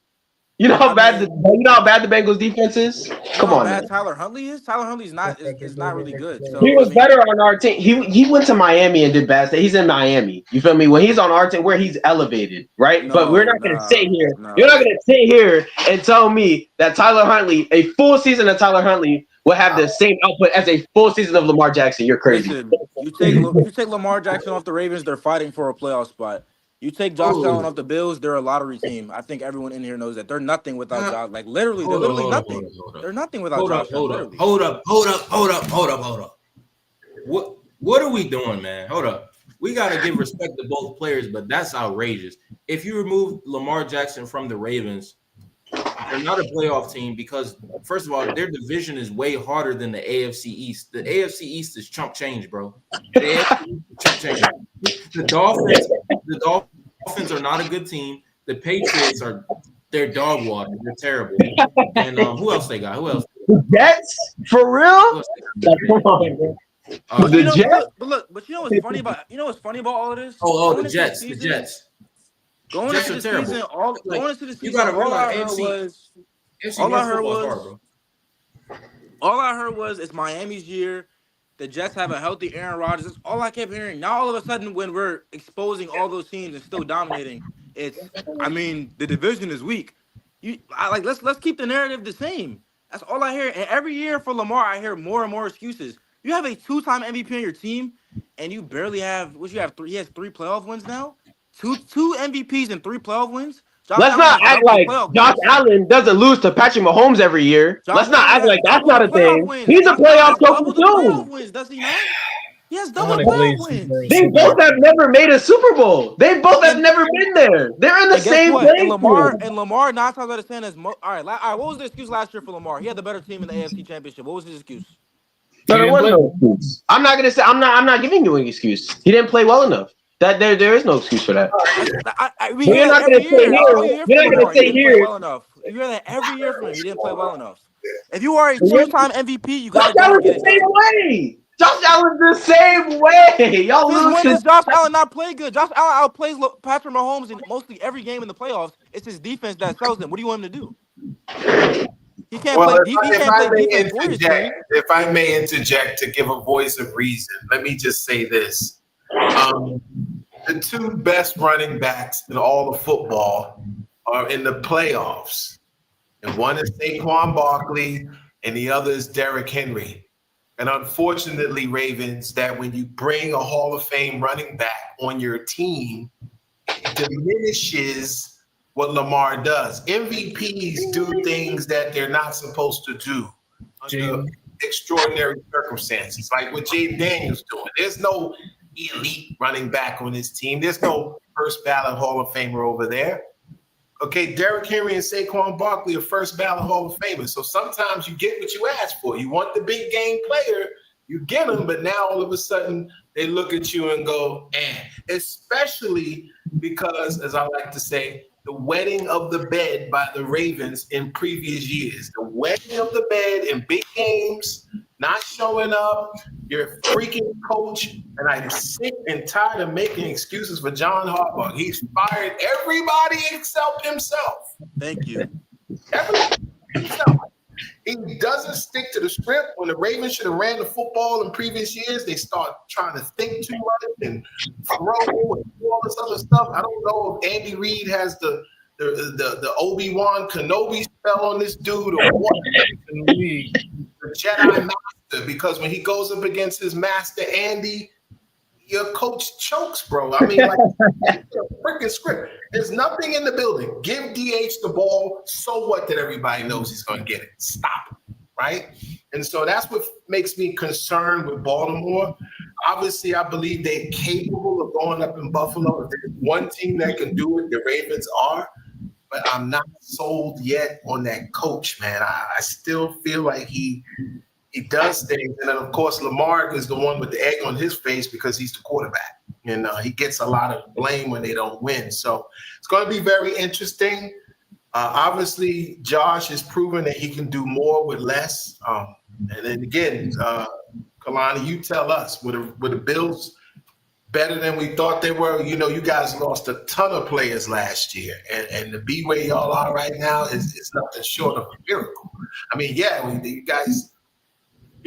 You know how I bad mean, the Bengals defense is. you know Come how on, bad man. Tyler Huntley is. Tyler Huntley's is not really good. He So I was mean, better on our team. He went to Miami and did bad. He's in Miami. You feel me? When he's on our team, where he's elevated, right? But we're no, not going to sit here. You're no. not going to sit here and tell me that Tyler Huntley, a full season of Tyler Huntley, will have the same output as a full season of Lamar Jackson. You're crazy. Listen, you take Lamar Jackson off the Ravens, they're fighting for a playoff spot. You take Josh Allen Oh, off the Bills, they're a lottery team. I think everyone in here knows that they're nothing without uh, Josh. Like literally, they're hold up, literally hold up, hold nothing. up, hold up. They're nothing without Hold Josh up, Allen. hold up, Literally. hold up, hold up, hold up, hold up, hold up. What are we doing, man? Hold up. We gotta give respect to both players, but that's outrageous. If you remove Lamar Jackson from the Ravens, they're not a playoff team because first of all, their division is way harder than the AFC East. The AFC East is chump change, bro. The AFC East is chump change. The Dolphins are not a good team. The Patriots they're dog water. They're terrible. And who else they got? Who else? The Jets? For Who real? else they got? Like, come on, man. But The you know, Jets? but you know what's funny about all of this? Oh, Going the into the Jets. The season, Jets. going Jets into are the terrible. season, Like going into the you season, gotta all I realize heard was AFC all I North heard football is hard, was bro. all I heard was it's Miami's year. The Jets have a healthy Aaron Rodgers. That's all I kept hearing. Now all of a sudden, when we're exposing all those teams and still dominating, I mean, the division is weak. Let's keep the narrative the same. That's all I hear. And every year for Lamar, I hear more and more excuses. You have a two-time MVP on your team, and you barely have what you have three. He has 3 playoff wins now. Two MVPs and 3 playoff wins. Josh Let's Allen not has act double the like playoff Josh wins. Allen doesn't lose to Patrick Mahomes every year. Josh Let's not Allen act has like that's double not the a playoff thing. wins. He's a Josh Allen playoff has double coach the playoff too. wins, does he not? He has I double want the to playoff glaze Super wins. Bowl They so both bad. have never made a Super Bowl. They both have And never been there. They're in the and guess same what? And playing Lamar field. and Lamar 9 times out of 10 is all right. All right. What was the excuse last year for Lamar? He had the better team in the AFC Championship. What was his excuse? No, You there didn't was play? no excuse. I'm not gonna say I'm not giving you an excuse. He didn't play well enough. That there is no excuse for that. We But hear you're that not gonna every say year. That's all here. you hear You're from not gonna Lamar. He say didn't play here. well enough. You hear that every year from him. He didn't play well enough. If you are a Josh two-time MVP, you got to go and Allen's get the it same done. way. Josh Allen's the same way. Y'all Since lose when to does Josh Allen not play good? Josh Allen outplays Patrick Mahomes in mostly every game in the playoffs. It's his defense that sells him. What do you want him to do? He can't Well, play. He if can't I play may defense for his interject, team. if I may interject to give a voice of reason, let me just say this: the two best running backs in all of football are in the playoffs, and one is Saquon Barkley, and the other is Derrick Henry. And unfortunately, Ravens, that when you bring a Hall of Fame running back on your team, it diminishes what Lamar does. MVPs do things that they're not supposed to do under extraordinary circumstances, like what Jay Daniels doing. There's no elite running back on his team. There's no first ballot Hall of Famer over there. Okay, Derrick Henry and Saquon Barkley are first ballot Hall of Famers. So sometimes you get what you ask for. You want the big game player, you get them, but now all of a sudden they look at you and go, especially because, as I like to say, the wetting of the bed by the Ravens in previous years. The wetting of the bed in big games, not showing up, you're a freaking coach, and I'm sick and tired of making excuses for John Harbaugh. He's fired everybody except himself. Thank you. Everybody himself. He doesn't stick to the script. When the Ravens should have ran the football in previous years, they start trying to think too much and throw and do all this other stuff. I don't know if Andy Reid has the the Obi-Wan Kenobi spell on this dude or what? The Jedi Master, because when he goes up against his master Andy, your coach chokes, bro. I mean, like freaking script. There's nothing in the building. Give DH the ball. So what that everybody knows he's going to get it. Stop him, right? And so that's what makes me concerned with Baltimore. Obviously, I believe they're capable of going up in Buffalo. If there's one team that can do it, the Ravens are. But I'm not sold yet on that coach, man. I still feel like he does things. And then, of course, Lamar is the one with the egg on his face because he's the quarterback. And he gets a lot of blame when they don't win. So it's going to be very interesting. Obviously, Josh has proven that he can do more with less. And then again, Kalani, you tell us, were the Bills better than we thought they were? You know, you guys lost a ton of players last year. And to be where y'all are right now is nothing short of a miracle. I mean, yeah, you guys –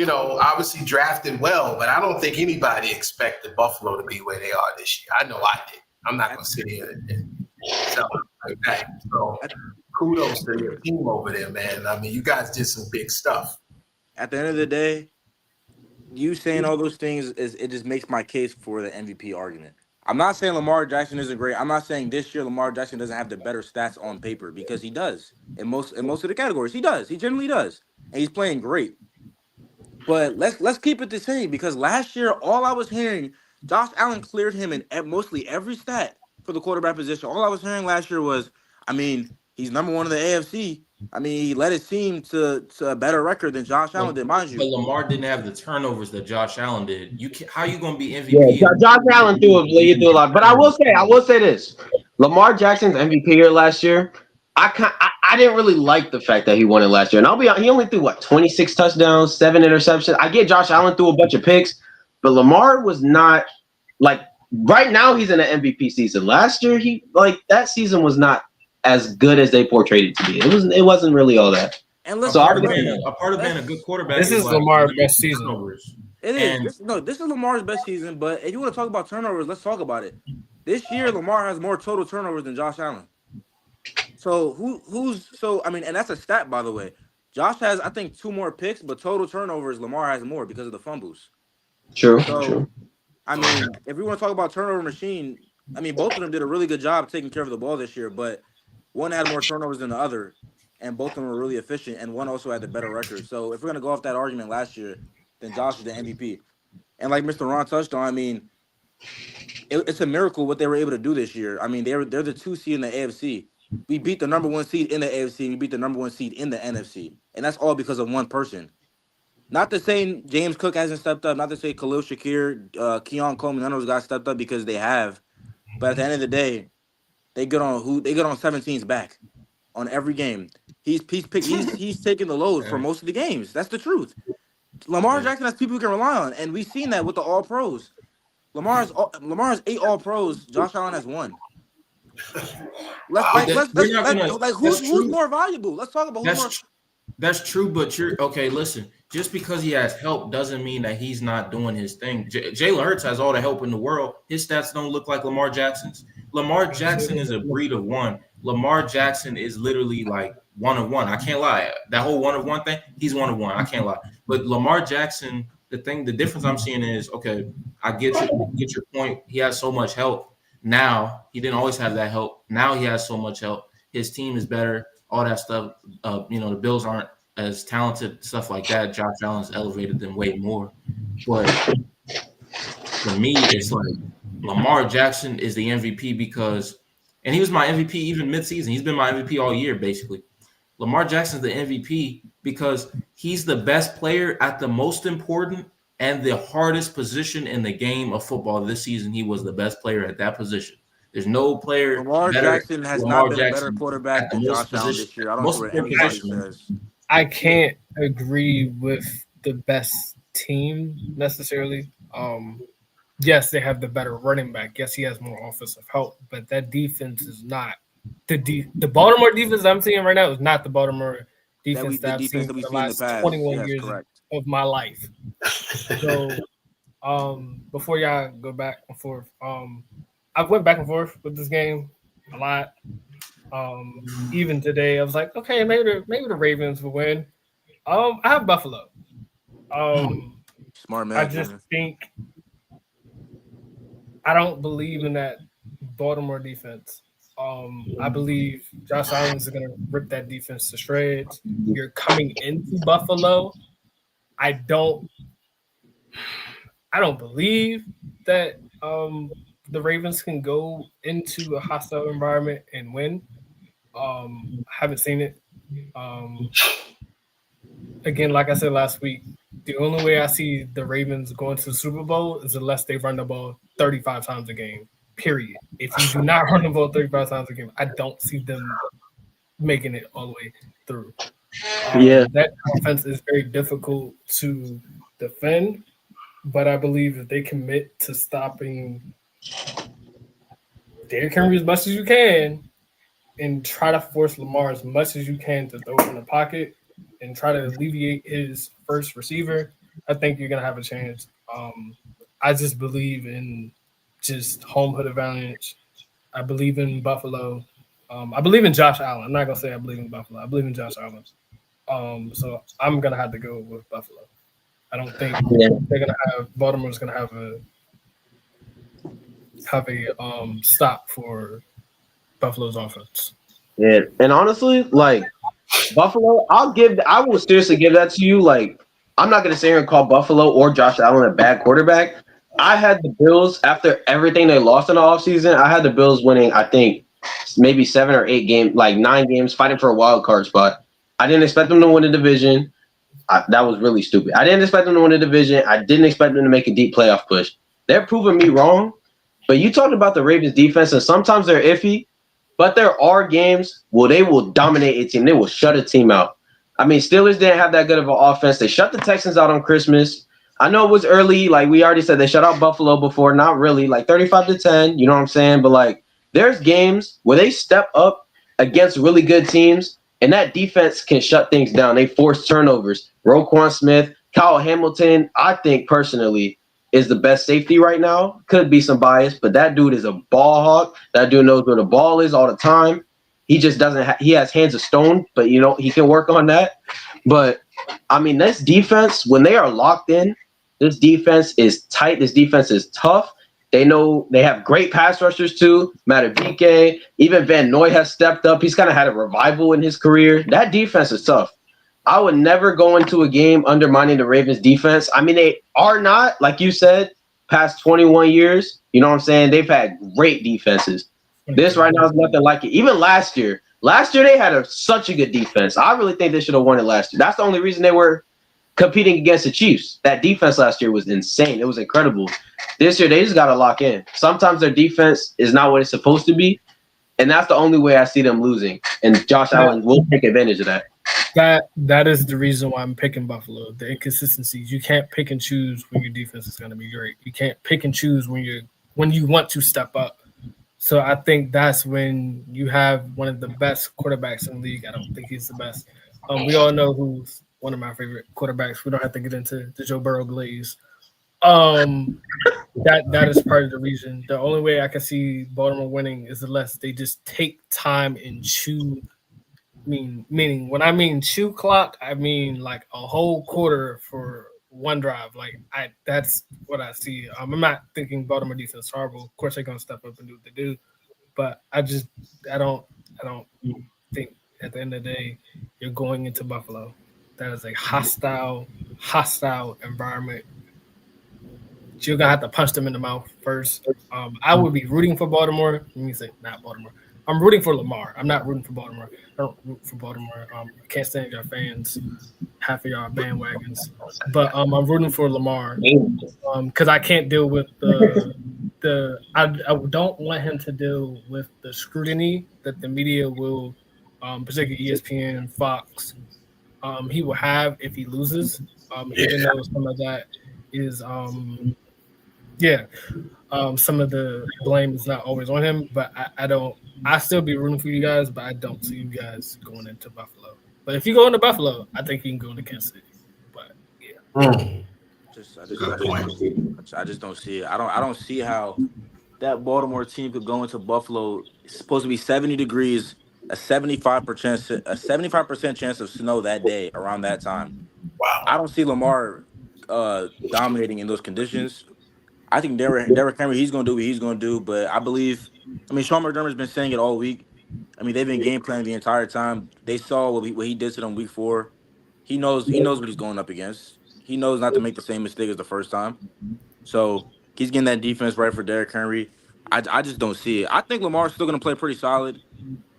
obviously drafted well, but I don't think anybody expected Buffalo to be where they are this year. I know I did. I'm not going to sit here and tell them like that. So kudos to your team over there, man. I mean, you guys did some big stuff. At the end of the day, you saying all those things it just makes my case for the MVP argument. I'm not saying Lamar Jackson isn't great. I'm not saying this year Lamar Jackson doesn't have the better stats on paper, because he does in most of the categories. He does. He generally does, and he's playing great. But let's keep it the same, because last year all I was hearing, Josh Allen cleared him in mostly every stat for the quarterback position. All I was hearing last year was, I mean, he's number one in the AFC. I mean, he led his team to a better record than Josh Allen did, mind you. But Lamar didn't have the turnovers that Josh Allen did. How are you going to be MVP? Yeah, Josh Allen threw a lot. But I will say this: Lamar Jackson's MVP year last year. I didn't really like the fact that he won it last year. And I'll be honest, he only threw 26 touchdowns, 7 interceptions. I get Josh Allen threw a bunch of picks, but Lamar was not like right now he's in an MVP season. Last year that season was not as good as they portrayed it to be. It wasn't really all that. And a part of being a good quarterback. This is Lamar's best season. It is. This is Lamar's best season, but if you want to talk about turnovers, let's talk about it. This year, Lamar has more total turnovers than Josh Allen. So and that's a stat, by the way. Josh has, I think, 2 more picks, but total turnovers, Lamar has more because of the fumbles. True. I mean, if we want to talk about turnover machine, I mean, both of them did a really good job taking care of the ball this year, but one had more turnovers than the other, and both of them were really efficient, and one also had the better record. So if we're going to go off that argument last year, then Josh is the MVP. And like Mr. Ron touched on, I mean, it's a miracle what they were able to do this year. I mean, they're the 2 seed in the AFC. We beat the number 1 seed in the AFC, and we beat the number 1 seed in the NFC. And that's all because of one person. Not to say James Cook hasn't stepped up, not to say Khalil Shakir, Keon Coleman, none of those guys stepped up because they have. But at the end of the day, they get on 17's back on every game. He's taking the load for most of the games. That's the truth. Lamar Jackson has people who can rely on, and we've seen that with the All Pros. Lamar has 8 All Pros. Josh Allen has 1. Who's more valuable? Let's talk about who's more. That's true, but listen. Just because he has help doesn't mean that he's not doing his thing. Jalen Hurts has all the help in the world. His stats don't look like Lamar Jackson's. Lamar Jackson is a breed of one. Lamar Jackson is literally like 1 of 1. I can't lie. That whole 1 of 1 thing, he's 1 of 1. I can't lie. But Lamar Jackson, the difference I'm seeing is, okay, I get your point. He has so much help. Now, he didn't always have that help. Now he has so much help. His team is better, all that stuff. The Bills aren't as talented, stuff like that. Josh Allen's elevated them way more. But for me, it's like Lamar Jackson is the MVP and he was my MVP even midseason. He's been my MVP all year, basically. Lamar Jackson's the MVP because he's the best player at the most important and the hardest position in the game of football this season. He was the best player at that position. There's no player. Lamar Jackson has not been a better quarterback than Josh Allen this year. I don't know what anybody says. I can't agree with the best team necessarily. Yes, they have the better running back. Yes, he has more offensive help, but that defense is not the Baltimore defense I'm seeing right now is not the Baltimore defense that I've seen for the last 21 years of my life. So, before y'all go back and forth, I went back and forth with this game a lot. Even today, I was like, okay, maybe the Ravens will win. I have Buffalo. Smart I man, just Kevin. think I don't believe in that Baltimore defense. I believe Josh Allen is going to rip that defense to shreds. You're coming into Buffalo. I don't believe that the Ravens can go into a hostile environment and win. I haven't seen it. Again, like I said last week, the only way I see the Ravens going to the Super Bowl is unless they run the ball 35 times a game. Period. If you do not run the ball 35 times a game, I don't see them making it all the way through. Yeah. That offense is very difficult to defend, but I believe if they commit to stopping Derrick Henry as much as you can and try to force Lamar as much as you can to throw it in the pocket and try to alleviate his first receiver, I think you're going to have a chance. I just believe in just home hood advantage. I believe in Buffalo. I believe in Josh Allen. I'm not going to say I believe in Buffalo. I believe in Josh Allen. So I'm going to have to go with Buffalo. I don't think they're going to have – Baltimore's going to have a stop for Buffalo's offense. Yeah. And honestly, like Buffalo, I will seriously give that to you. Like, I'm not gonna sit here and call Buffalo or Josh Allen a bad quarterback. I had the Bills after everything they lost in the offseason. I had the Bills winning, I think, maybe 9 games, fighting for a wild card spot. I didn't expect them to win the division. That was really stupid. I didn't expect them to win the division. I didn't expect them to make a deep playoff push. They're proving me wrong. But you talked about the Ravens defense, and sometimes they're iffy. But there are games where they will dominate a team. They will shut a team out. I mean, Steelers didn't have that good of an offense. They shut the Texans out on Christmas. I know it was early. Like we already said, they shut out Buffalo before. Not really. Like 35-10. You know what I'm saying? But like, there's games where they step up against really good teams, and that defense can shut things down. They force turnovers. Roquan Smith, Kyle Hamilton, I think personally is the best safety right now. Could be some bias, but that dude is a ball hawk. That dude knows where the ball is all the time. He just doesn't. He has hands of stone, but he can work on that. But I mean, this defense, when they are locked in, this defense is tight. This defense is tough. They know they have great pass rushers too. Matabike, even Van Noy has stepped up. He's kind of had a revival in his career. That defense is tough. I would never go into a game undermining the Ravens defense. I mean, they are not, like you said, past 21 years. You know what I'm saying? They've had great defenses. This right now is nothing like it. Even last year they had such a good defense. I really think they should have won it last year. That's the only reason they were competing against the Chiefs. That defense last year was insane. It was incredible. This year, they just got to lock in. Sometimes their defense is not what it's supposed to be, and that's the only way I see them losing. And Josh Allen will take advantage of that. That is the reason why I'm picking Buffalo. The inconsistencies. You can't pick and choose when your defense is going to be great. You can't pick and choose when you want to step up. So I think that's when you have one of the best quarterbacks in the league. I don't think he's the best. We all know who's one of my favorite quarterbacks. We don't have to get into the Joe Burrow glaze. That is part of the reason. The only way I can see Baltimore winning is unless they just take time and chew. Meaning when I mean chew clock, I mean like a whole quarter for one drive. That's what I see. I'm not thinking Baltimore defense is horrible. Of course they're gonna step up and do what they do, but I don't think at the end of the day you're going into Buffalo. That is a hostile environment. You're gonna have to punch them in the mouth first. I would be rooting for Baltimore. Let me say not Baltimore. I'm rooting for Lamar. I'm not rooting for Baltimore. I don't root for Baltimore. I can't stand your fans. Half of y'all bandwagons. But I'm rooting for Lamar because I can't deal with I don't want him to deal with the scrutiny that the media will, particularly ESPN, Fox, he will have if he loses. Even though some of that is some of the blame is not always on him, but I still be rooting for you guys, but I don't see you guys going into Buffalo. But if you go into Buffalo, I think you can go into Kansas City. But yeah. I just don't see it. I don't see how that Baltimore team could go into Buffalo. It's supposed to be 70 degrees. a 75% chance of snow that day around that time. Wow. I don't see Lamar dominating in those conditions. I think Derrick Henry, he's going to do what he's going to do, but I mean, Sean McDermott's been saying it all week. I mean, they've been game planning the entire time. They saw what he did to them week 4. He knows what he's going up against. He knows not to make the same mistake as the first time. So he's getting that defense right for Derrick Henry. I just don't see it. I think Lamar's still going to play pretty solid.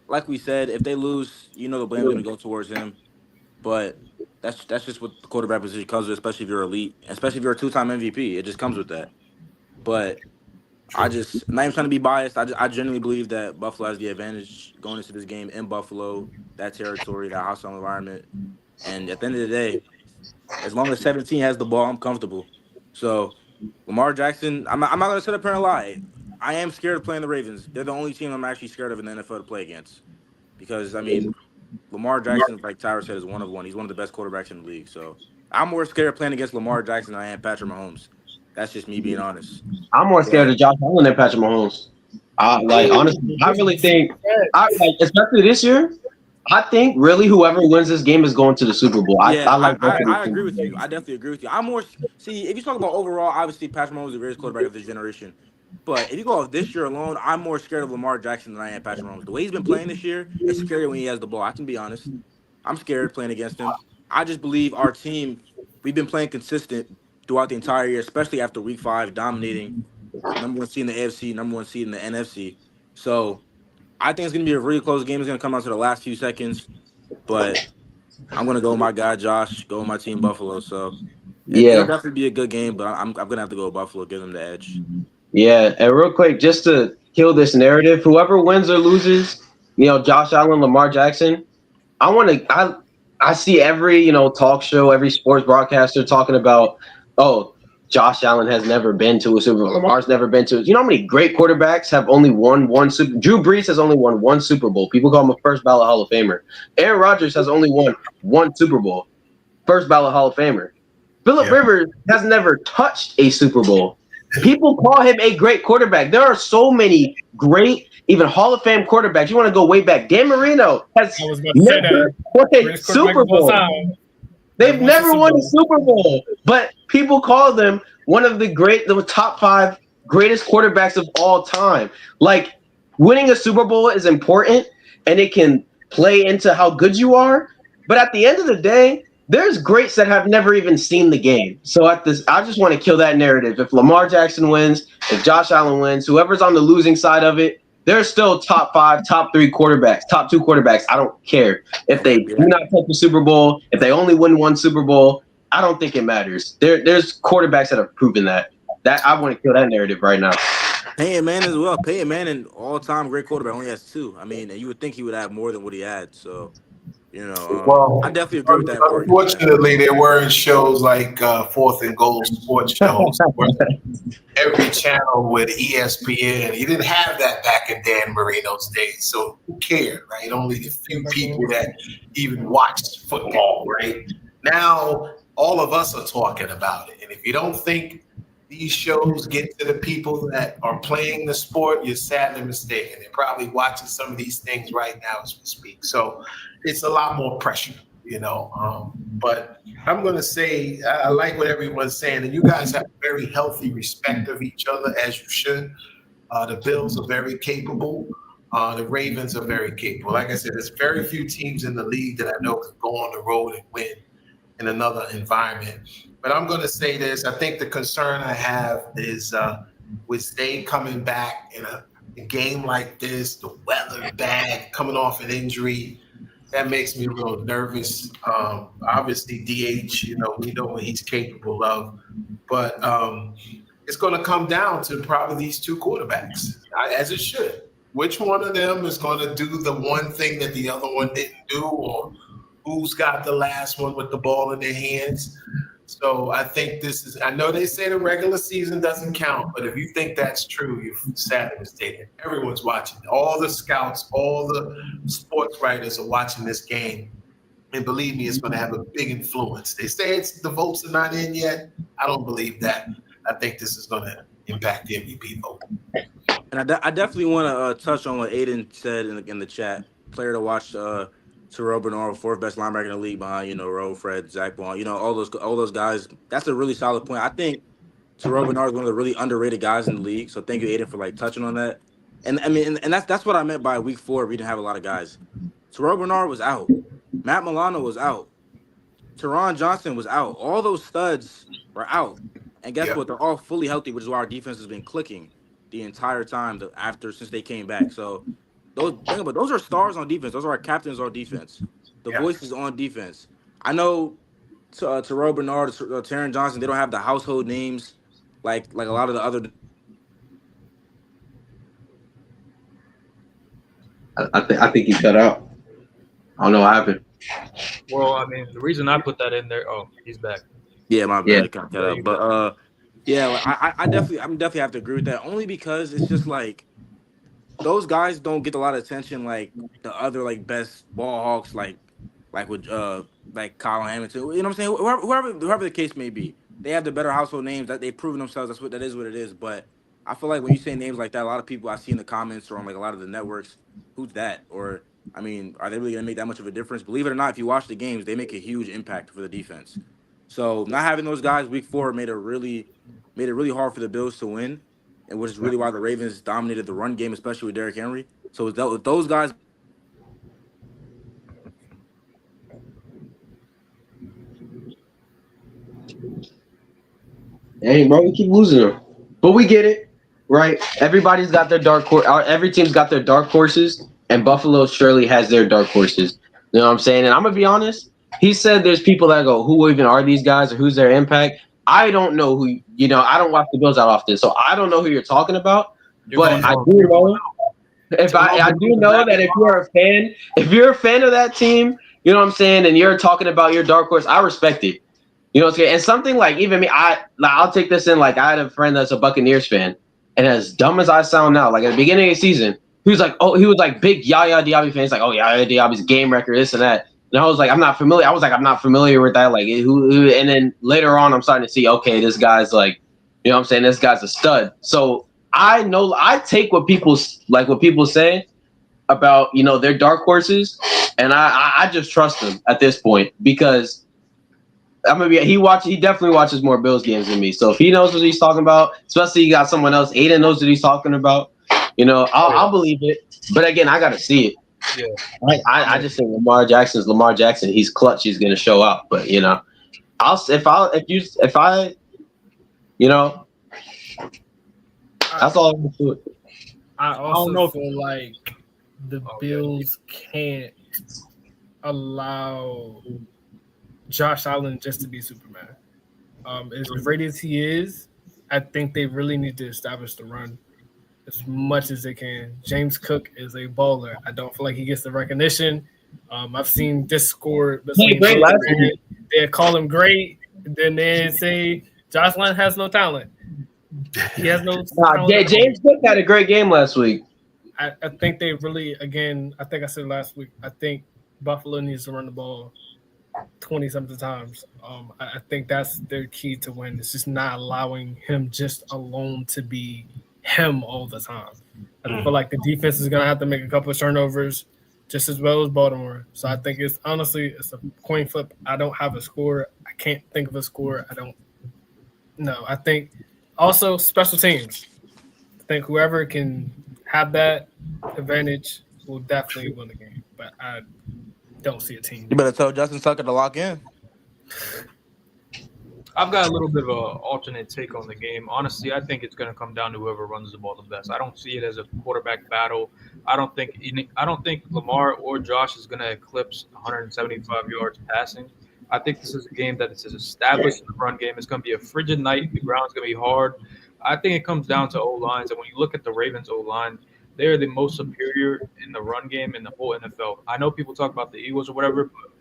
Like we said, if they lose, the blame's going to go towards him. But that's just what the quarterback position comes with, especially if you're elite, especially if you're a 2-time MVP. It just comes with that. But I'm not even trying to be biased. I genuinely believe that Buffalo has the advantage going into this game in Buffalo, that territory, that hostile environment. And at the end of the day, as long as 17 has the ball, I'm comfortable. So Lamar Jackson, I'm not going to sit up here and lie. I am scared of playing the Ravens. They're the only team I'm actually scared of in the NFL to play against. Because, I mean, Lamar Jackson, like Tyra said, is one of one. He's one of the best quarterbacks in the league. So I'm more scared of playing against Lamar Jackson than I am Patrick Mahomes. That's just me being honest. I'm more scared of Josh Allen than Patrick Mahomes. Honestly, I really think, especially this year, I think really whoever wins this game is going to the Super Bowl. I like both of these I agree teams. with you. I definitely agree with you. I'm more see if you talk about overall, obviously Patrick Mahomes is the greatest quarterback of this generation. But if you go off this year alone, I'm more scared of Lamar Jackson than I am Patrick Mahomes. The way he's been playing this year, it's scary when he has the ball. I can be honest. I'm scared playing against him. I just believe our team, we've been playing consistent throughout the entire year, especially after week 5, dominating number 1 seed in the AFC, number 1 seed in the NFC. So I think it's going to be a really close game. It's going to come out to the last few seconds. But I'm going to go with my guy, Josh, go with my team, Buffalo. So it'll definitely be a good game, but I'm going to have to go with Buffalo, give them the edge. Yeah, and real quick, just to kill this narrative, whoever wins or loses, Josh Allen, Lamar Jackson, I see every, talk show, every sports broadcaster talking about, oh, Josh Allen has never been to a Super Bowl. Lamar's never been to it. You know how many great quarterbacks have only won one Super Bowl? Drew Brees has only won one Super Bowl. People call him a first ballot Hall of Famer. Aaron Rodgers has only won one Super Bowl. First ballot Hall of Famer. Phillip Rivers has never touched a Super Bowl. People call him a great quarterback. There are so many great, even Hall of Fame quarterbacks. You want to go way back. Dan Marino has never won a Super Bowl. They've never won a Super Bowl, but people call them one of the top 5 greatest quarterbacks of all time. Like, winning a Super Bowl is important, and it can play into how good you are. But at the end of the day, there's greats that have never even seen the game. So I just want to kill that narrative. If Lamar Jackson wins, if Josh Allen wins, whoever's on the losing side of it, they're still top 5, top 3 quarterbacks, top 2 quarterbacks. I don't care if they do not take the Super Bowl, if they only win one Super Bowl. I don't think it matters. There's quarterbacks that have proven that. That I want to kill that narrative right now. Peyton Manning as well. Peyton Manning, all-time great quarterback, only has 2. I mean, and you would think he would have more than what he had. So. I definitely agree with that. Unfortunately, there weren't shows like 4th and Goal sports shows. Every channel with ESPN. He didn't have that back in Dan Marino's days. So who cared, right? Only a few people that even watched football, right? Now, all of us are talking about it. And if you don't think these shows get to the people that are playing the sport, you're sadly mistaken. They're probably watching some of these things right now as we speak. So it's a lot more pressure, but I'm going to say I like what everyone's saying, and you guys have very healthy respect of each other, as you should. The Bills are very capable. The Ravens are very capable. Like I said, there's very few teams in the league that I know can go on the road and win in another environment. But I'm going to say this. I think the concern I have is with Dave coming back in a game like this, the weather bad, coming off an injury, that makes me a little nervous. Obviously, DH, we know what he's capable of. But it's going to come down to probably these 2 quarterbacks, as it should. Which one of them is going to do the one thing that the other one didn't do, or who's got the last one with the ball in their hands? So I think I know they say the regular season doesn't count, but if you think that's true, you're sadly mistaken. Everyone's watching. All the scouts, all the sports writers are watching this game. And believe me, it's going to have a big influence. They say the votes are not in yet. I don't believe that. I think this is going to impact the MVP vote. And I definitely want to touch on what Aiden said in the chat. player to watch. Terrell Bernard, fourth best linebacker in the league behind Rowe, Fred, Zach Bond, all those guys. That's a really solid point. I think Terrell Bernard is one of the really underrated guys in the league. So thank you, Aiden, for like touching on that. And I mean, and that's what I meant by week 4. We didn't have a lot of guys. Terrell Bernard was out. Matt Milano was out. Teron Johnson was out. All those studs were out. And guess what? They're all fully healthy, which is why our defense has been clicking the entire time since they came back. So those are stars on defense. Those are our captains on defense. The voices on defense. I know Terrell Bernard, Taron Johnson, they don't have the household names like a lot of the other. I think he cut out. I don't know what happened. Well, I mean, the reason I put that in there. Oh, he's back. Yeah, my bad. Yeah. I cut that up. But yeah, like, I'm definitely have to agree with that. Only because it's just like those guys don't get a lot of attention like the other like best ball hawks like with like Kyle Hamilton. You know what I'm saying? Whoever the case may be, they have the better household names that they've proven themselves. That is what it is. But I feel like when you say names like that, a lot of people I see in the comments or on like a lot of the networks, who's that? Or I mean, are they really gonna make that much of a difference? Believe it or not, if you watch the games, they make a huge impact for the defense. So not having those guys week 4 made it really hard for the Bills to win, and which is really why the Ravens dominated the run game, especially with Derrick Henry. So with those guys. Hey, bro, we keep losing them, but we get it, right? Everybody's got their dark horse. Every team's got their dark horses, and Buffalo surely has their dark horses. You know what I'm saying? And I'm gonna be honest. He said there's people that go, who even are these guys or who's their impact? I don't know who. I don't watch the Bills that often, so I don't know who you're talking about. But I do know. I do know that if you're a fan of that team, you know what I'm saying, and you're talking about your dark horse, I respect it. You know what's good? And something like even me, I'll take this in. Like I had a friend that's a Buccaneers fan, and as dumb as I sound now, like at the beginning of the season, he was like big Yaya Diaby fan. He's like, oh Yaya Diaby's game record, this and that. And I was like, I'm not familiar. I'm not familiar with that. Like who? And then later on, I'm starting to see, okay, this guy's like, you know what I'm saying? This guy's a stud. So I know I take what people say about their dark horses, and I just trust them at this point because. He definitely watches more Bills games than me. So if he knows what he's talking about, especially you got someone else, Aiden knows what he's talking about, I'll believe it. But again, I gotta see it. Yeah. I just think Lamar Jackson. He's clutch. He's gonna show up. But that's all I'm gonna do. I also feel like the Bills can't allow Josh Allen just to be Superman. As great as he is, I think they really need to establish the run as much as they can. James Cook is a baller. I don't feel like he gets the recognition. I've seen Discord between they call him great, then they say Josh Allen has no talent. He has no talent. James Cook had a great game last week. I think they really, again, I think I said last week, I think Buffalo needs to run the ball 20-something times. I think that's their key to win. It's just not allowing him just alone to be him all the time. I feel like the defense is going to have to make a couple of turnovers just as well as Baltimore. So I think it's a coin flip. I don't have a score. I can't think of a score. I think also special teams. I think whoever can have that advantage will definitely win the game. But I don't see a team. You better tell Justin Tucker to lock in. I've got a little bit of an alternate take on the game. Honestly, I think it's going to come down to whoever runs the ball the best. I don't see it as a quarterback battle. I don't think Lamar or Josh is going to eclipse 175 yards passing. I think this is a game that is established in the run game. It's going to be a frigid night. The ground's going to be hard. I think it comes down to O-lines. And when you look at the Ravens O-line, they are the most superior in the run game in the whole NFL. I know people talk about the Eagles or whatever, but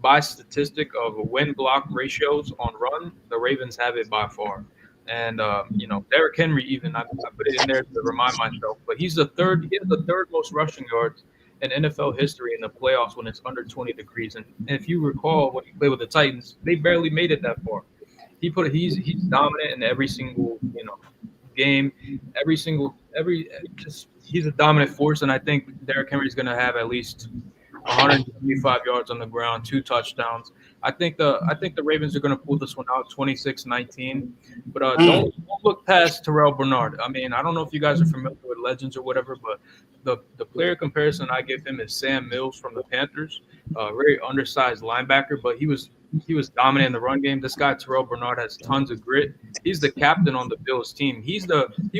by statistic of win-block ratios on run, the Ravens have it by far. And, Derrick Henry even, I put it in there to remind myself, but he has the third most rushing yards in NFL history in the playoffs when it's under 20 degrees. And if you recall, when he played with the Titans, they barely made it that far. He's dominant in every single, game, he's a dominant force, and I think Derrick Henry is going to have at least 125 yards on the ground, 2 touchdowns. I think the Ravens are going to pull this one out 26-19. But don't look past Terrell Bernard. I mean, I don't know if you guys are familiar with legends or whatever, but the player comparison I give him is Sam Mills from the Panthers, very undersized linebacker, but he was dominant in the run game. This guy Terrell Bernard has tons of grit. He's the captain on the Bills team. He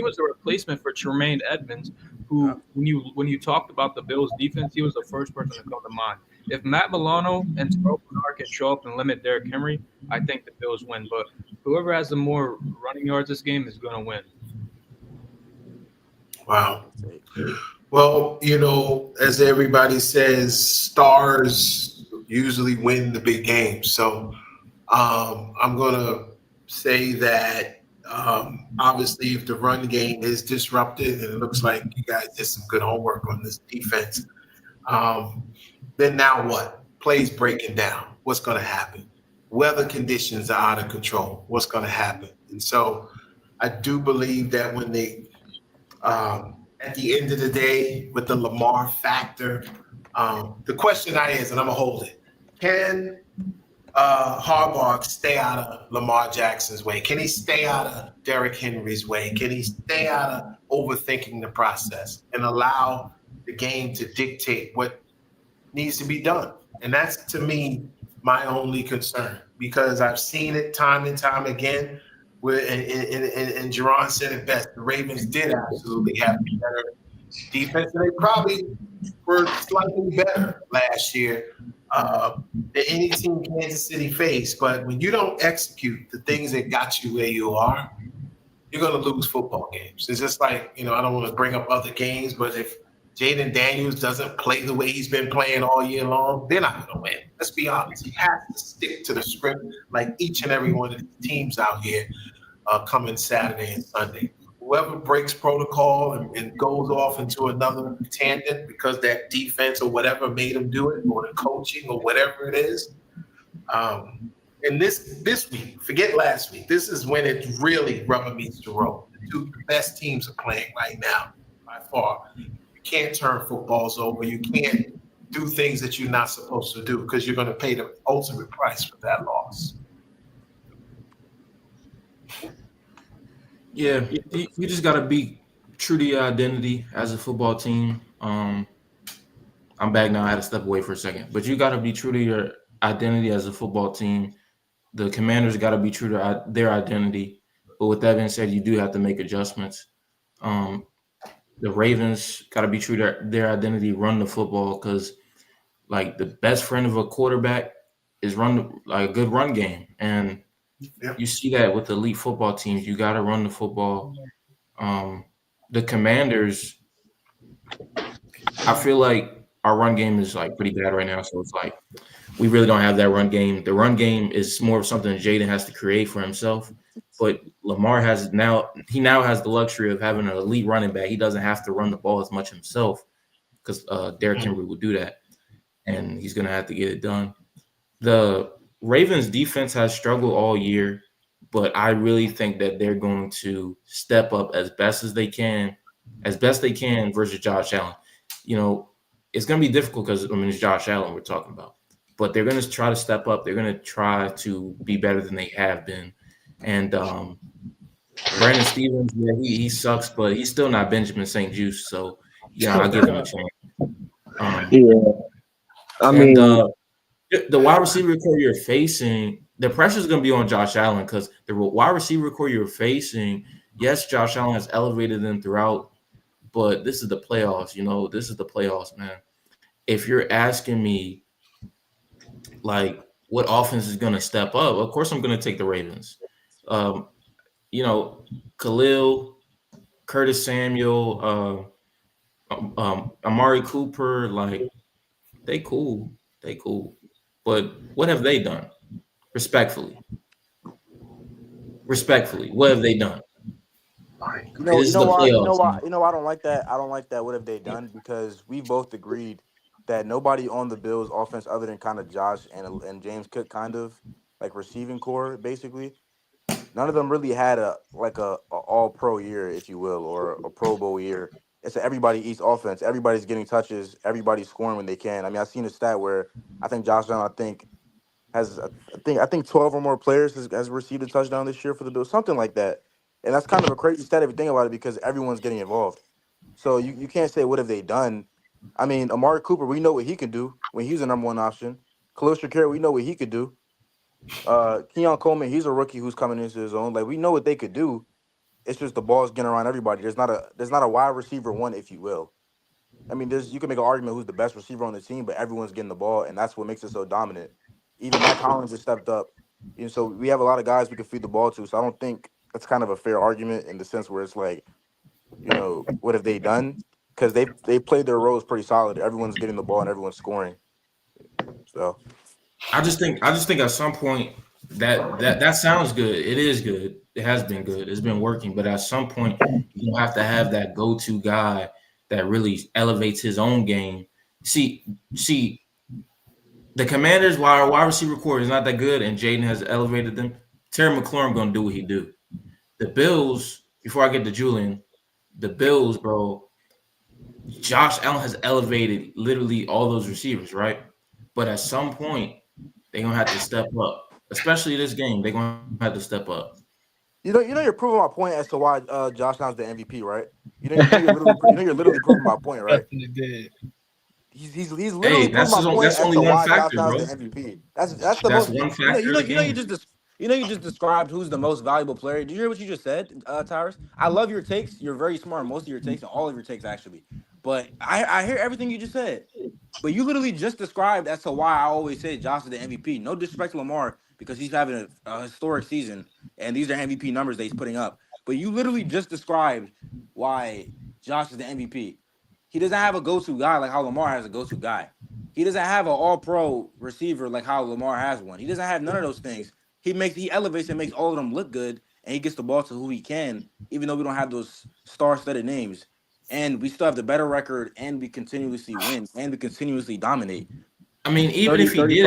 was the replacement for Tremaine Edmonds, who when you talked about the Bills defense, he was the first person to come to mind. If Matt Milano and Terrell Bernard can show up and limit Derrick Henry, I think the Bills win. But whoever has the more running yards this game is going to win. Wow. Well, as everybody says, stars usually win the big games. So I'm going to say that obviously if the run game is disrupted, and it looks like you guys did some good homework on this defense, then now what? Plays breaking down. What's going to happen? Weather conditions are out of control. What's going to happen? And so I do believe that when they at the end of the day, with the Lamar factor, the question is, and I'm going to hold it, can Harbaugh stay out of Lamar Jackson's way? Can he stay out of Derrick Henry's way? Can he stay out of overthinking the process and allow the game to dictate what needs to be done? And that's, to me, my only concern, because I've seen it time and time again. And Jerron said it best. The Ravens did absolutely have better defense, and they probably were slightly better last year than any team Kansas City faced. But when you don't execute the things that got you where you are, you're going to lose football games. It's just like, I don't want to bring up other games, but if Jaden Daniels doesn't play the way he's been playing all year long, they're not going to win. Let's be honest. He has to stick to the script like each and every one of the teams out here coming Saturday and Sunday. Whoever breaks protocol and goes off into another tangent because that defense or whatever made them do it, or the coaching or whatever it is. And this week, forget last week, this is when it really rubber meets the road. The two best teams are playing right now by far. You can't turn footballs over. You can't do things that you're not supposed to do because you're going to pay the ultimate price for that loss. Yeah, you just got to be true to your identity as a football team. I'm back now. I had to step away for a second. But you got to be true to your identity as a football team. The Commanders got to be true to their identity. But with that being said, you do have to make adjustments. The Ravens got to be true to their identity, run the football, because like the best friend of a quarterback is run like a good run game. And you see that with elite football teams. You got to run the football. The Commanders, I feel like our run game is like pretty bad right now. So it's like we really don't have that run game. The run game is more of something Jaden has to create for himself. But Lamar now has the luxury of having an elite running back. He doesn't have to run the ball as much himself because Derrick Henry will do that, and he's going to have to get it done. The Ravens defense has struggled all year, but I really think that they're going to step up as best they can versus Josh Allen. It's going to be difficult because it's Josh Allen we're talking about, but they're going to try to step up. They're going to try to be better than they have been. And Brandon Stevens, yeah, he sucks, but he's still not Benjamin St. Juice. So, I'll give him a chance. The wide receiver core you're facing, the pressure is going to be on Josh Allen because the wide receiver core you're facing, yes, Josh Allen has elevated them throughout, but this is the playoffs. This is the playoffs, man. If you're asking me, like, what offense is going to step up, of course I'm going to take the Ravens. Khalil, Curtis Samuel, Amari Cooper, like, they cool. But what have they done? Respectfully, what have they done? You know why? I don't like that. I don't like that. What have they done? Because we both agreed that nobody on the Bills' offense, other than kind of Josh and James Cook, kind of like receiving core, basically, none of them really had a All Pro year, if you will, or a Pro Bowl year. it's an everybody eats offense. Everybody's getting touches. Everybody's scoring when they can. I mean, I've seen a stat where I think Josh Allen, has I think 12 or more players has received a touchdown this year for the Bills, something like that. And that's kind of a crazy stat if you think about it because everyone's getting involved. So you can't say what have they done. I mean, Amari Cooper, we know what he can do when he's the number one option. Khalil Shakir, we know what he could do. Keon Coleman, he's a rookie who's coming into his own. Like we know what they could do. It's just the ball's getting around everybody. There's not a wide receiver one, if you will. I mean, you can make an argument who's the best receiver on the team, but everyone's getting the ball, and that's what makes it so dominant. Even Mac Hollins has stepped up. So we have a lot of guys we can feed the ball to. So I don't think that's kind of a fair argument in the sense where it's like, what have they done? Because they played their roles pretty solid. Everyone's getting the ball and everyone's scoring. So I just think at some point that sounds good. It is good. It has been good. It's been working. But at some point, you have to have that go-to guy that really elevates his own game. See, the Commanders, while our wide receiver core is not that good, and Jaden has elevated them, Terry McLaurin gonna do what he do. The Bills, before I get to Julian, the Bills, bro, Josh Allen has elevated literally all those receivers, right? But at some point, they're gonna have to step up. Especially this game, they're gonna have to step up. you're proving my point as to why Josh Allen's the MVP, right? You're literally proving my point, right? Definitely did. He's literally proving my point as to why Josh Allen's the MVP. That's the That's most. one factor. You just described who's the most valuable player. Did you hear what you just said, Tyrus? I love your takes. You're very smart. Most of your takes, and all of your takes actually. But I hear everything you just said. But you literally just described as to why I always say Josh is the MVP. No disrespect to Lamar because he's having a historic season, and these are MVP numbers that he's putting up. But you literally just described why Josh is the MVP. He doesn't have a go-to guy like how Lamar has a go-to guy. He doesn't have an all-pro receiver like how Lamar has one. He doesn't have none of those things. He elevates and makes all of them look good, and he gets the ball to who he can, even though we don't have those star-studded names. And we still have the better record, and we continuously win, and we continuously dominate. I mean, even if he did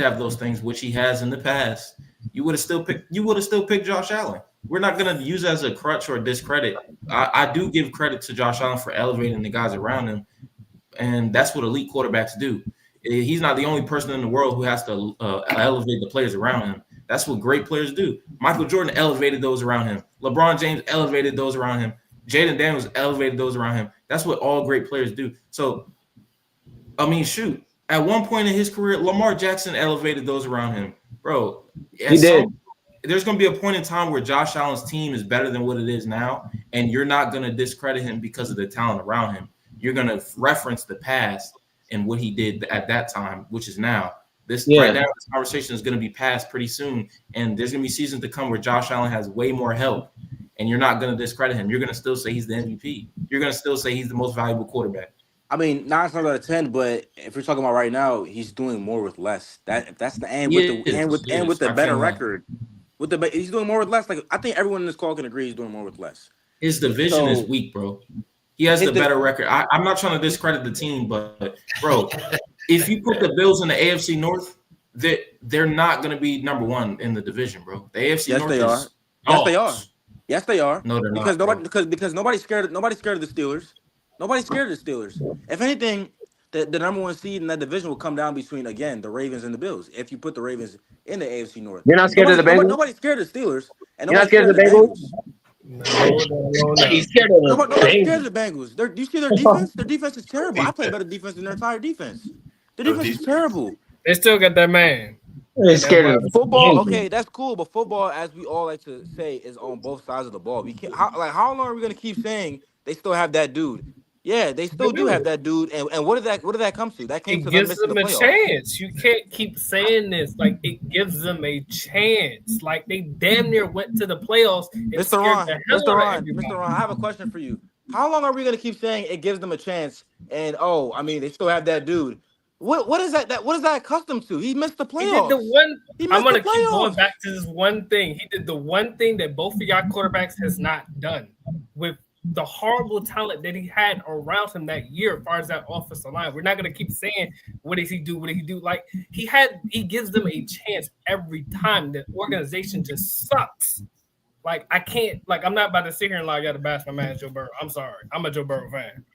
have those things, which he has in the past, you would have still picked Josh Allen. We're not going to use it as a crutch or discredit. I do give credit to Josh Allen for elevating the guys around him, and that's what elite quarterbacks do. He's not the only person in the world who has to elevate the players around him. That's what great players do. Michael Jordan elevated those around him. LeBron James elevated those around him. Jaden Daniels elevated those around him. That's what all great players do. So, I mean, shoot. At one point in his career, Lamar Jackson elevated those around him. Bro, he did. There's going to be a point in time where Josh Allen's team is better than what it is now, and you're not going to discredit him because of the talent around him. You're going to reference the past and what he did at that time, which is now. Right now, this conversation is going to be past pretty soon, and there's going to be seasons to come where Josh Allen has way more help, and you're not going to discredit him. You're going to still say he's the MVP. You're going to still say he's the most valuable quarterback. I mean, 9 times out of 10, but if we're talking about right now, he's doing more with less. That's the end with the better record. He's doing more with less. Like I think everyone in this call can agree he's doing more with less. His division is weak, bro. He has the better record. I'm not trying to discredit the team, but bro, if you put the Bills in the AFC North, they're not going to be number one in the division, bro. The AFC North they are. Yes, they are. Yes, they are. No, they're because not. Because nobody's scared of the Steelers. Nobody's scared of the Steelers. If anything, the number one seed in that division will come down between, again, the Ravens and the Bills. If you put the Ravens in the AFC North. You're not scared of the Bengals? Nobody's scared of the Steelers. And you're not scared of the Bengals? No. He's scared of nobody's scared of the Bengals. Do you see their defense? Their defense is terrible. I play better defense than their entire defense. Their defense is terrible. They still got that man. They're scared of football. Okay, that's cool, but football, as we all like to say, is on both sides of the ball. We can't. How long are we gonna keep saying they still have that dude? Yeah, they still do have that dude. And what did that come to? That came to them missing the playoffs. It gives them a chance. You can't keep saying this. Like, it gives them a chance. Like, they damn near went to the playoffs. Mr. Ron, I have a question for you. How long are we gonna keep saying it gives them a chance? And they still have that dude. What is that? What is that accustomed to? He missed the playoffs. I'm gonna keep going back to this one thing. He did the one thing that both of y'all quarterbacks has not done with the horrible talent that he had around him that year as far as that offensive line. We're not going to keep saying, what did he do? What did he do? Like, he gives them a chance every time. The organization just sucks. Like I can't. Like I'm not about to sit here and like I got to bash my man Joe Burrow. I'm sorry. I'm a Joe Burrow fan.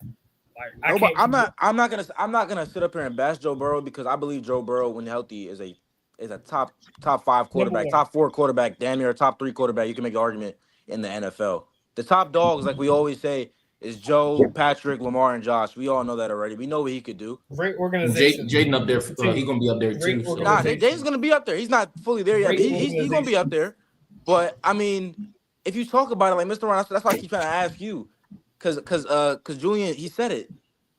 Like I No, but can't. I'm not gonna sit up here and bash Joe Burrow because I believe Joe Burrow, when healthy, is a top five Number quarterback, one. top four quarterback, damn near a top three quarterback. You can make an argument in the NFL. The top dogs, like we always say, is Joe, Patrick, Lamar, and Josh. We all know that already. We know what he could do. Great organization. Jaden up there, he Team. gonna be up there Great too. So Nah, organization. James gonna be up there. He's not fully there yet, Great but he's gonna be up organization. there. But I mean, if you talk about it, like Mr. Ron, that's why I keep trying to ask you, because Julian, he said it.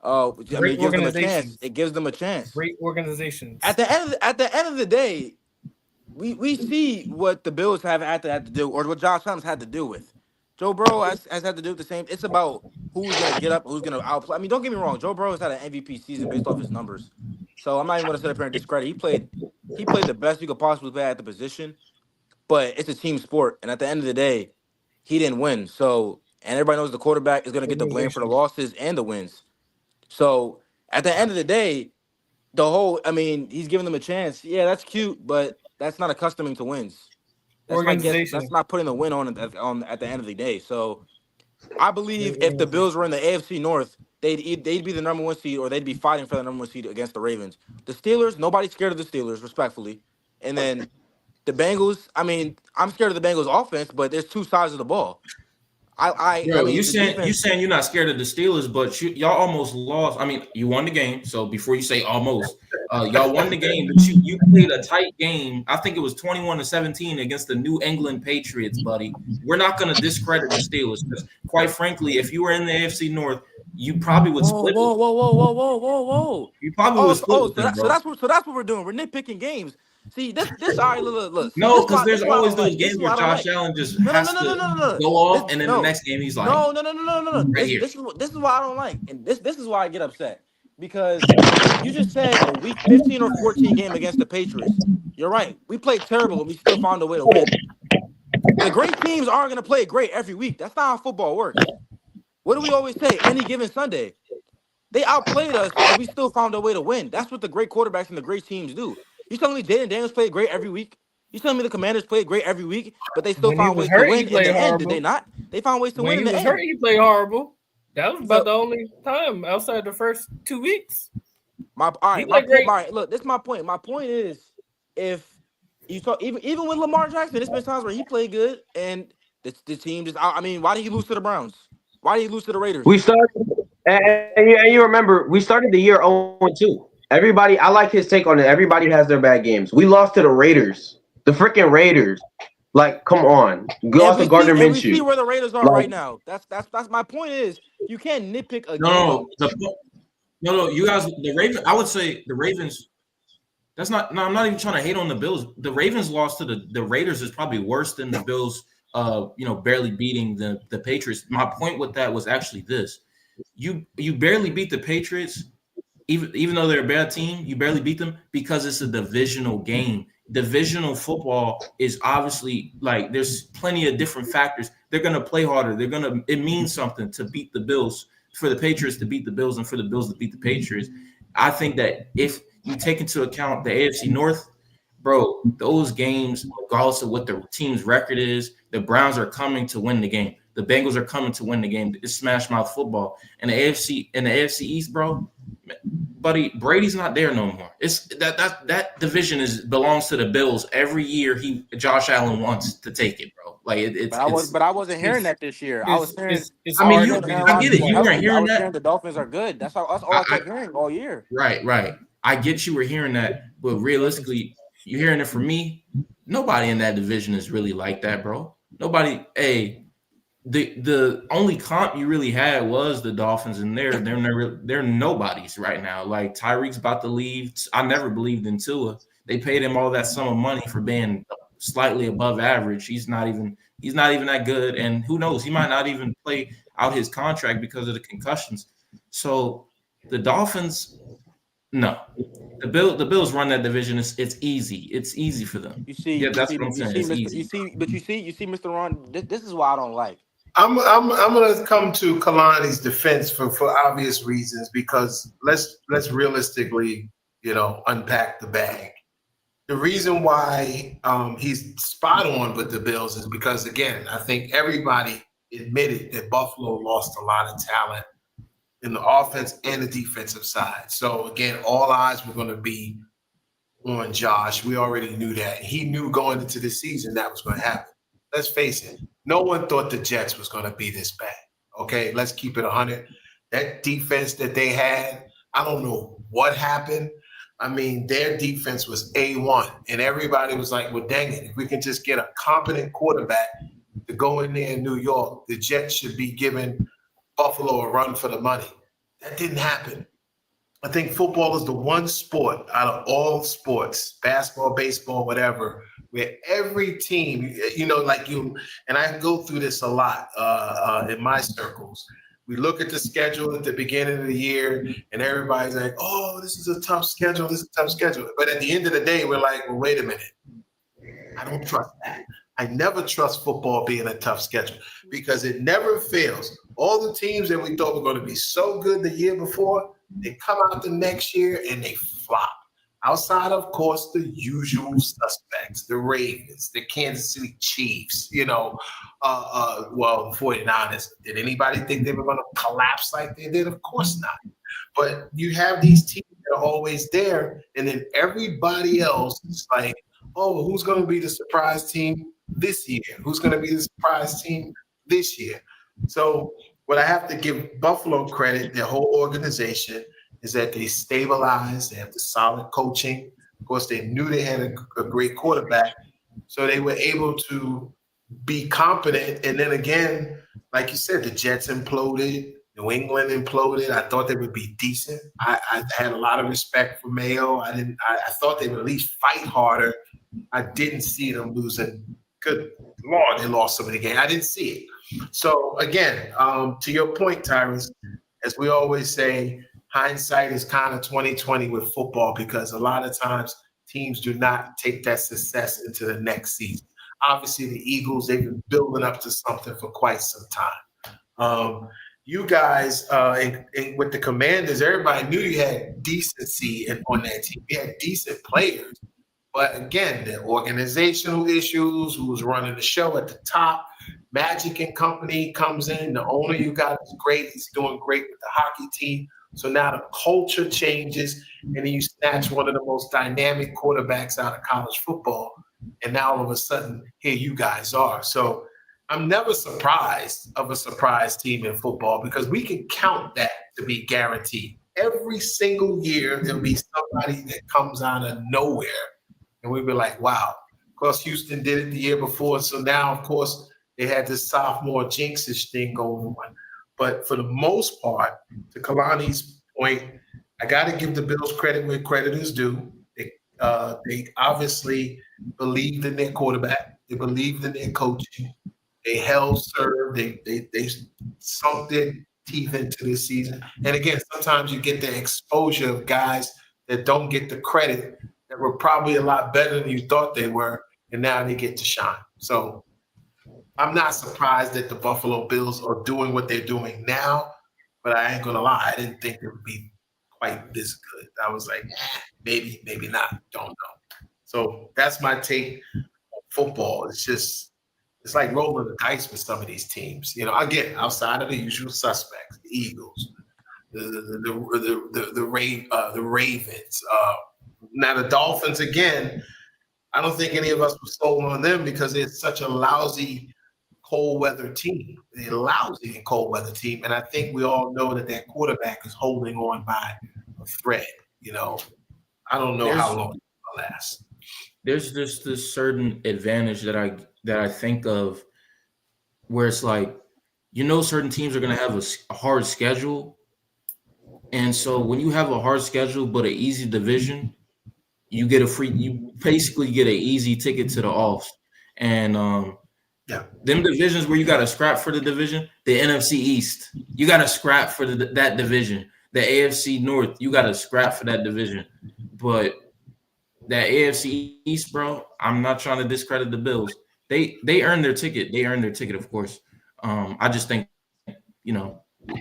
I mean, Great it gives them a chance. organizations. It gives them a chance. Great organizations. At the end of the day, we see what the Bills have had to do, or what Josh Allen's had to do with. Joe Burrow has had to do the same. It's about who's gonna get up, who's gonna outplay. I mean, don't get me wrong. Joe Burrow has had an MVP season based off his numbers, so I'm not even gonna sit up here and discredit. He played the best you could possibly play at the position, but it's a team sport, and at the end of the day, he didn't win. So, and everybody knows the quarterback is gonna get the blame for the Organization. losses and the wins. So, at the end of the day, I mean, he's giving them a chance. Yeah, that's cute, but that's not accustoming to wins. That's Organization. not putting the win on at the end of the day. So I believe Great if the Bills organization. were in the AFC North, they'd be the number one seed, or they'd be fighting for the number one seed against the Ravens. The Steelers, nobody's scared of the Steelers, respectfully. And then the Bengals, I mean, I'm scared of the Bengals offense, but there's two sides of the ball. I Bro, mean, the you defense. saying you're not scared of the Steelers, but y'all almost lost. I mean, you won the game. So before you say almost, y'all won the game, but you played a tight game. I think it was 21-17 against the New England Patriots, buddy. We're not going to discredit the Steelers because, quite frankly, if you were in the AFC North, you probably would Whoa, split whoa, with them. whoa, whoa, whoa, whoa, whoa, whoa. You probably would split So with them, bro. that's what we're doing. We're nitpicking games. See, this all right, look. See, No, because this there's is what I always don't those like. This games is what where I don't Josh like. Allen just No, no, has no, no, no, to no, no, no. go off, and then the next game he's like, No. right here. This is what I don't like, and this is why I get upset because you just said a week 15 or 14 game against the Patriots. You're right. We played terrible, and we still found a way to win. The great teams aren't going to play great every week. That's not how football works. What do we always say? Any given Sunday. They outplayed us, and we still found a way to win. That's what the great quarterbacks and the great teams do. You telling me Jaden Daniels played great every week? You telling me the Commanders played great every week, but they still When he found was ways to hurt, he win in played the end? Did they horrible. not? They found ways to When win he in the was hurt, end. he played horrible. That was about So the only time outside the first 2 weeks. my He played great. look, this is my point. My point is, if you talk even with Lamar Jackson, there's been times where he played good, and the team just. I mean, why did he lose to the Browns? Why did he lose to the Raiders? We started, and you remember, we started the year 0-2. Everybody, I like his take on it. Everybody has their bad games. We lost to the Raiders, the freaking Raiders. Like, come on, we lost to Gardner We see Minshew. where the Raiders are Like, right now. That's my point. Is you can't nitpick a No, game. no, you guys, the Ravens. I would say the Ravens. That's not. No, I'm not even trying to hate on the Bills. The Ravens lost to the Raiders is probably worse than the Bills. Barely beating the Patriots. My point with that was actually this: you barely beat the Patriots, even though they're a bad team. You barely beat them because it's a divisional game. Divisional football is obviously like there's plenty of different factors. They're gonna play harder. It means something to beat the Bills, for the Patriots to beat the Bills, and for the Bills to beat the Patriots. I think that if you take into account the AFC North, bro, those games, regardless of what the team's record is, the Browns are coming to win the game. The Bengals are coming to win the game. It's smash mouth football. And the AFC East, bro, buddy, Brady's not there no more. It's that division belongs to the Bills. Every year Josh Allen wants to take it, bro. Like But I wasn't hearing that this year. I was hearing. It's I mean, hard you to I get it. You weren't I hearing was that. hearing the Dolphins are good. That's all I kept hearing all year. Right. I get you were hearing that, but realistically, you're hearing it from me. Nobody in that division is really like that, bro. Nobody. Hey, the only comp you really had was the Dolphins, and they're nobodies right now. Like Tyreek's about to leave. I never believed in Tua. They paid him all that sum of money for being slightly above average. He's not even that good, and who knows? He might not even play out his contract because of the concussions. So the Dolphins, no. The Bills run that division. It's easy. It's easy for them. You see, Yeah, that's what I'm saying. It's easy. you see, Mr. Ron. This is why I don't like. I'm gonna come to Kalani's defense for obvious reasons, because let's realistically, unpack the bag. The reason why he's spot on with the Bills is because, again, I think everybody admitted that Buffalo lost a lot of talent in the offense and the defensive side. So, again, all eyes were going to be on Josh. We already knew that. He knew going into the season that was going to happen. Let's face it. No one thought the Jets was going to be this bad. Okay, let's keep it 100. That defense that they had, I don't know what happened. I mean, their defense was A1, and everybody was like, well, dang it, if we can just get a competent quarterback to go in there in New York, the Jets should be giving Buffalo a run for the money. That didn't happen. I think football is the one sport out of all sports, basketball, baseball, whatever, where every team, like you, and I go through this a lot in my circles. We look at the schedule at the beginning of the year, and everybody's like, oh, this is a tough schedule. This is a tough schedule. But at the end of the day, we're like, well, wait a minute. I don't trust that. I never trust football being a tough schedule because it never fails. All the teams that we thought were going to be so good the year before, they come out the next year and they flop. Outside, of course, the usual suspects, the Ravens, the Kansas City Chiefs, the 49ers. Did anybody think they were going to collapse like they did? Of course not. But you have these teams that are always there, and then everybody else is like, oh, who's going to be the surprise team this year? Who's going to be the surprise team this year? So what I have to give Buffalo credit, their whole organization, is that they stabilized, they have the solid coaching. Of course, they knew they had a great quarterback, so they were able to be competent. And then again, like you said, the Jets imploded, New England imploded. I thought they would be decent. I had a lot of respect for Mayo. I thought they would at least fight harder. I didn't see them losing. Good Lord, they lost so many games. I didn't see it. So again, to your point, Tyrus, as we always say, hindsight is kind of 20/20 with football because a lot of times teams do not take that success into the next season. Obviously, the Eagles, they've been building up to something for quite some time. You guys, with the Commanders, everybody knew you had decency on that team. You had decent players. But again, the organizational issues, who was running the show at the top, Magic and company comes in. The owner you got is great. He's doing great with the hockey team. So now the culture changes, and then you snatch one of the most dynamic quarterbacks out of college football, and now all of a sudden, here you guys are. So I'm never surprised of a surprise team in football because we can count that to be guaranteed. Every single year, there'll be somebody that comes out of nowhere, and we'll be like, wow. Of course, Houston did it the year before, so now, of course, they had this sophomore jinxish thing going on. But for the most part, to Kalani's point, I got to give the Bills credit where credit is due. They obviously believed in their quarterback. They believed in their coaching. They held serve. They sunk their teeth into this season. And again, sometimes you get the exposure of guys that don't get the credit that were probably a lot better than you thought they were, and now they get to shine. So I'm not surprised that the Buffalo Bills are doing what they're doing now, but I ain't gonna lie, I didn't think it would be quite this good. I was like, maybe not, don't know. So that's my take on football. It's like rolling the dice with some of these teams. Again, outside of the usual suspects, the Eagles, the Ravens. Now the Dolphins, again, I don't think any of us were sold on them because it's such a lousy cold weather team. They're lousy and cold weather team. And I think we all know that quarterback is holding on by a thread. I don't know how long it'll last. There's just this certain advantage that I think of where it's like, certain teams are going to have a hard schedule. And so when you have a hard schedule, but an easy division, you basically get an easy ticket to the offs. And them divisions where you got to scrap for the division, the NFC East, you got to scrap for that division. The AFC North, you got to scrap for that division. But that AFC East, bro, I'm not trying to discredit the Bills. They earned their ticket. They earned their ticket, of course. I just think,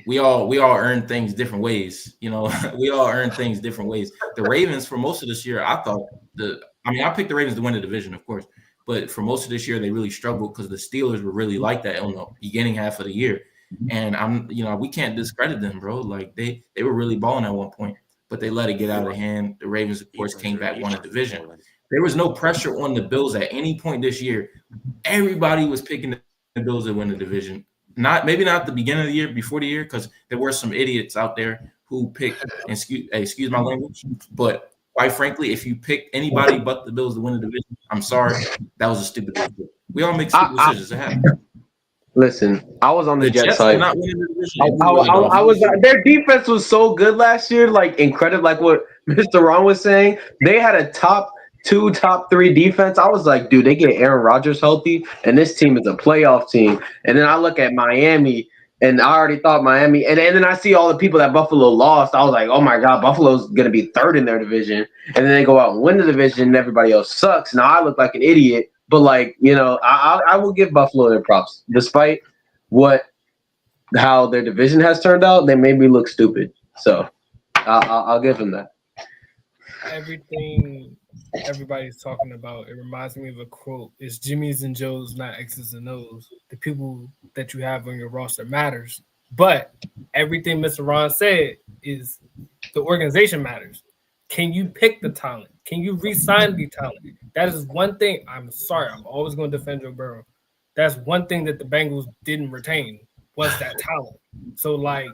we all earn things different ways. We all earn things different ways. The Ravens, for most of this year, I I mean, I picked the Ravens to win the division, of course, but for most of this year, they really struggled because the Steelers were really like that on the beginning half of the year. And we can't discredit them, bro. Like they were really balling at one point, but they let it get out of hand. The Ravens, of course, came back, won a division. There was no pressure on the Bills at any point this year. Everybody was picking the Bills to win the division. Maybe not the beginning of the year, before the year, because there were some idiots out there who picked, excuse my language, but quite frankly, if you picked anybody but the Bills to win the division, I'm sorry, that was a stupid decision. We all make stupid decisions. It happens. Listen, I was on the Jets Jets side. did not win the division. I was. Their defense was so good last year, like incredible. Like what Mr. Ron was saying, they had a top 2, top 3 defense. I was like, dude, they get Aaron Rodgers healthy, and this team is a playoff team. And then I look at Miami, and I already thought Miami, and then I see all the people that Buffalo lost. I was like, oh my God, Buffalo's gonna be 3rd in their division, and then they go out and win the division, and everybody else sucks. Now I look like an idiot. But I will give Buffalo their props, despite how their division has turned out. They made me look stupid, so I'll give them that. Everything everybody's talking about, it reminds me of a quote: "It's Jimmy's and Joe's, not X's and O's. The people that you have on your roster matters." But everything Mr. Ron said is the organization matters. Can you pick the talent? Can you re-sign the talent? That is one thing. I'm sorry. I'm always going to defend Joe Burrow. That's one thing that the Bengals didn't retain was that talent. So, like,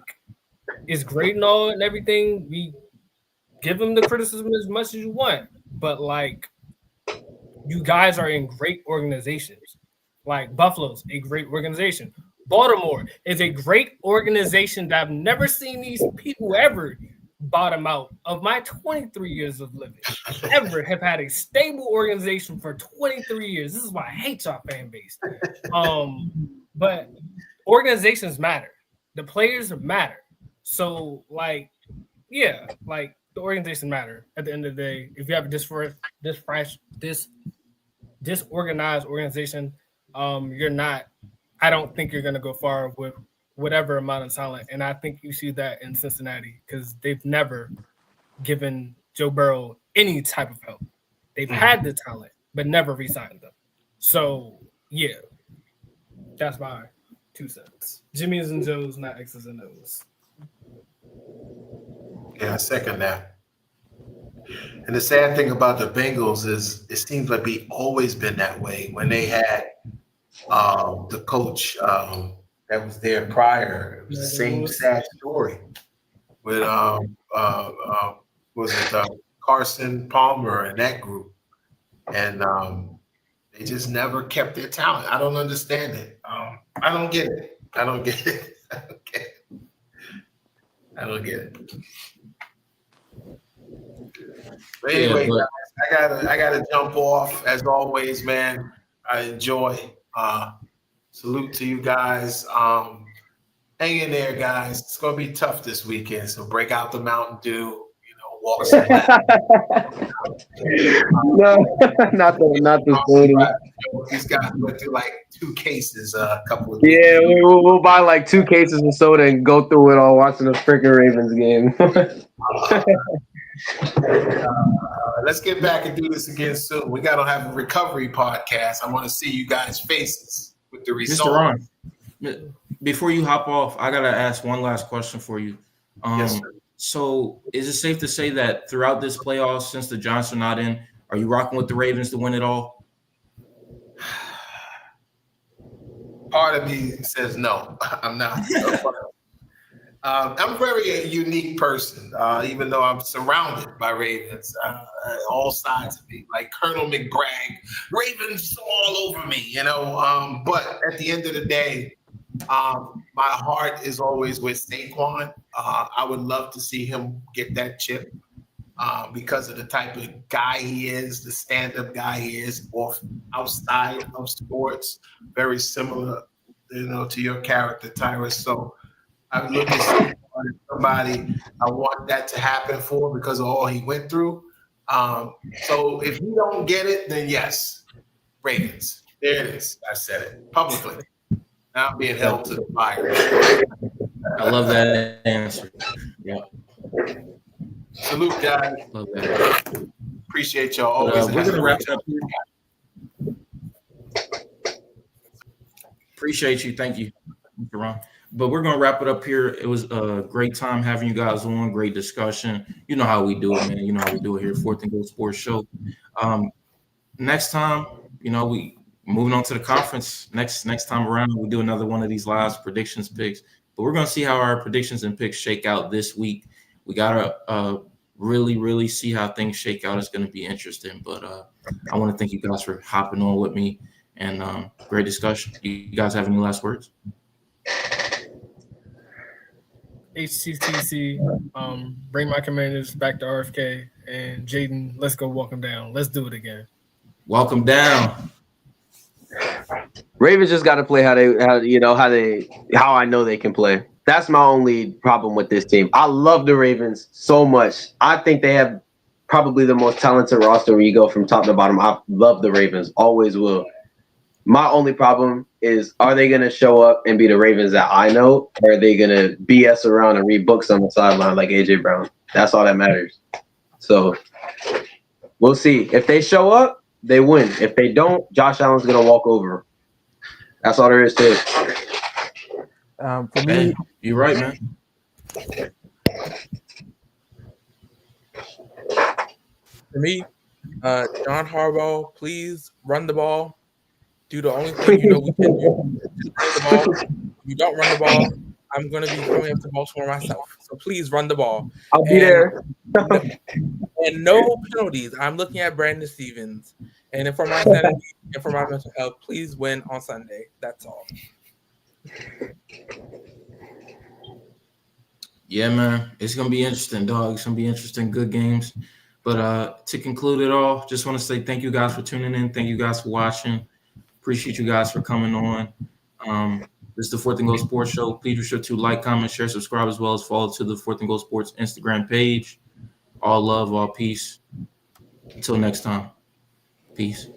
it's great and all and everything. We give them the criticism as much as you want. But, like, you guys are in great organizations. Like, Buffalo's a great organization. Baltimore is a great organization that I've never seen these people ever bottom out of my 23 years of living. Ever have had a stable organization for 23 years. This is why I hate y'all fan base. But organizations matter. The players matter. So, like, yeah, like the organization matter. At the end of the day, if you have a disorganized organization, you're not. I don't think you're gonna go far with whatever amount of talent. And I think you see that in Cincinnati because they've never given Joe Burrow any type of help. They've had the talent, but never re-signed them. So, yeah, that's my 2 cents. Jimmy's and Joe's, not X's and O's. Yeah, I second that. And the sad thing about the Bengals is it seems like we've always been that way. When they had the coach that was there prior, it was the same sad story with Carson Palmer and that group, and they just never kept their talent. I don't understand it. I don't get it. I don't get it. But anyway, guys, I gotta jump off as always, man. I enjoy. Salute to you guys. Hang in there, guys. It's gonna be tough this weekend. So break out the Mountain Dew. Walk some. No, not the food. These guys went through like 2 cases a couple of days. Yeah, we'll buy like 2 cases of soda and go through it all watching the freaking Ravens game. Let's get back and do this again soon. We got to have a recovery podcast. I want to see you guys' faces with the results. Mr. Ron, before you hop off, I got to ask one last question for you. Yes, sir. So is it safe to say that throughout this playoffs, since the Giants are not in, are you rocking with the Ravens to win it all? Part of me says no. I'm not. I'm very a unique person, even though I'm surrounded by Ravens, all sides of me, like Colonel McBragg, Ravens all over me, but at the end of the day, my heart is always with Saquon. I would love to see him get that chip because of the type of guy he is, the stand-up guy he is, outside of sports, very similar, to your character, Tyrus. So I look at Saquon as somebody I want that to happen for because of all he went through. So if you don't get it, then yes, Ravens. There it is. I said it publicly. Now I'm being held to the fire. I love that answer. Yeah. Salute, guys. Love that. Appreciate y'all always. We're gonna wrap it up here. Appreciate you. Thank you, Mr. Ron. But we're gonna wrap it up here. It was a great time having you guys on. Great discussion. You know how we do it, man. You know how we do it here, Fourth and Goal Sports Show. Next time, we moving on to the conference. Next time around, we do another one of these live predictions picks. But we're gonna see how our predictions and picks shake out this week. We gotta really, really see how things shake out. It's gonna be interesting. But I want to thank you guys for hopping on with me and great discussion. You guys have any last words? HCTC, bring my Commanders back to RFK, and Jaden, let's go walk them down. Let's do it again. Welcome down. Ravens just got to play how I know they can play. That's my only problem with this team. I love the Ravens so much. I think they have probably the most talented roster when you go from top to bottom. I love the Ravens, always will. My only problem is, are they going to show up and be the Ravens that I know, or are they going to BS around and read books on the sideline like A.J. Brown? That's all that matters. So we'll see. If they show up, they win. If they don't, Josh Allen's going to walk over. That's all there is to it. For me, you're right, man. For me, John Harbaugh, please run the ball. Do the only thing we can do. Just run the ball. If you don't run the ball, I'm going to be throwing up the ball for myself. So please run the ball. I'll be there. And no penalties. I'm looking at Brandon Stevens. And for my sanity and for my mental health, please win on Sunday. That's all. Yeah, man. It's going to be interesting, dog. It's going to be interesting. Good games. But to conclude it all, just want to say thank you guys for tuning in. Thank you guys for watching. Appreciate you guys for coming on. This is the Fourth and Goal Sports Show. Please be sure to like, comment, share, subscribe, as well as follow to the Fourth and Goal Sports Instagram page. All love, all peace. Until next time. Peace.